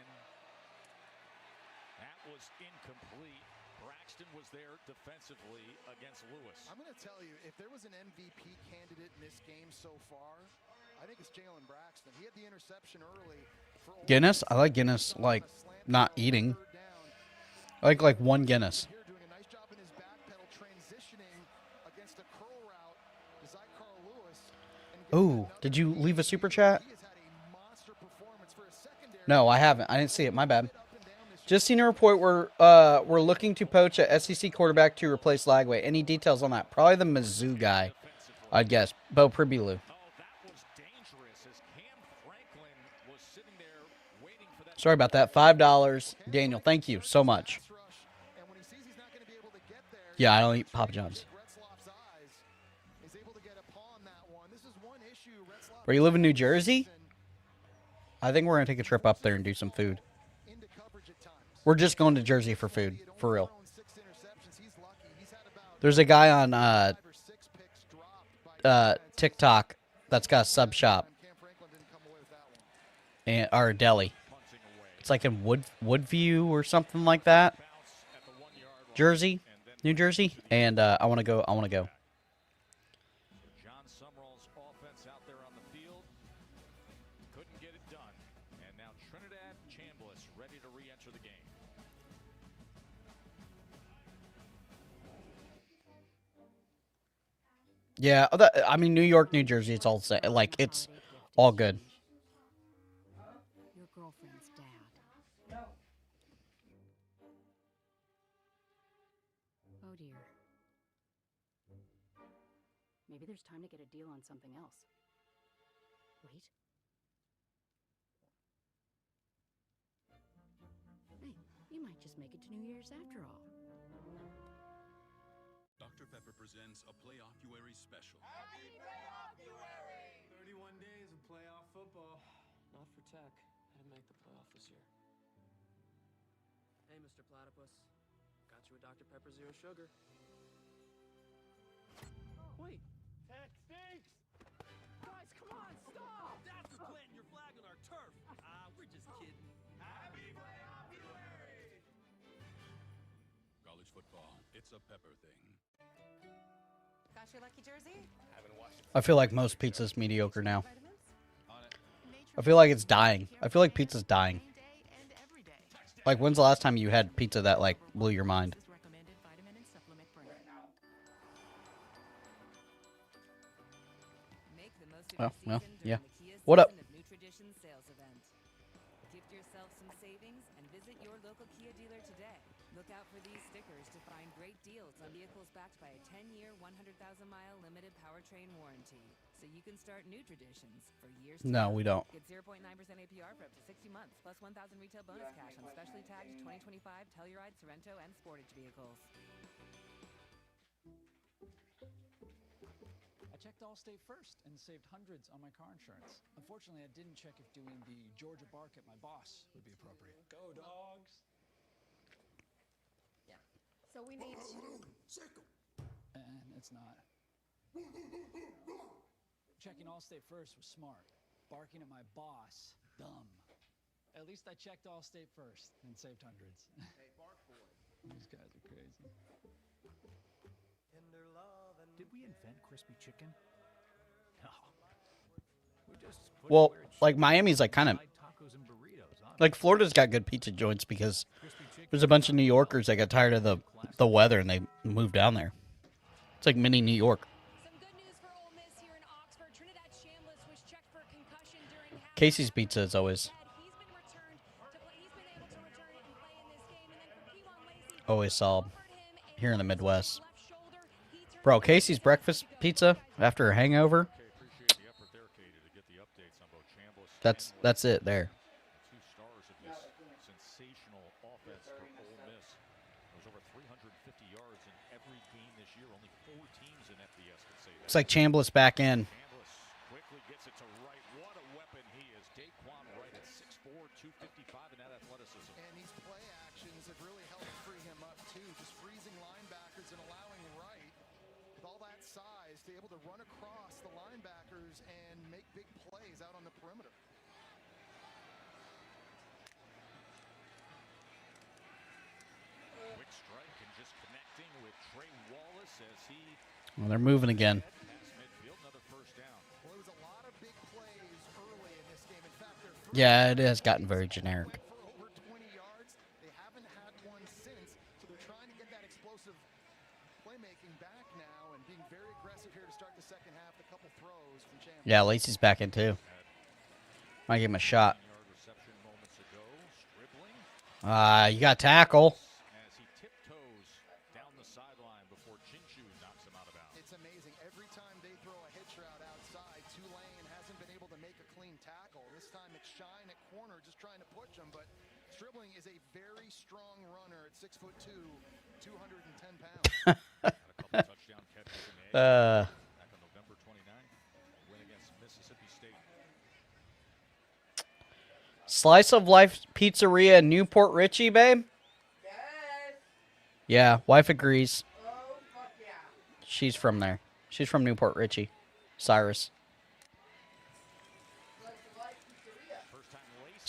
That was incomplete. Braxton was there defensively against Lewis. I'm going to tell you, if there was an MVP candidate in this game so far, I think it's Jalen Braxton. He had the interception early. Guinness? I like Guinness, like, not eating. I like one Guinness. Ooh, did you leave a super chat? No, I haven't. I didn't see it. My bad. Just seen a report where we're looking to poach a SEC quarterback to replace Lagway. Any details on that? Probably the Mizzou guy, I'd guess. Bo Pribilu. Sorry about that. $5. Daniel, thank you so much. Yeah, I don't eat Papa John's. Where you live in New Jersey? I think we're going to take a trip up there and do some food. We're just going to Jersey for food, for real. There's a guy on TikTok that's got a sub shop. Or a deli. It's like in Woodview or something like that. Jersey, New Jersey, and I want to go. John Summerall's offense out there on the field couldn't get it done, and now Trinidad Chambliss ready to re-enter the game. Yeah, I mean New York, New Jersey. It's all the same. Like it's all good. Your girlfriend's dad. Oh dear. Maybe there's time to get a deal on something else. Wait. Hey, you might just make it to New Year's after all. Dr. Pepper presents a Playoff-uary special. Happy Playoff-uary! 31 days of playoff football. Not for Tech. I didn't make the playoff this year. Hey, Mr. Platypus. Got you a Dr. Pepper Zero Sugar. Wait. Tech stinks! Guys, come on, stop! That's for planting your flag on our turf. We're just kidding. Happy Playoff-uary! College football, it's a Pepper thing. Got your lucky jersey? I feel like most pizza's mediocre now. I feel like it's dying. I feel like pizza's dying. Like, when's the last time you had pizza that, like, blew your mind? Oh, well, yeah. What up? Gift yourself some savings and visit your local Kia dealer today. Look out for these stickers to find great deals on vehicles backed by a 10-year, 100,000-mile limited powertrain warranty. So you can start new traditions for years to No, come. we don't. Get 0.9% APR for up to 60 months, plus 1,000 retail bonus cash on specially tagged 2025 Telluride, Sorrento, and Sportage vehicles. I checked Allstate first and saved hundreds on my car insurance. Unfortunately, I didn't check if doing the Georgia bark at my boss would be appropriate. Go, dogs! Yeah. So we need And it's not. Checking Allstate first was smart. Barking at my boss, dumb. At least I checked Allstate first and saved hundreds. Hey, bark boy. These guys are crazy. Did we invent crispy chicken? No. We just put Well, weird like shit Miami's like kind of tacos and burritos, huh? like Florida's got good pizza joints because there's a bunch of New Yorkers that got tired of the weather and they moved down there. It's like mini New York. Casey's Pizza is always solid here in the Midwest. Bro, Casey's breakfast pizza after a hangover. That's it there. 2 stars of this sensational offense for Ole Miss. There's over 350 yards in every game this year. Only 4 teams in FBS can say that. It's like Chambliss back in. Chambliss quickly gets it to Wright. What a weapon he is. Daquan Wright at 6'4", 255 in that athleticism. And these play actions have really helped free him up too. Just freezing linebackers and allowing Wright, with all that size, to be able to run across the linebackers and make big plays out on the perimeter. Quick strike and just connecting with Trey Wallace as he Well, they're moving again. past midfield. Another first down. Well, it was a lot of big plays early in this game. In fact, their first Yeah, it has gotten very generic. went for over 20 yards. They haven't had one since, so they're trying to get that explosive playmaking back now and being very aggressive here to start the second half. A couple throws from Chambliss. Yeah, Lacey's back in too. Might give him a shot. Yard reception moments ago. Scribbling You got tackle. as he tiptoes down the sideline before Chinshu knocks him out of bounds. It's amazing. Every time they throw a hitch route outside, Tulane hasn't been able to make a clean tackle. This time it's Shine at corner just trying to push him, but Stribling is a very strong runner at 6'2", 210 pounds. Had a couple touchdown catches in the back on November 29th. Win against Mississippi State. Slice of Life Pizzeria in Newport Richie, babe? Yeah, wife agrees. She's from there. She's from Newport Richie. Cyrus.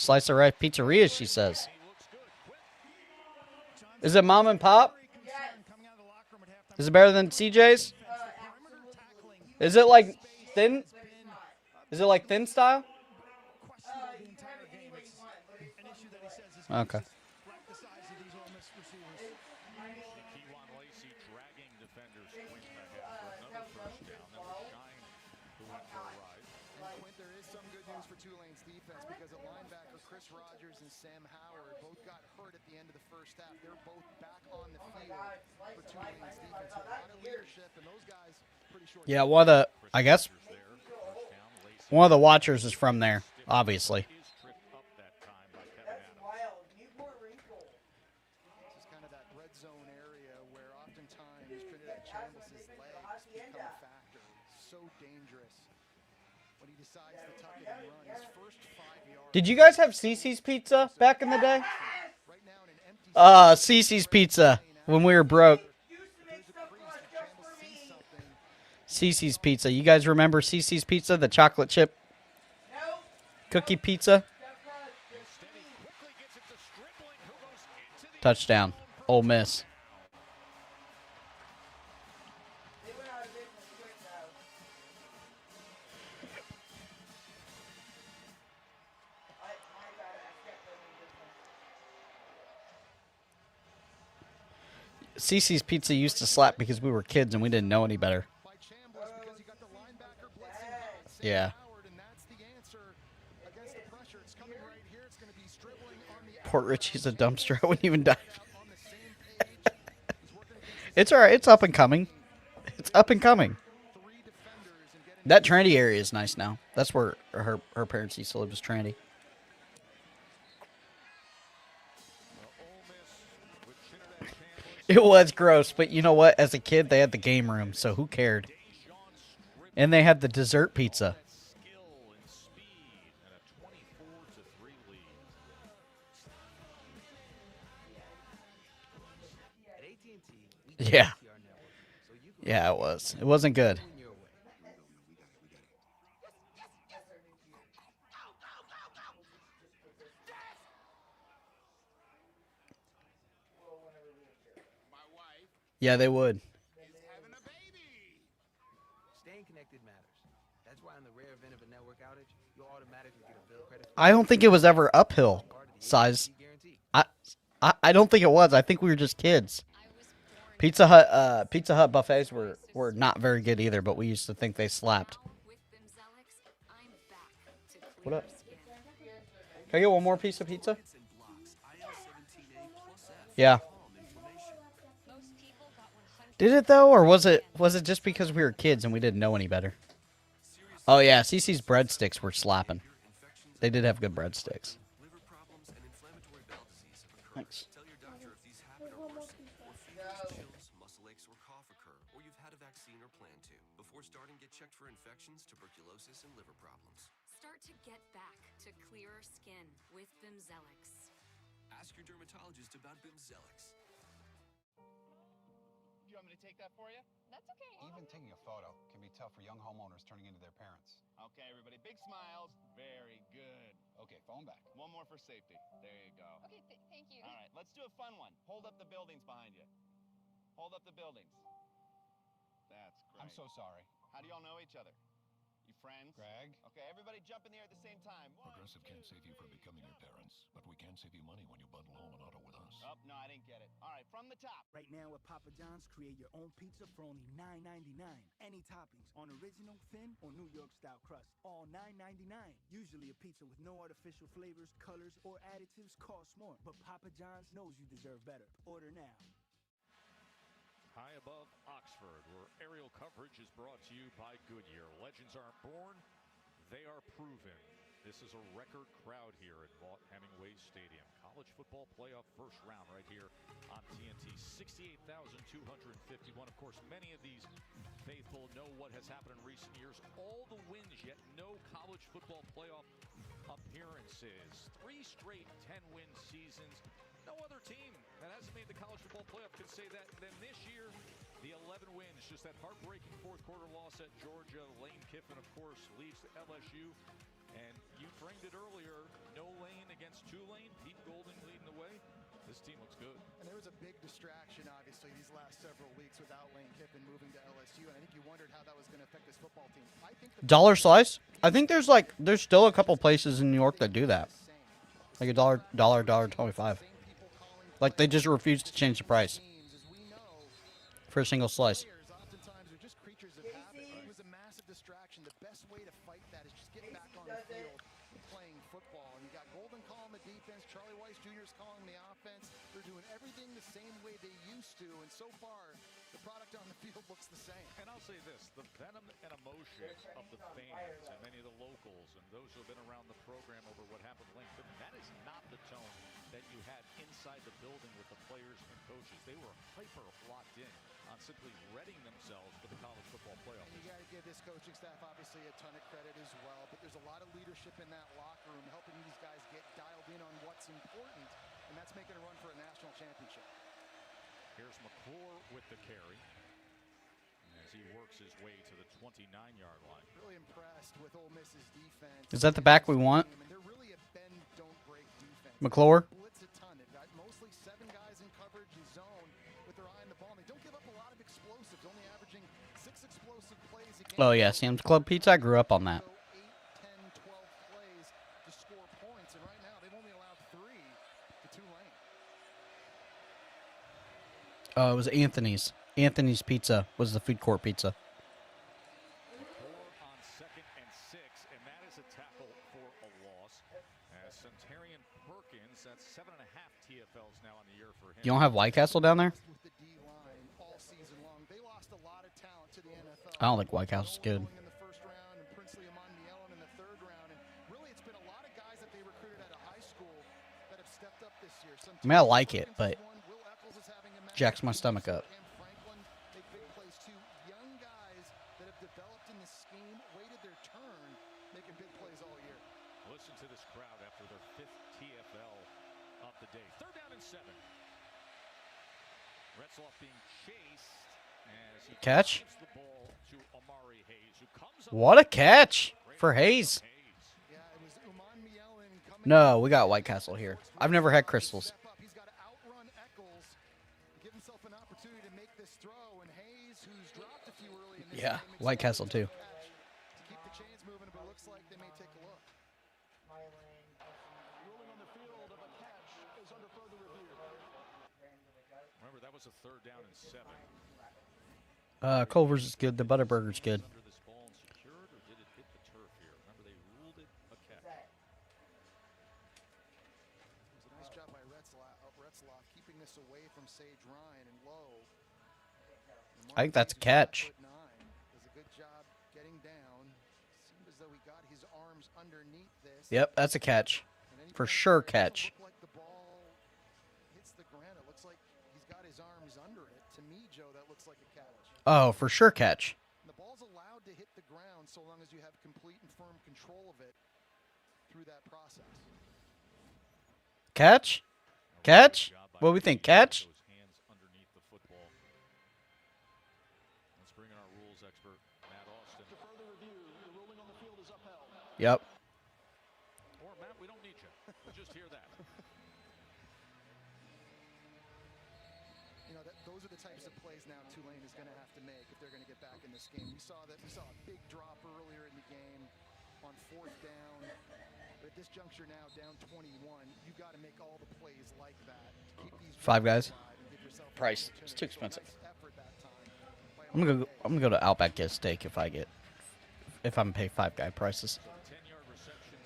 Slice of Life Pizzeria, she says. Is it mom and pop? Is it better than CJ's? Is it like thin? Is it like thin style? Okay. There is some good news for Tulane's defense because at linebacker, Chris Rogers and Sam Howard both got hurt at the end of the first half. They're both back on the field for Tulane's defense. So a lot of leadership, and those guys pretty short. Yeah, one of the, I guess, one of the watchers is from there, obviously. This is kind of that red zone area where oftentimes Trinidad Chambliss' legs become a factor. So dangerous when he decides to tuck it and run. His first 5 yards. Did you guys have Cece's Pizza back in the day? Cece's Pizza when we were broke. Cece's Pizza. You guys remember Cece's Pizza, the chocolate chip cookie pizza? Touchdown. Ole Miss. Cece's Pizza used to slap because we were kids and we didn't know any better. Yeah. Port Richie's a dumpster. I wouldn't even dive. It's all right. It's up and coming. It's up and coming. That Trinity area is nice now. That's where her parents used to live, was Trinity. It was gross, but you know what? As a kid, they had the game room, so who cared? And they had the dessert pizza. Yeah. Yeah, it was. It wasn't good. Yeah, they would. Staying connected matters. That's why in the rare event of a network outage, you'll automatically get a bill credit. I don't think it was ever uphill size. I don't think it was. I think we were just kids. Pizza Hut buffets were not very good either, but we used to think they slapped. What up? Can I get one more piece of pizza? Yeah. Did it though, or was it just because we were kids and we didn't know any better? Oh yeah, Cece's breadsticks were slapping. They did have good breadsticks. Thanks. Tell your doctor if these happen or worsen, or chills, muscle aches, or cough occur, or you've had a vaccine or plan to. Before starting, get checked for infections, tuberculosis, and liver problems. Start to get back to clearer skin with Bimzelx. Ask your dermatologist about Bimzelx. Do you want me to take that for you? That's okay. Even taking a photo can be tough for young homeowners turning into their parents. Okay, everybody, big smiles. Very good. Okay, phone back. One more for safety. There you go. Okay, thank you. All right, let's do a fun one. Hold up the buildings behind you. Hold up the buildings. That's great. I'm so sorry. How do y'all know each other? You friends? Greg? Okay, everybody jump in the air at the same time. Progressive can't save you from becoming your parents, but we can save you money when you bundle home and auto with us. Oh, no, I didn't get it. All right, from the top. Right now at Papa John's, create your own pizza for only $9.99. Any toppings on original, thin, or New York style crust. All $9.99. Usually a pizza with no artificial flavors, colors, or additives costs more. But Papa John's knows you deserve better. Order now. High above Oxford, where aerial coverage is brought to you by Goodyear. Legends aren't born, they are proven. This is a record crowd here at Vaught Hemingway Stadium. College football playoff first round right here on TNT. 68,251. Of course, many of these faithful know what has happened in recent years. All the wins, yet no college football playoff appearances. 3 straight 10-win seasons. No other team that hasn't made the college football playoff can say that. Then this year, the 11 wins, just that heartbreaking fourth quarter loss at Georgia. Lane Kiffin, of course, leads to LSU. And you framed it earlier, no lane against Tulane, Pete Golding leading the way. This team looks good. And there was a big distraction, obviously, these last several weeks without Lane Kiffin moving to LSU, and I think you wondered how that was going to affect this football team. I think Dollar slice? I think there's still a couple places in New York that do that. Like $1.25. Like they just refuse to change the price for a single slice. Oftentimes are just creatures of habit. It was a massive distraction. The best way to fight that is just get back on the field playing football. And you got Golden calling the defense, Charlie Weiss Jr. is calling the offense. They're doing everything the same way they used to, and so far the product on the field looks the same. And I'll say this, the venom and emotion of the fans and many of the locals and those who have been around the program over what happened to Lane Kiffin, that is not the tone that you had inside the building with the players and coaches. They were hyper locked in on simply readying themselves for the college football playoff. And you got to give this coaching staff obviously a ton of credit as well, but there's a lot of leadership in that locker room helping these guys get dialed in on what's important, and that's making a run for a national championship. Here's McClure with the carry as he works his way to the 29-yard line. Really impressed with Ole Miss's defense. Is that the back we want? They're really a bend, don't break defense. McClure? Blitz a ton. They've got mostly 7 guys in coverage and zone with their eye on the ball. They don't give up a lot of explosives, only averaging 6 explosive plays a game. Oh yeah, Sam's Club Pizza. I grew up on that. 8, 10, 12 plays to score points, and right now they've only allowed 3 to Tulane. It was Anthony's. Anthony's Pizza was the food court pizza. McClure on 2nd and 6, and that is a tackle for a loss. As Centurion Perkins, that's 7.5 TFLs now on the year for him. You don't have White Castle down there? With the D-line all season long. They lost a lot of talent to the NFL. I don't think White Castle's good. In the first round, and Princely Amon Mielen in the 3rd round, and really it's been a lot of guys that they recruited out of high school that have stepped up this year. I mean, I like it, but jacks my stomach up. Franklin make big plays too. Young guys that have developed in the scheme, waited their turn, making big plays all year. Listen to this crowd after their 5th TFL of the day. 3rd down and 7. Retzloff being chased as he Catch? gives the ball to Amari Hayes, who comes up What a catch for Hayes. Yeah, it was Amon Mielen coming. No, we got White Castle here. I've never had Crystals. He's got to outrun Eccles, give himself an opportunity to make this throw, and Hayes, who's dropped a few early in this Yeah, game, White Castle too. to keep the chains moving, but it looks like they may take a look. Ruling on the field of a catch is under further review. Remember, that was a 3rd down and 7. Culver's is good. The Butterburger's good. Under this ball and secured, or did it hit the turf here? Remember, they ruled it a catch. It was a nice job by Retzloff keeping this away from Sage Ryan and low. I think that's a catch. Does a good job getting down. Seemed as though he got his arms underneath this. Yep, that's a catch. For sure catch. Look like the ball hits the ground. It looks like he's got his arms under it. To me, Joe, that looks like a catch. Oh, for sure catch. And the ball's allowed to hit the ground so long as you have complete and firm control of it through that process. Catch? Catch? What do we think? Catch? Those hands underneath the football. Let's bring in our rules expert, Matt Austin. After further review, the ruling on the field is upheld. Yep. Or Matt, we don't need you. We'll just hear that. You know, those are the types of plays now Tulane is going to have to make if they're going to get back in this game. We saw a big drop earlier in the game on 4th down. But at this juncture now, down 21, you got to make all the plays like that to keep these 5 guys. alive and give yourself an Price. It's too opportunity. expensive. Nice effort that time by I'm gonna go to Outback get a steak if I'm gonna pay 5 guy prices. 10-yard reception,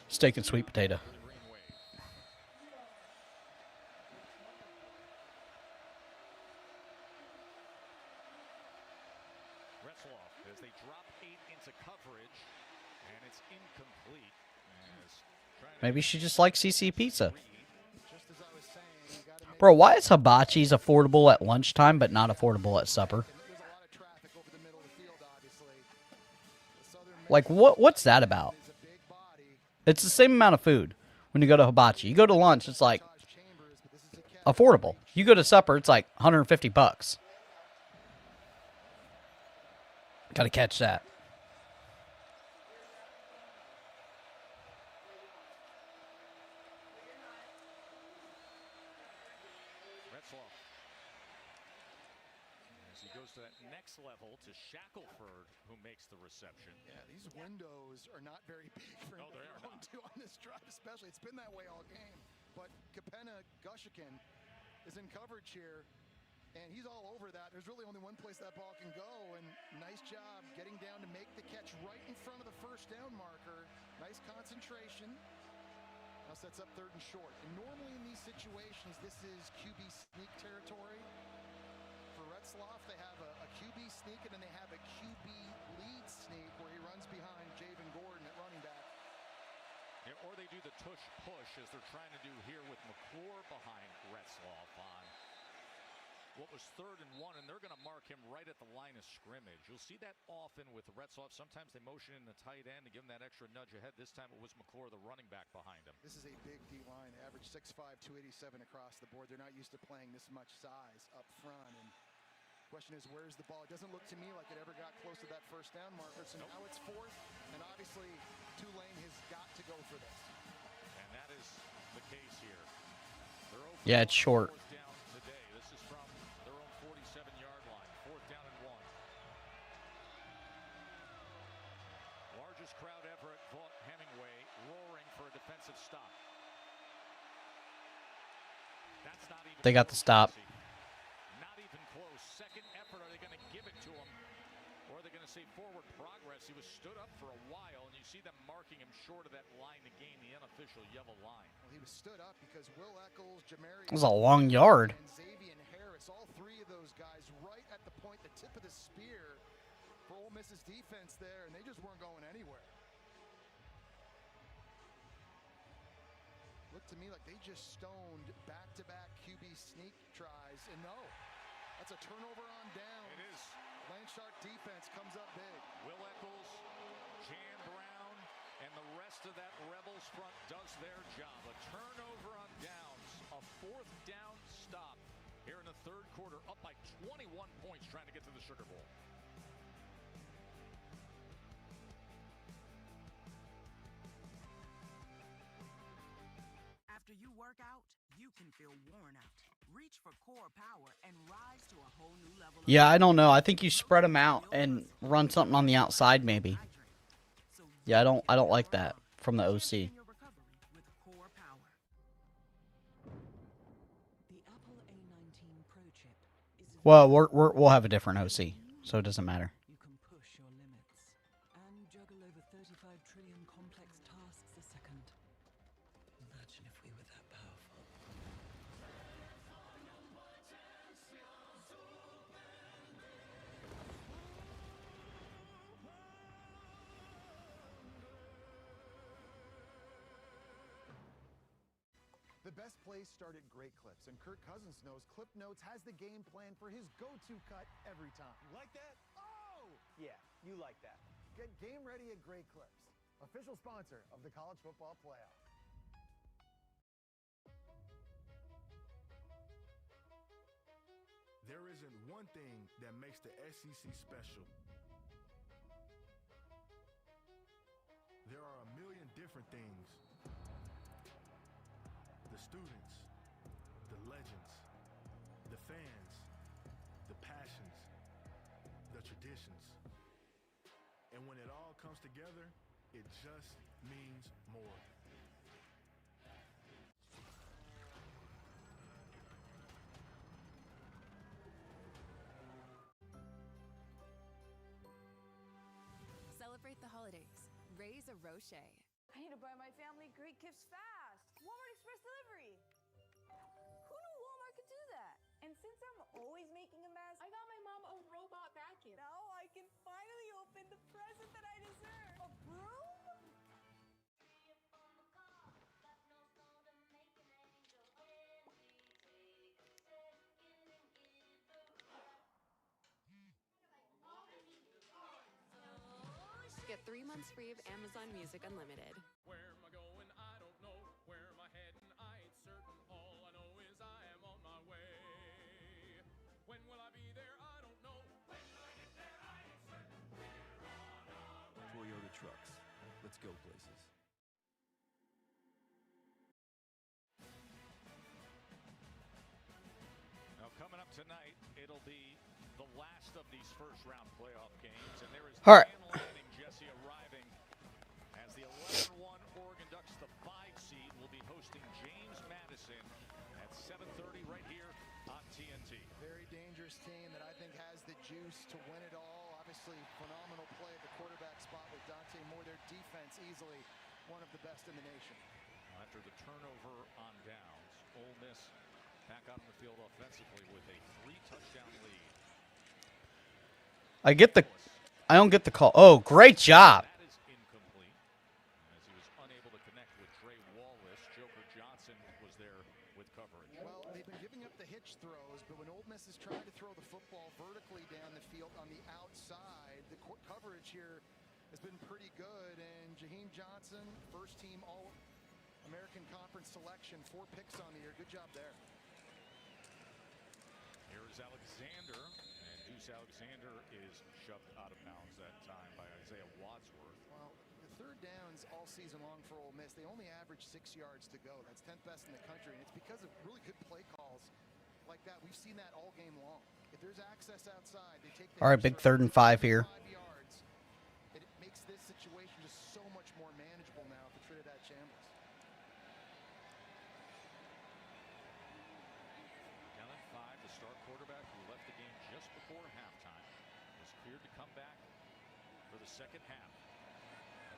Steak and sweet potato. Retzloff as they drop 8 into coverage, and it's incomplete. Maybe she just likes CC Pizza. Just as I was saying, you got to make Bro, why is hibachi's affordable at lunchtime but not affordable at supper? there's a lot of traffic over the middle of the field, obviously. The Southern Like, what's that about? is a big body. It's the same amount of food when you go to hibachi. You go to lunch, it's like Chambers, but this is a catch. affordable. You go to supper, it's like $150. Gotta catch that. Retzloff. As he goes to that next level to Shackelford, who makes the reception. Yeah, these windows are not very big for him to run to on this drive, especially. It's been that way all game. But Kapena Gushikin is in coverage here, and he's all over that. There's really only one place that ball can go, and nice job getting down to make the catch right in front of the first down marker. Nice concentration. Now sets up 3rd and short. And normally in these situations, this is QB sneak territory. For Retzloff, they have a QB sneak, and then they have a QB lead sneak where he runs behind Javen Gordon at running back. Yeah, or they do the tush push as they're trying to do here with McClure behind Retzloff on what was 3rd and 1, and they're going to mark him right at the line of scrimmage. You'll see that often with Retzloff. Sometimes they motion in the tight end to give him that extra nudge ahead. This time it was McClure, the running back, behind him. This is a big D-line. They average 6'5", 287 across the board. They're not used to playing this much size up front. And the question is, where's the ball? It doesn't look to me like it ever got close to that first down marker. So now it's 4th, and obviously Tulane has got to go for this. And that is the case here. Yeah, it's short. Crowd ever at Vaught Hemingway, roaring for a defensive stop. That's not even. They got the stop. Not even close. Second effort. Are they going to give it to him, or are they going to say forward progress? He was stood up for a while, and you see them marking him short of that line to gain the unofficial yellow line. Well, he was stood up because Will Eccles, Jamari, it was a long yard. And Xavier Harris, all 3 of those guys, right at the point, the tip of the spear for Ole Miss's defense there, and they just weren't going anywhere. Looked to me like they just stoned back-to-back QB sneak tries, and no, that's a turnover on down. It is. Landshark defense comes up big. Will Eccles, Jan Brown, and the rest of that Rebels front does their job. A turnover on downs, a 4th down stop here in the 3rd quarter, up by 21 points trying to get to the Sugar Bowl. After you work out, you can feel worn out. Reach for core power and rise to a whole new level. Yeah, I don't know. I think you spread them out and run something on the outside, maybe. Yeah, I don't like that from the OC. Well, we'll have a different OC, so it doesn't matter. You can push your limits and juggle over 35 trillion complex tasks a second. Imagine if we were that powerful. The best plays start at Great Clips, and Kirk Cousins knows Clip Notes has the game plan for his go-to cut every time. Like that? Oh! Yeah, you like that. Get game ready at Great Clips, official sponsor of the College Football Playoff. There isn't one thing that makes the SEC special. There are a million different things. The students, the legends, the fans, the passions, the traditions. And when it all comes together, it just means more. Celebrate the holidays. Raise a Rocher. I need to buy my family great gifts fast. Walmart Express Delivery. Who knew Walmart could do that? And since I'm always making a mess, I got my mom a robot vacuum. Now I can finally open the present that I deserve. A broom? Get 3 months free of Amazon Music Unlimited. Where am I going? I don't know. Where am I heading? I ain't certain. All I know is I am on my way. When will I be there? I don't know. When will I get there? I ain't certain. We're on our way. Toyota trucks. Let's go places. tonight, it'll be the last of these first-round playoff games, and there is All right. Dan Lanning, Jesse, arriving as the 11-1 Oregon Ducks, the 5 seed, will be hosting James Madison at 7:30 right here on TNT. Very dangerous team that I think has the juice to win it all. Obviously, phenomenal play at the quarterback spot with Dante Moore. Their defense easily one of the best in the nation. After the turnover on downs, Ole Miss back out on the field offensively with a 3-touchdown lead. I don't get the call. Oh, great job. That is incomplete. As he was unable to connect with Trey Wallace, Joker Johnson was there with coverage. Well, they've been giving up the hitch throws, but when Ole Miss is trying to throw the football vertically down the field on the outside, the coverage here has been pretty good. And Jaheim Johnson, first team All-American Conference selection, 4 picks on the year. Good job there. Here is Alexander, and Deuce Alexander is shoved out of bounds that time by Isaiah Wadsworth. Well, the third downs all season long for Ole Miss, they only average 6 yards to go. That's 10th best in the country, and it's because of really good play calls like that. We've seen that all game long. If there's access outside, they take the All right, big 3rd and 5 here. 5 yards. It makes this situation just so much more manageable now for Trinidad Chambliss. Down at 5, the star quarterback who left the game just before halftime was cleared to come back for the second half.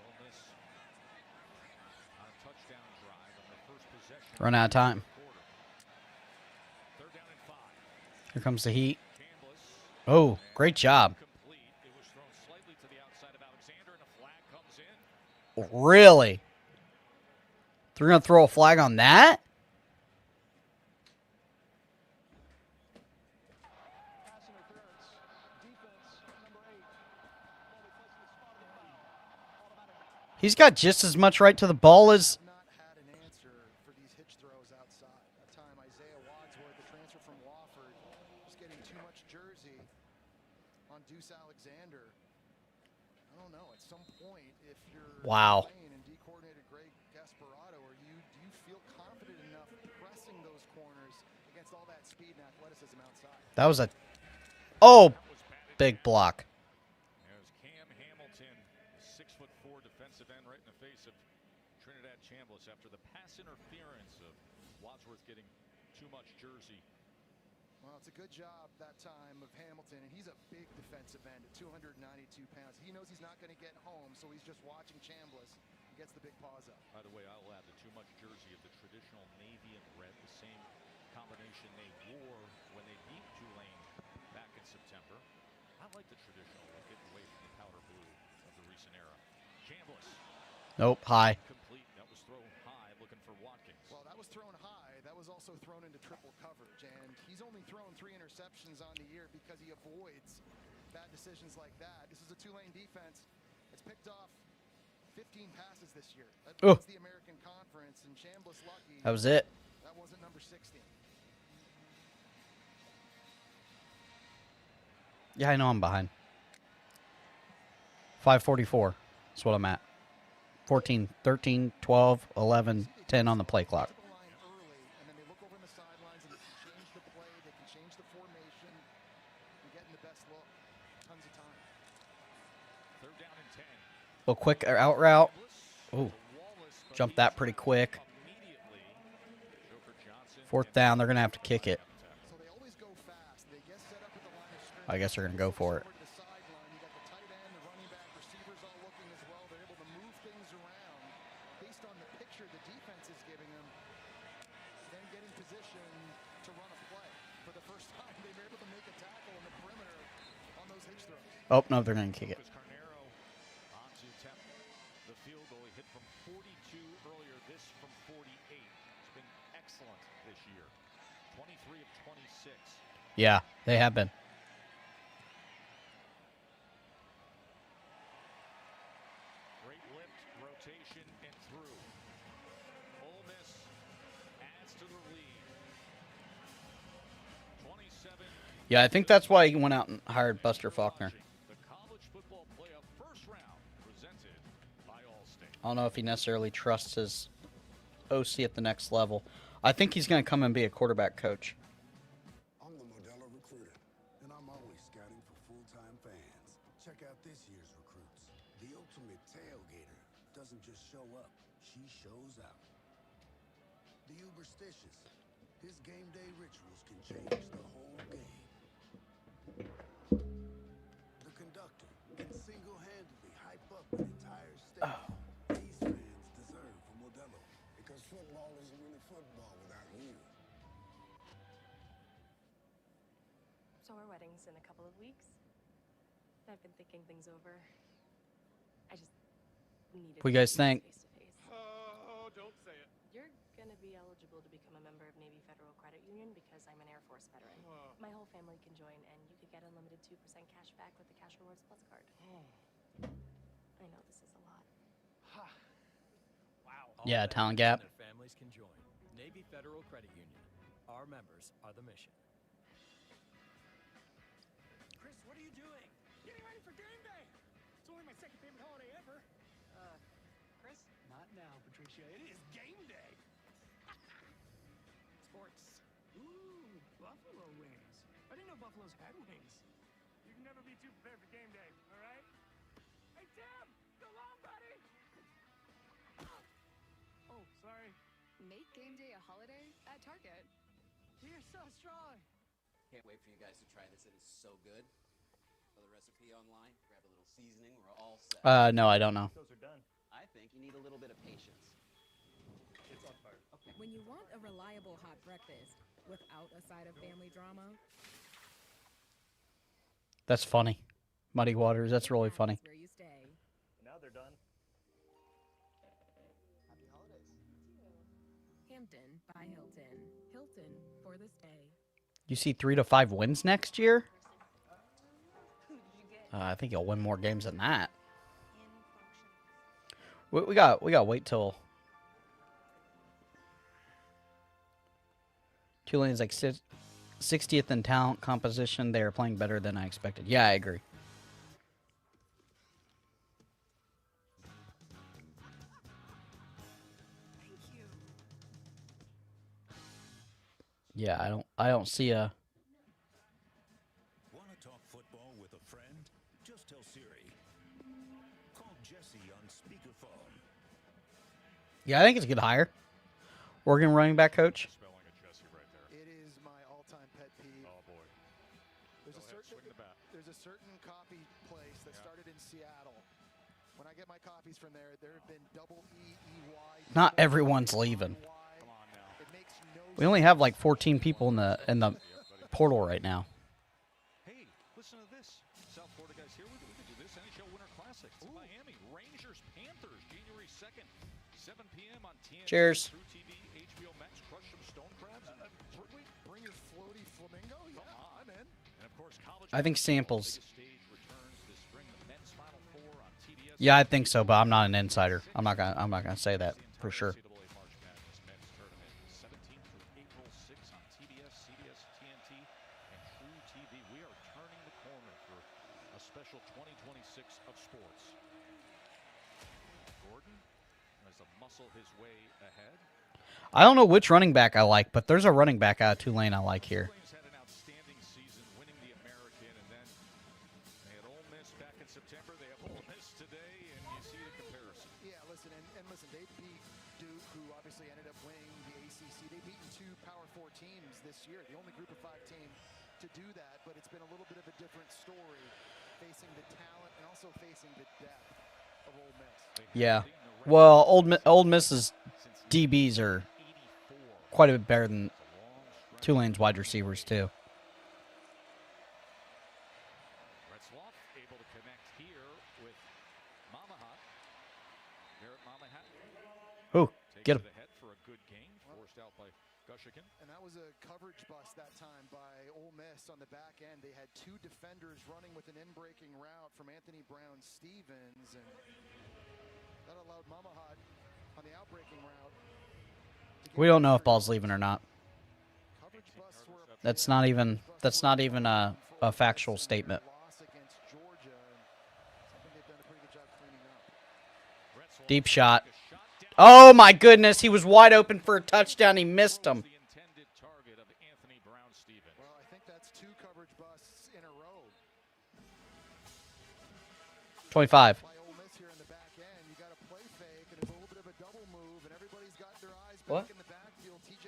Ole Miss on a touchdown drive on their first possession. Run out of time. 3rd down and 5. Here comes the heat. Oh, great job. It was thrown slightly to the outside of Alexander, and a flag comes in. Really? They're going to throw a flag on that? He's got just as much right to the ball as... Not had an answer for these hitch throws outside. That time, Isaiah Wadsworth, the transfer from Wofford, just getting too much jersey on Deuce Alexander. I don't know. At some point, if you're playing and D-coordinator Greg Gasparotto, do you feel confident enough pressing those corners against all that speed and athleticism outside? That was a... Oh, big block. There's Cam Hamilton, 6'4" defensive end, right in the face of Trinidad Chambliss after the pass interference of Wadsworth getting too much jersey. Well, it's a good job that time of Hamilton, and he's a big defensive end at 292 pounds. He knows he's not going to get home, so he's just watching Chambliss and gets the big paws up. By the way, I'll add the too much jersey of the traditional navy and red, the same combination they wore when they beat Tulane back in September. I like the traditional look, getting away from the powder blue of the recent era. Chambliss. Nope, high. Complete. That was thrown high, looking for Watkins. Well, that was thrown high. That was also thrown into triple coverage, and he's only thrown 3 interceptions on the year because he avoids bad decisions like that. This is a Tulane defense. It's picked off 15 passes this year. That's the American Conference, and Chambliss lucky. That was it. That wasn't number 16. Yeah, I know I'm behind. 5:44. That's what I'm at. 14, 13, 12, 11, 10 on the play clock. And then they look over in the sidelines and they can change the play, they can change the formation, and getting the best look. Tons of time. 3rd down and 10. A quick out route. Ooh. Jumped that pretty quick. 4th down, they're going to have to kick it. So they always go fast. They get set up at the line of scrimmage. I guess they're going to go for it. Over to the sideline, you got the tight end, the running back, receivers all looking as well. They're able to move things around based on the picture the defense is giving them. Then get in position to run a play. For the first time, they were able to make a tackle in the perimeter on those hitch throws. Oh, no, they're going to kick it. Carnero on to attempt the field goal. He hit from 42 earlier, this from 48. It's been excellent this year. 23 of 26. Yeah, they have been. Great lift, rotation, and through. Ole Miss adds to the lead. 27. Yeah, I think that's why he went out and hired Buster Faulkner. The college football playoff first round presented by Allstate. I don't know if he necessarily trusts his OC at the next level. I think he's going to come and be a quarterback coach. On the Modelo superstitious. His game day rituals can change the whole game. The conductor can single-handedly hype up an entire stadium. These fans deserve a Modelo because football isn't really football without you. So our wedding's in a couple of weeks. I've been thinking things over. I just needed What do you guys think? face-to-face. Oh, don't say it. You're gonna be eligible to become a member of Navy Federal Credit Union because I'm an Air Force veteran. My whole family can join, and you could get unlimited 2% cash back with the Cash Rewards Plus card. I know this is a lot. Wow. Yeah, talent gap. Their families can join. Navy Federal Credit Union. Our members are the mission. Chris, what are you doing? Getting ready for game day. It's only my second favorite holiday ever. Chris? Not now, Patricia. It is game day. Sports. Ooh, buffalo wings. I didn't know buffaloes had wings. You can never be too prepared for game day, all right? Hey, Tim! Go long, buddy! Oh, sorry. Make game day a holiday at Target. You're so strong. Can't wait for you guys to try this. It is so good. For the recipe online, grab a little seasoning. We're all set. No, I don't know. Those are done. I think you need a little bit of patience. It's on fire. Okay. When you want a reliable hot breakfast without a side of family drama, That's funny. Muddy Waters, that's really funny. where you stay. Now they're done. Happy holidays. Hampton by Hilton. Hilton for the stay. You see 3 to 5 wins next year? I think he'll win more games than that. We got to wait till Tulane's like 60th in talent composition. They are playing better than I expected. Yeah, I agree. Thank you. Yeah, I don't see a. Want to talk football with a friend? Just tell Siri. Call Jesse on speakerphone. Yeah, I think it's a good hire. Oregon running back coach. Spelling of Jesse right there. It is my all-time pet peeve. Oh boy. There's Go ahead, swing the bat. There's a certain coffee place that started in Seattle. When I get my coffees from there, there have been double E-E-Y. Not everyone's leaving. Come on now. It makes no We only have like 14 people in the portal right now. Hey, listen to this. South Florida guys here. We could do this. NHL Winter Classic. It's in Miami. Rangers, Panthers, January 2nd, 7 p.m. on TNT. Cheers. True TV, HBO Max, crush some stone crabs. Bring your floaty flamingo? Yeah, I'm in. And of course, college I think basketball, samples. biggest stage returns this spring. The men's Final Four on TBS. Yeah, I think so, but I'm not an insider. I'm not gonna say that for sure. NCAA March Madness men's tournament, 17th through April 6 on TBS, CBS, TNT, and True TV. We are turning the corner for a special 2026 of sports. Gordon has to muscle his way ahead. I don't know which running back I like, but there's a running back out of Tulane I like here. Tulane's had an outstanding season, winning the American, and then they had Ole Miss back in September. They have Ole Miss today, and you see the comparison. Yeah, listen, and listen, they beat Duke, who obviously ended up winning the ACC. They've beaten 2 Power 4 teams this year, the only Group of 5 team to do that, but it's been a little bit of a different story, facing the talent and also facing the depth of Ole Miss. Yeah. Well, Old Miss's DBs are quite a bit better than Tulane's wide receivers too. Retzloff able to connect here with Mamahat. Garrett Mamahat. Ooh, get him. Takes it ahead for a good gain, forced out by Gushikin. And that was a coverage bust that time by Ole Miss on the back end. They had 2 defenders running with an in-breaking route from Anthony Brown-Stevens, and that allowed Mamahat on the out-breaking route. We don't know if ball's leaving or not. That's not even a factual statement. Deep shot. Oh my goodness, he was wide open for a touchdown. He missed him. The intended target of Anthony Brown-Stevens. Well, I think that's 2 coverage busts in a row. 25. By Ole Miss here in the back end, you got a play fake, and it's a little bit of a double move, and everybody's got their eyes What? back in the backfield. TJ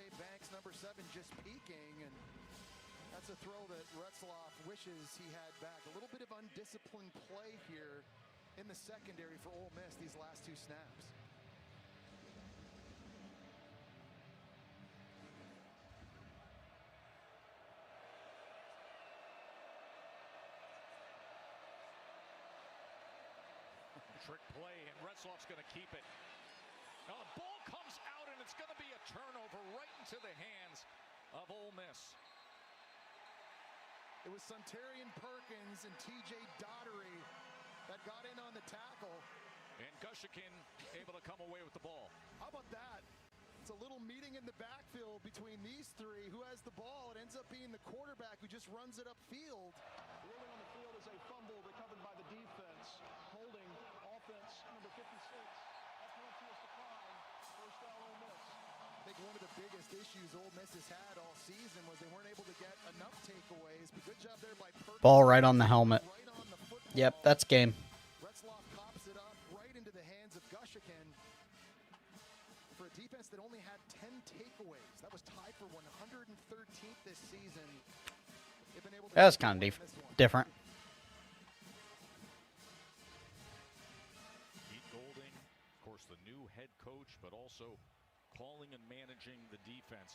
That's a throw that Retzloff wishes he had back. A little bit of undisciplined play here in the secondary for Ole Miss these last 2 snaps. Trick play, and Retzloff's going to keep it. Now the ball comes out, and it's going to be a turnover right into the hands of Ole Miss. It was Suntarian Perkins and TJ Daughtery that got in on the tackle. And Gushikin able to come away with the ball. How about that? It's a little meeting in the backfield between these three. Who has the ball? It ends up being the quarterback who just runs it upfield. Rolling on the field is a fumble recovered by the defense. Holding offense number 56. After one forced decline, first down Ole Miss. I think one of the biggest issues Ole Miss has had all season was they weren't able to get enough takeaways. But good job there by Perkins. Ball right on the helmet. Yep, that's game. Retzloff pops it up right into the hands of Gushikin for a defense that only had 10 takeaways. That was tied for 113th this season. That's kind of different. Pete Golding, of course, the new head coach, but also calling and managing the defense.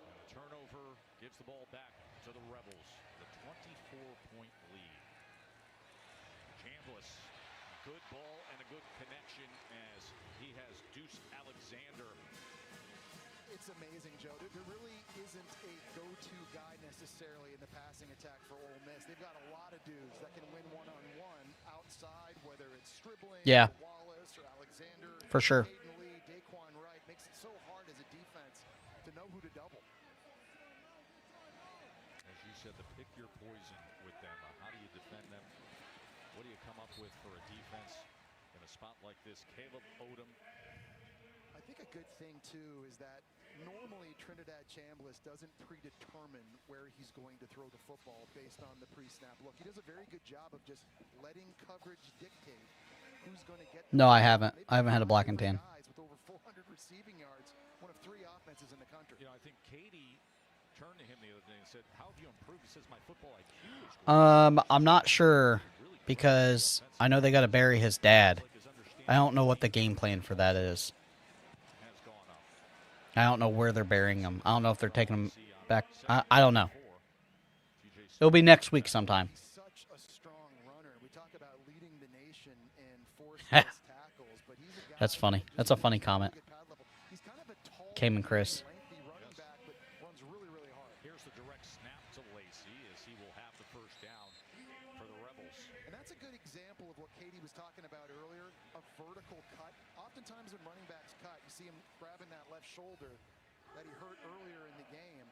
And the turnover gives the ball back to the Rebels. The 24-point lead. Chambliss, good ball and a good connection as he has Deuce Alexander. It's amazing, Joe. There really isn't a go-to guy necessarily in the passing attack for Ole Miss. They've got a lot of dudes that can win one-on-one outside, whether it's Stribling, yeah, Wallace, or Alexander. For sure. Lee, Daquan Wright makes it so hard as a defense to know who to double. As you said, the pick your poison with them. How do you defend them? What do you come up with for a defense in a spot like this? Caleb Odom. I think a good thing, too, is that normally Trinidad Chambliss doesn't predetermine where he's going to throw the football based on the pre-snap look. He does a very good job of just letting coverage dictate who's going to get. No, I haven't. I haven't had a black and tan. With over 400 receiving yards, one of 3 offenses in the country. You know, I think Katie turned to him the other day and said, "How have you improved?" He says, "My football IQ is great." I'm not sure because I know they got to bury his dad. I don't know what the game plan for that is. I don't know where they're burying him. I don't know if they're taking him back. I don't know. It'll be next week sometime. Such a strong runner. We talk about leading the nation in forced tackles, but he's a guy. That's funny. That's a funny comment. He's kind of a tall, Cayman Chris. lengthy running back, but runs really, really hard. Here's the direct snap to Lacey as he will have the first down for the Rebels. And that's a good example of what Katie was talking about earlier, a vertical cut. Oftentimes when running backs cut, you see him grabbing that left shoulder that he hurt earlier in the game.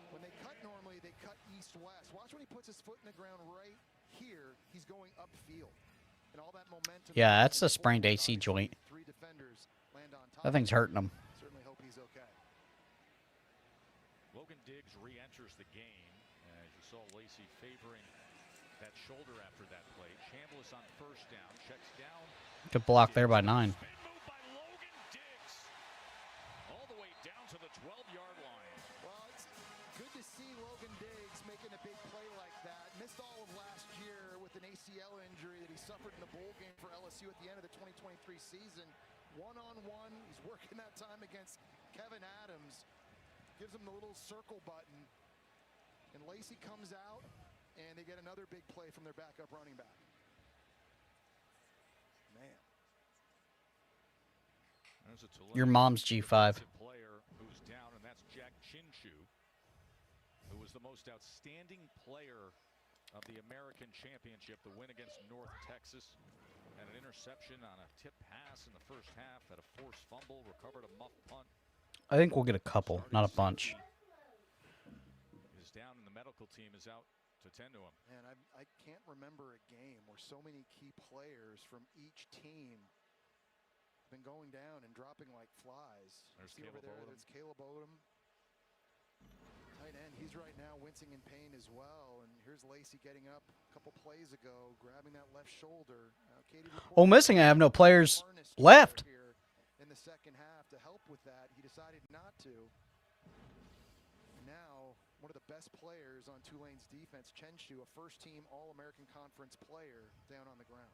When they cut normally, they cut east-west. Watch when he puts his foot in the ground right here. He's going upfield. And all that momentum. Yeah, that's a sprained AC joint. 3 defenders land on top. That thing's hurting him. Certainly hope he's okay. Logan Diggs re-enters the game. As you saw Lacey favoring that shoulder after that play. Chambliss on first down. Checks down. Good block there by 9. Move by Logan Diggs. All the way down to the 12-yard line. Well, it's good to see Logan Diggs making a big play like that. Missed all of last year with an ACL injury that he suffered in the bowl game for LSU at the end of the 2023 season. One-on-one, he's working that time against Kevin Adams. Gives him the little circle button. And Lacey comes out, and they get another big play from their backup running back. Man. Your mom's G5. Player who's down, and that's Jack Chinchu, who was the most outstanding player of the American Championship, the win against North Texas. Had an interception on a tip pass in the first half, had a forced fumble, recovered a muff punt. I think we'll get a couple, not a bunch. Is down, and the medical team is out to tend to him. And I can't remember a game where so many key players from each team have been going down and dropping like flies. There's See over there, there's Caleb Odom. Tight end, he's right now wincing in pain as well. And here's Lacey getting up a couple plays ago, grabbing that left shoulder. Katie Oh, missing. I have no players left. in the second half to help with that. He decided not to. Now, one of the best players on Tulane's defense, Chenshu, a first-team All-American Conference player, down on the ground.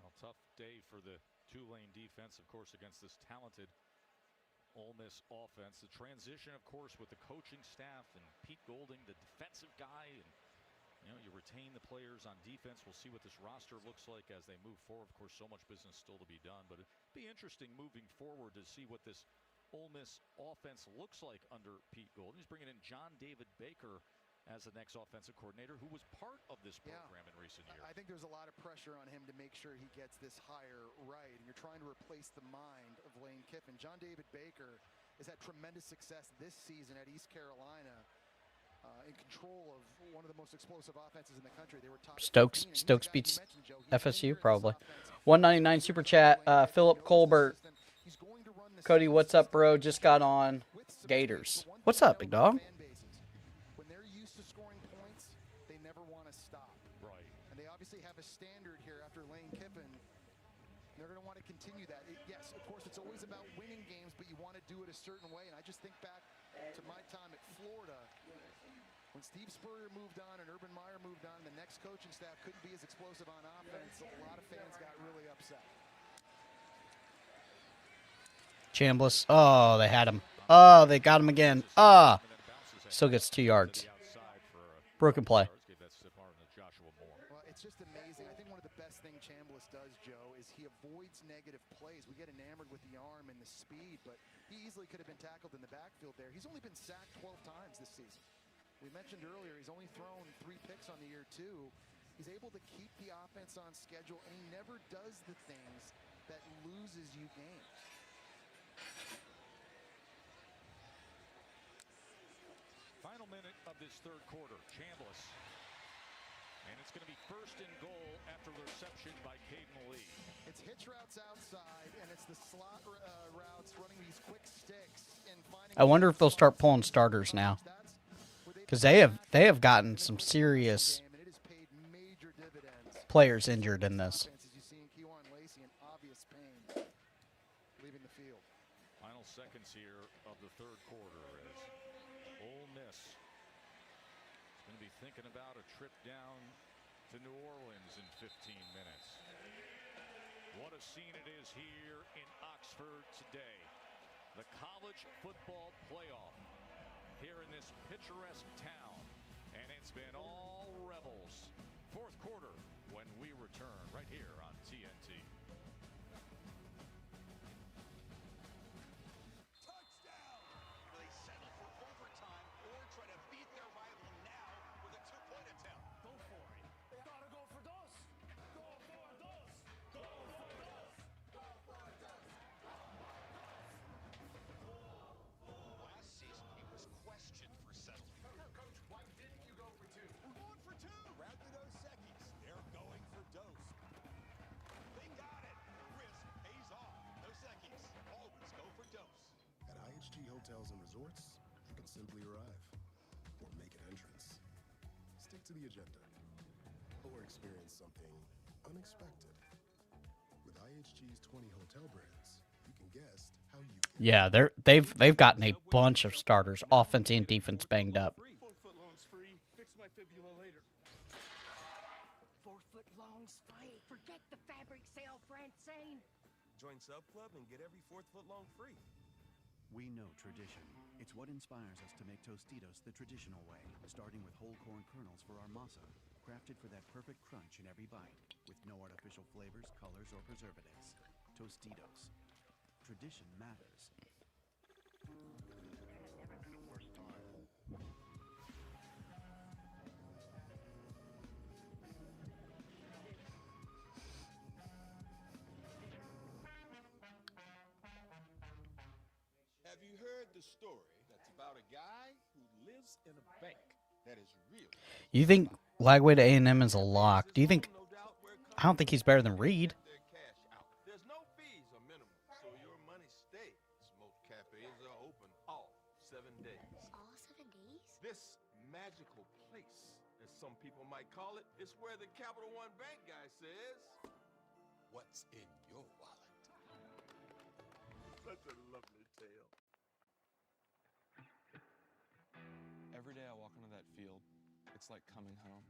Well, tough day for the Tulane defense, of course, against this talented Ole Miss offense. The transition, of course, with the coaching staff and Pete Golding, the defensive guy, and you retain the players on defense. We'll see what this roster looks like as they move forward. Of course, so much business still to be done, but it'd be interesting moving forward to see what this Ole Miss offense looks like under Pete Golding. He's bringing in John David Baker as the next offensive coordinator, who was part of this program in recent years. I think there's a lot of pressure on him to make sure he gets this hire right, and you're trying to replace the mind of Lane Kiffin. John David Baker has had tremendous success this season at East Carolina, in control of one of the most explosive offenses in the country. They were top Stokes beats FSU, probably. 199 super chat, Philip Colbert. Cody, what's up, bro? Just got on Gators. What's up, big dog? When they're used to scoring points, they never want to stop. Right. And they obviously have a standard here after Lane Kiffin. They're going to want to continue that. Yes, of course, it's always about winning games, but you want to do it a certain way. And I just think back to my time at Florida, when Steve Spurrier moved on and Urban Meyer moved on, the next coaching staff couldn't be as explosive on offense. So a lot of fans got really upset. Chambliss. Oh, they had him. Oh, they got him again. Ah. Still gets 2 yards. Broken play. Well, it's just amazing. I think one of the best things Chambliss does, Joe, is he avoids negative plays. We get enamored with the arm and the speed, but he easily could have been tackled in the backfield there. He's only been sacked 12 times this season. We mentioned earlier, he's only thrown 3 picks on the year, too. He's able to keep the offense on schedule, and he never does the things that loses you games. Final minute of this third quarter. Chambliss. And it's going to be first and goal after the reception by Caden Lee. It's hitch routes outside, and it's the slot routes running these quick sticks and finding. I wonder if they'll start pulling starters now, because they have gotten some serious players injured in this. Final seconds here of the third quarter as Ole Miss is going to be thinking about a trip down to New Orleans in 15 minutes. What a scene it is here in Oxford today. The college football playoff here in this picturesque town. And it's been all Rebels. Fourth quarter when we return right here on TNT. Will they settle for overtime or try to beat their rival now with a two-point attempt? Go for it. Gotta go for dos. Go for dos. Go for dos. Go for dos. Last season, he was questioned for settling. Coach, why didn't you go for two? We're going for two. Rather Dos Equis. They're going for dos. They got it. The risk pays off. Dos Equis. Always go for dos. At IHG Hotels and Resorts, you can simply arrive or make an entrance. Stick to the agenda or experience something unexpected. With IHG's 20 hotel brands, you can guest how you can. Yeah, they've gotten a bunch of starters, offense and defense, banged up. 4 foot long's free. Fix my fibula later. 4 foot long's free. Forget the fabric sale, Francine. Join Sub Club and get every 4th foot long free. We know tradition. It's what inspires us to make Tostitos the traditional way, starting with whole corn kernels for our masa, crafted for that perfect crunch in every bite, with no artificial flavors, colors, or preservatives. Tostitos. Tradition matters. Have you heard the story that's about a guy who lives in a bank that is real? You think Lagway to A&M is a lock? Do you think? I don't think he's better than Reed. There's no fees or minimum, so your money stays. Most cafes are open all 7 days. All 7 days? This magical place is some people might call it. It's where the Capital One Bank guy says, What's in your wallet? such a lovely tale. Every day I walk onto that field, it's like coming home.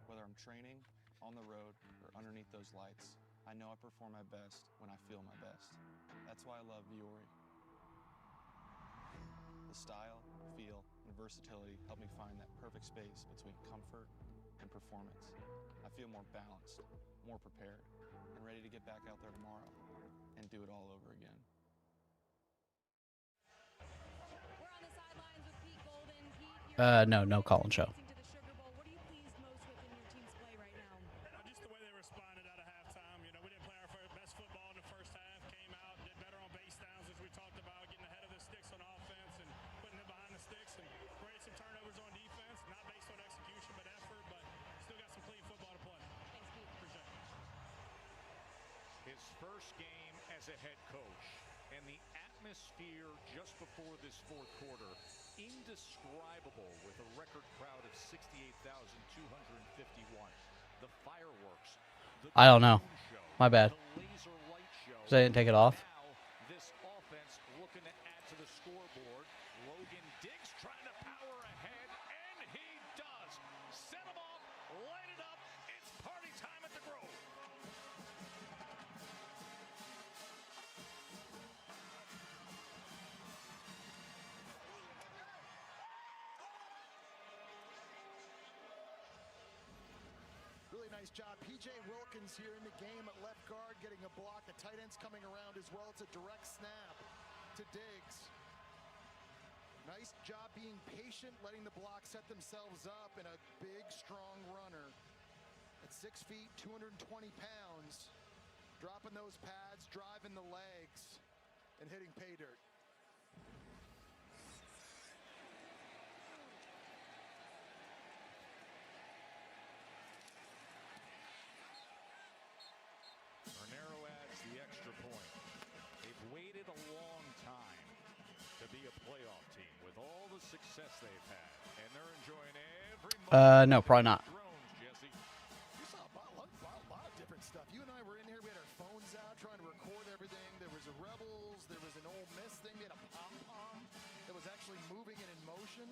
Whether I'm training, on the road, or underneath those lights, I know I perform my best when I feel my best. That's why I love Viore. The style, feel, and versatility help me find that perfect space between comfort and performance. I feel more balanced, more prepared, and ready to get back out there tomorrow and do it all over again. No call and show. Just the way they responded out of halftime. You know, we didn't play our best football in the first half. Came out, did better on base downs, as we talked about, getting ahead of the sticks on offense and putting them behind the sticks, and created some turnovers on defense. Not based on execution, but effort. But still got some clean football to play. Thanks, Pete. Appreciate it. His first game as a head coach, and the atmosphere just before this fourth quarter, indescribable, with a record crowd of 68,251. The fireworks, the I don't know. show, My bad. the laser light show. So I didn't take it off. Now this offense looking to add to the scoreboard. Logan Diggs trying to power ahead, and he does. Set him off, light it up. It's party time at the Grove. Really nice job. P.J. Wilkins here in the game at left guard, getting a block. The tight end's coming around as well. It's a direct snap to Diggs. Nice job being patient, letting the block set themselves up, and a big, strong runner at 6 feet, 220 pounds, dropping those pads, driving the legs, and hitting pay dirt. Arnero adds the extra point. They've waited a long time to be a playoff team with all the success they've had, and they're enjoying every moment. No, probably not. Drones, Jesse. You saw a lot of different stuff. You and I were in here. We had our phones out trying to record everything. There was a Rebels. There was an Ole Miss thing. We had a pom-pom that was actually moving and in motion.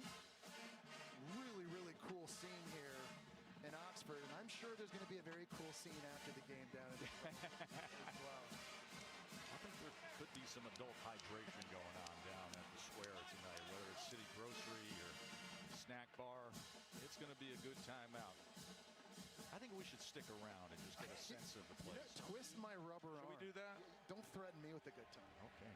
Really, really cool scene here in Oxford. And I'm sure there's going to be a very cool scene after the game down in the as well. I think there could be some adult hydration going on down at the square tonight, whether it's City Grocery or Snack Bar. It's going to be a good time out. I think we should stick around and just get a sense of the place. Twist my rubber arm. Should we do that? Don't threaten me with a good time. Okay.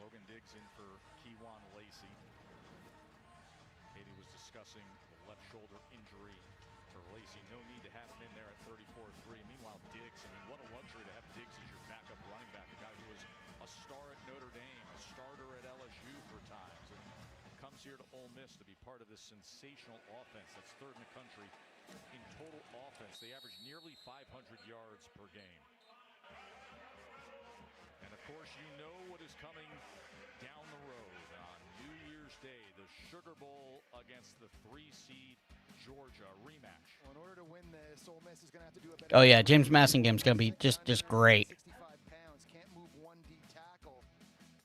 Logan Diggs in for Kewan Lacey. Katie was discussing the left shoulder injury for Lacey. No need to have him in there at 34-3. Meanwhile, Diggs, I mean, what a luxury to have Diggs as your backup running back, a guy who was a star at Notre Dame, a starter at LSU for times, and comes here to Ole Miss to be part of this sensational offense that's third in the country in total offense. They average nearly 500 yards per game. And of course, you know what is coming down the road on New Year's Day, the Sugar Bowl against the 3-seed Georgia rematch. Well, in order to win this, Ole Miss is going to have to do a better. Oh yeah, James Massingame's gonna be just great. 65 pounds, can't move one D tackle.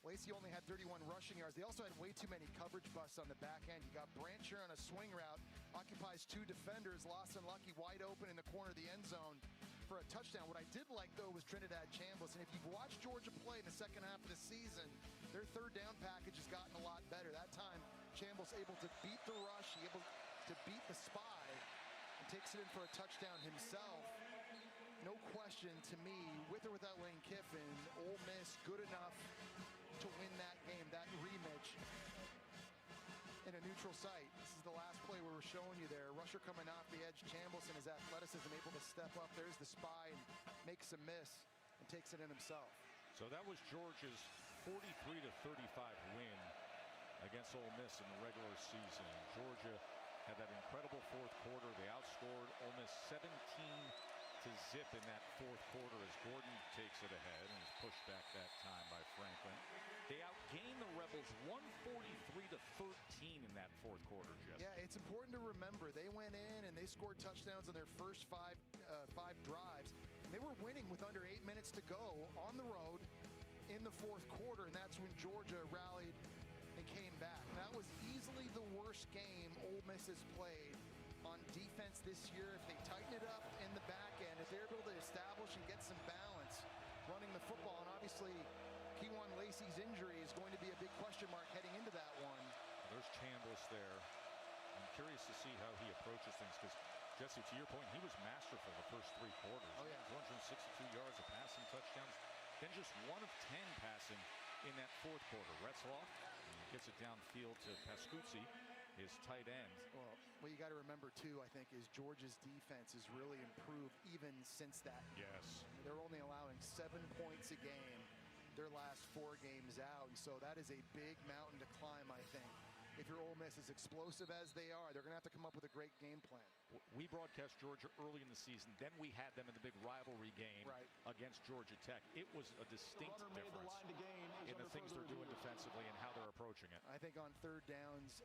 Lacey only had 31 rushing yards. They also had way too many coverage busts on the back end. You got Brancher on a swing route, occupies two defenders. Lawson Lucky wide open in the corner of the end zone for a touchdown. What I did like, though, was Trinidad Chambliss. And if you've watched Georgia play in the second half of the season, their third down package has gotten a lot better. That time, Chambliss able to beat the rush, able to beat the spy, and takes it in for a touchdown himself. No question to me, with or without Lane Kiffin, Ole Miss good enough to win that game, that rematch in a neutral site. This is the last play we were showing you there. Rusher coming off the edge. Chambliss and his athleticism able to step up. There's the spy and makes a miss and takes it in himself. So that was Georgia's 43-35 win against Ole Miss in the regular season. Georgia had that incredible fourth quarter. They outscored Ole Miss 17-0 in that fourth quarter as Gordon takes it ahead and is pushed back that time by Franklin. They outgained the Rebels 145 to 13 in that fourth quarter, Jesse. Yeah, it's important to remember they went in and they scored touchdowns on their first five drives. And they were winning with under 8 minutes to go on the road in the fourth quarter, and that's when Georgia rallied and came back. That was easily the worst game Ole Miss has played on defense this year. If they tighten it up in the back end, if they're able to establish and get some balance running the football, and obviously Kewan Lacey's injury is going to be a big question mark heading into that one. There's Chambliss there. I'm curious to see how he approaches things because, Jesse, to your point, he was masterful the first three quarters. Oh, yeah. 262 yards of passing touchdowns, then just 1 of 10 passing in that fourth quarter. Retzloff gets it downfield to Pascuzzi, his tight end. Well, what you got to remember, too, I think, is Georgia's defense has really improved even since that. Yes. They're only allowing 7 points a game their last 4 games out, and so that is a big mountain to climb, I think. If your Ole Miss is explosive as they are, they're going to have to come up with a great game plan. We broadcast Georgia early in the season. Then we had them in the big rivalry game against Georgia Tech. It was a distinct difference in the things they're doing defensively and how they're approaching it. I think on third downs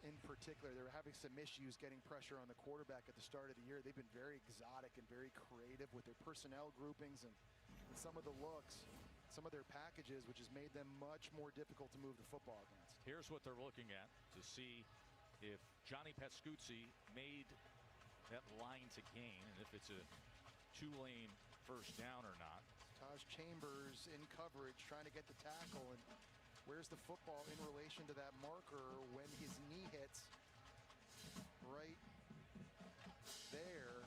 in particular, they were having some issues getting pressure on the quarterback at the start of the year. They've been very exotic and very creative with their personnel groupings and some of the looks, some of their packages, which has made them much more difficult to move the football against. Here's what they're looking at to see if Johnny Pascuzzi made that line to gain and if it's a Tulane first down or not. Taj Chambers in coverage trying to get the tackle, and where's the football in relation to that marker when his knee hits right there?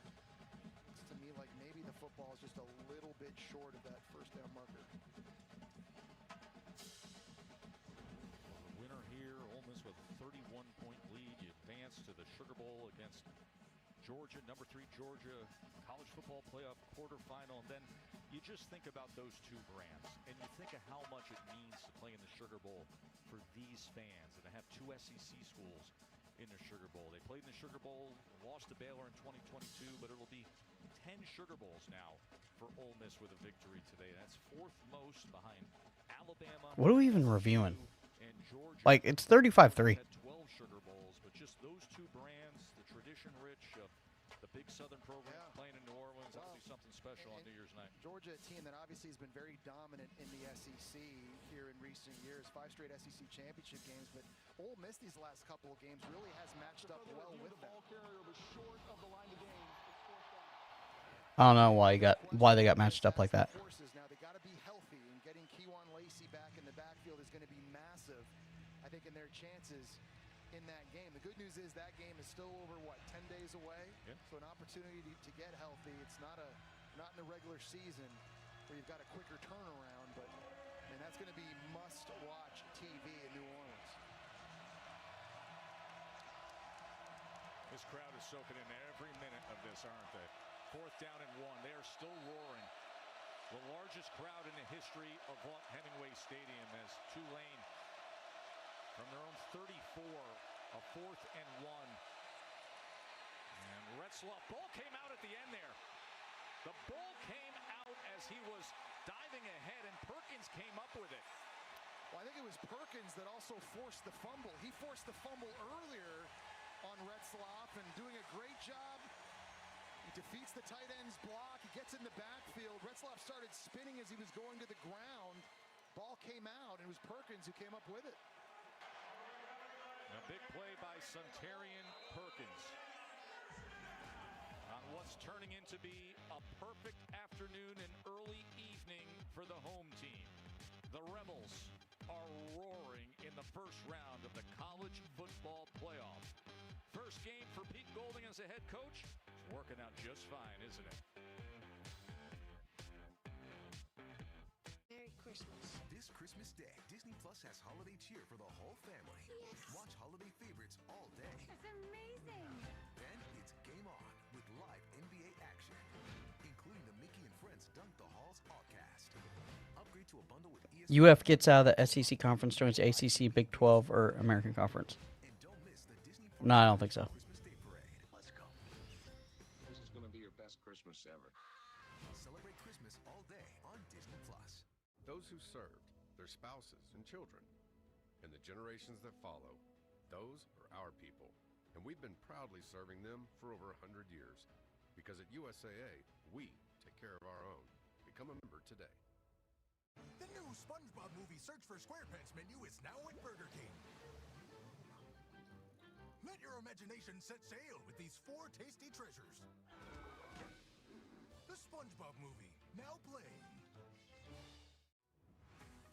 Looks to me like maybe the football is just a little bit short of that first down marker. Here, Ole Miss with a 31-point lead. You advance to the Sugar Bowl against Georgia, number 3 Georgia, college football playoff quarterfinal. And then you just think about those two brands, and you think of how much it means to play in the Sugar Bowl for these fans, and to have 2 SEC schools in the Sugar Bowl. They played in the Sugar Bowl, lost to Baylor in 2022, but it'll be 10 Sugar Bowls now for Ole Miss with a victory today. That's 4th most behind Alabama. What are we even reviewing? Like, it's 35-3. 12 Sugar Bowls, but just those 2 brands, the tradition-rich of the big Southern program playing in New Orleans, obviously something special on New Year's night. Georgia, a team that obviously has been very dominant in the SEC here in recent years, 5 straight SEC championship games, but Ole Miss these last couple of games really has matched up well with them. I don't know why they got matched up like that. Now they got to be healthy, and getting Kewan Lacey back in the backfield is going to be massive, I think, in their chances in that game. The good news is that game is still over 10 days away. Yep. So an opportunity to get healthy. It's not in the regular season where you've got a quicker turnaround, but man, that's going to be must-watch TV in New Orleans. This crowd is soaking in every minute of this, aren't they? 4th down and 1. They are still roaring. The largest crowd in the history of Hemingway Stadium as Tulane, from their own 34, a 4th and 1. And Retzloff, ball came out at the end there. The ball came out as he was diving ahead, and Perkins came up with it. Well, I think it was Perkins that also forced the fumble. He forced the fumble earlier on Retzloff and doing a great job. He defeats the tight end's block. He gets in the backfield. Retzloff started spinning as he was going to the ground. Ball came out, and it was Perkins who came up with it. A big play by Suntarian Perkins on what's turning into be a perfect afternoon and early evening for the home team. The Rebels are roaring in the first round of the college football playoff. First game for Pete Golding as a head coach. It's working out just fine, isn't it? Merry Christmas. This Christmas Day, Disney Plus has holiday cheer for the whole family. Yes. Watch holiday favorites all day. That's amazing. Then it's game on with live NBA action, including the Mickey and Friends Dunk the Halls all-cast. Upgrade to a bundle with ESPN. UF gets out of the SEC conference, joins ACC, Big 12, or American Conference. And don't miss the Disney No, I don't think so. Christmas Day Parade. Let's go. This is going to be your best Christmas ever. Celebrate Christmas all day on Disney Plus. Those who served, their spouses and children, And the generations that follow, those are our people. And we've been proudly serving them for over 100 years. Because at USAA, we take care of our own. Become a member today. The new SpongeBob movie Search for SquarePants menu is now at Burger King. Let your imagination set sail with these 4 tasty treasures. The SpongeBob movie, now playing.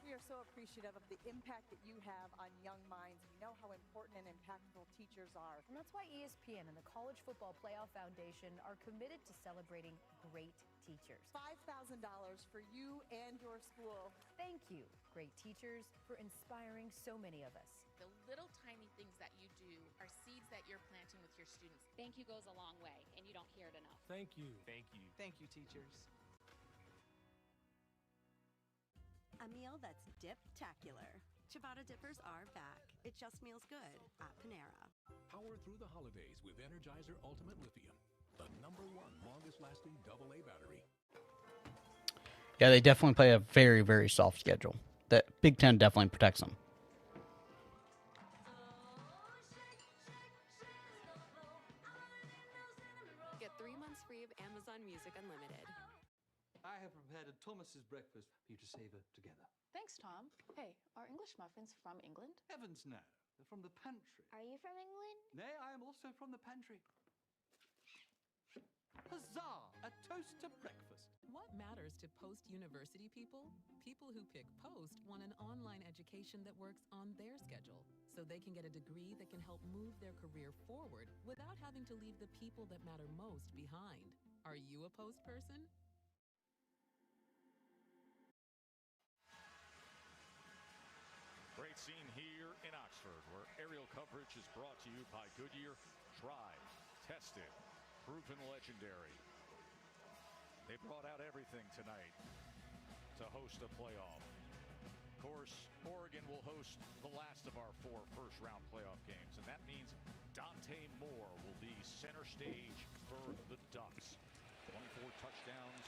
We are so appreciative of the impact that you have on young minds. We know how important and impactful teachers are. And that's why ESPN and the College Football Playoff Foundation are committed to celebrating great teachers. $5,000 for you and your school. Thank you, great teachers, for inspiring so many of us. The little tiny things that you do are seeds that you're planting with your students. Thank you goes a long way, and you don't hear it enough. Thank you. Thank you. Thank you, teachers. A meal that's dip-tacular. Ciabatta dippers are back. It just meals good at Panera. Power through the holidays with Energizer Ultimate Lithium, the #1 longest-lasting AA battery. Yeah, they definitely play a very, very soft schedule. The Big Ten definitely protects them. Get 3 months free of Amazon Music Unlimited. I have prepared a Thomas's breakfast for you to savor together. Thanks, Tom. Hey, are English muffins from England? Heavens no, they're from the pantry. Are you from England? Nay, I am also from the pantry. Huzzah! A toast to breakfast. What matters to post-university people? People who pick Post want an online education that works on their schedule, so they can get a degree that can help move their career forward without having to leave the people that matter most behind. Are you a Post person? Great scene here in Oxford, where aerial coverage is brought to you by Goodyear. Tried, tested, proven legendary. They brought out everything tonight to host a playoff. Of course, Oregon will host the last of our 4 first-round playoff games, and that means Dante Moore will be center stage for the Ducks. 24 touchdowns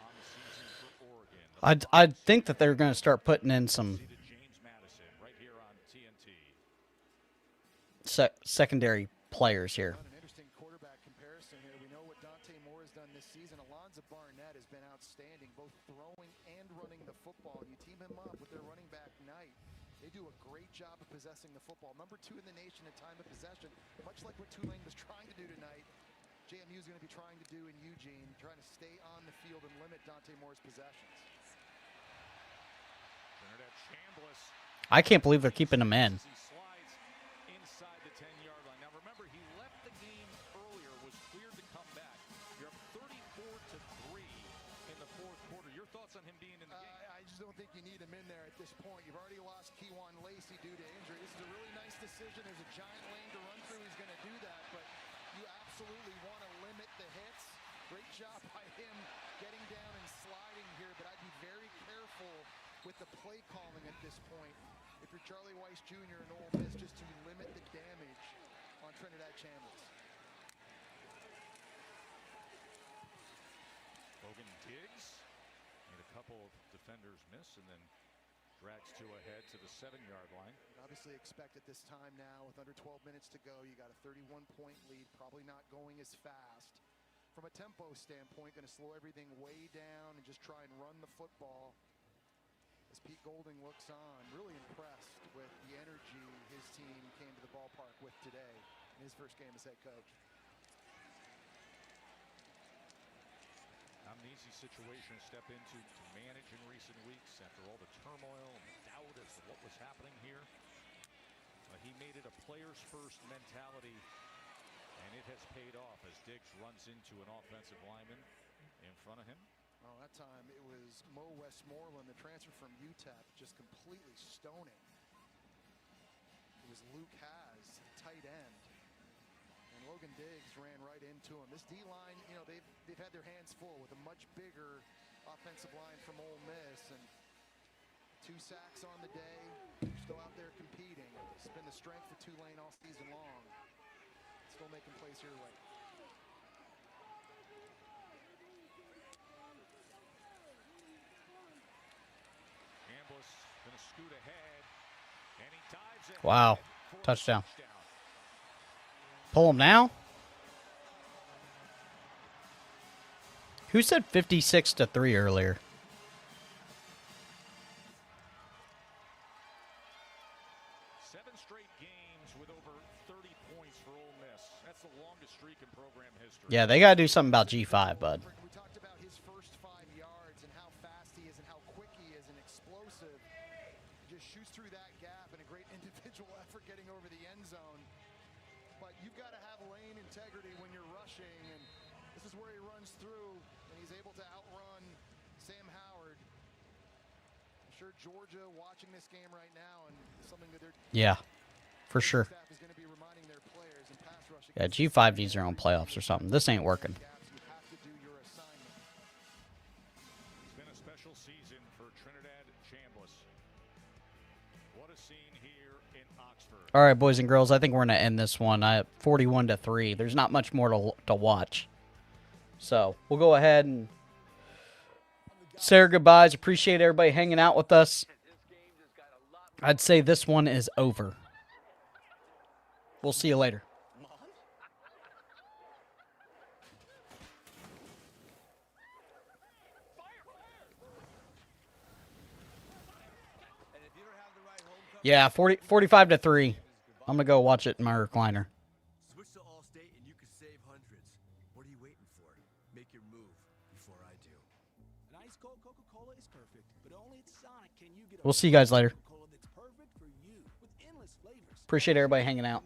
on the season for Oregon. I'd think that they're going to start putting in some secondary players here. An interesting quarterback comparison here. We know what Dante Moore has done this season. Alonzo Barnett has been outstanding, both throwing and running the football. You team him up with their running back Knight. They do a great job of possessing the football. #2 in the nation in time of possession, much like what Tulane was trying to do tonight. JMU is going to be trying to do in Eugene, trying to stay on the field and limit Dante Moore's possessions. I can't believe they're keeping him in. Inside the 10-yard line. Now remember, he left the game earlier, was cleared to come back. You're up 34-3 in the 4th quarter. Your thoughts on him being in the game? I just don't think you need him in there at this point. You've already lost Kejuan Lacey due to injury. This is a really nice decision. There's a giant lane to run through. He's going to do that, but you absolutely want to limit the hits. Great job by him getting down and sliding here, but I'd be very careful with the play calling at this point. If you're Charlie Weiss Jr. and Ole Miss, just to limit the damage on Trinidad Chambliss. Logan Diggs made a couple of defenders miss and then drags 2 ahead to the 7-yard line. Obviously expect at this time now, with under 12 minutes to go, you got a 31-point lead, probably not going as fast. From a tempo standpoint, going to slow everything way down and just try and run the football. As Pete Golding looks on, really impressed with the energy his team came to the ballpark with today in his first game as head coach. Not an easy situation to step into to manage in recent weeks after all the turmoil and the doubt as to what was happening here. He made it a players first mentality, and it has paid off as Diggs runs into an offensive lineman in front of him. Oh, that time it was Mo Westmoreland, the transfer from UTEP, just completely stoning. It was Luke Haas, tight end. And Logan Diggs ran right into him. This D-line, you know, they've had their hands full with a much bigger offensive line from Ole Miss. And 2 sacks on the day. They're still out there competing. It's been the strength of Tulane all season long. Still making plays here late. Going to scoot ahead, Wow. Touchdown. Pull him now? Who said 56-3 earlier? Seven straight games with over 30 points for Ole Miss. That's the longest streak in program history. Yeah, they got to do something about G5, bud. We talked about his first 5 yards and how fast he is and how quick he is and explosive. He just shoots through that gap and a great individual effort getting over the end zone. But you've got to have lane integrity when you're rushing, and this is where he runs through and he's able to outrun Sam Howard. I'm sure Georgia watching this game right now and something that they're for sure. Yeah, G5 needs their own playoffs or something. This ain't working. It's been a special season for Trinidad Chambliss. What a scene here in Oxford. All right, boys and girls, I think we're going to end this one. 41-3. There's not much more to watch. So we'll go ahead and say our goodbyes. Appreciate everybody hanging out with us. I'd say this one is over. We'll see you later. Yeah, 45-3. I'm going to go watch it in my recliner. Switch to Allstate and you can save hundreds. What are you waiting for? Make your move before I do. An ice cold Coca-Cola is perfect, but only at Sonic can you get a We'll see you guys later. Coca-Cola that's perfect for you with endless flavors. Appreciate everybody hanging out.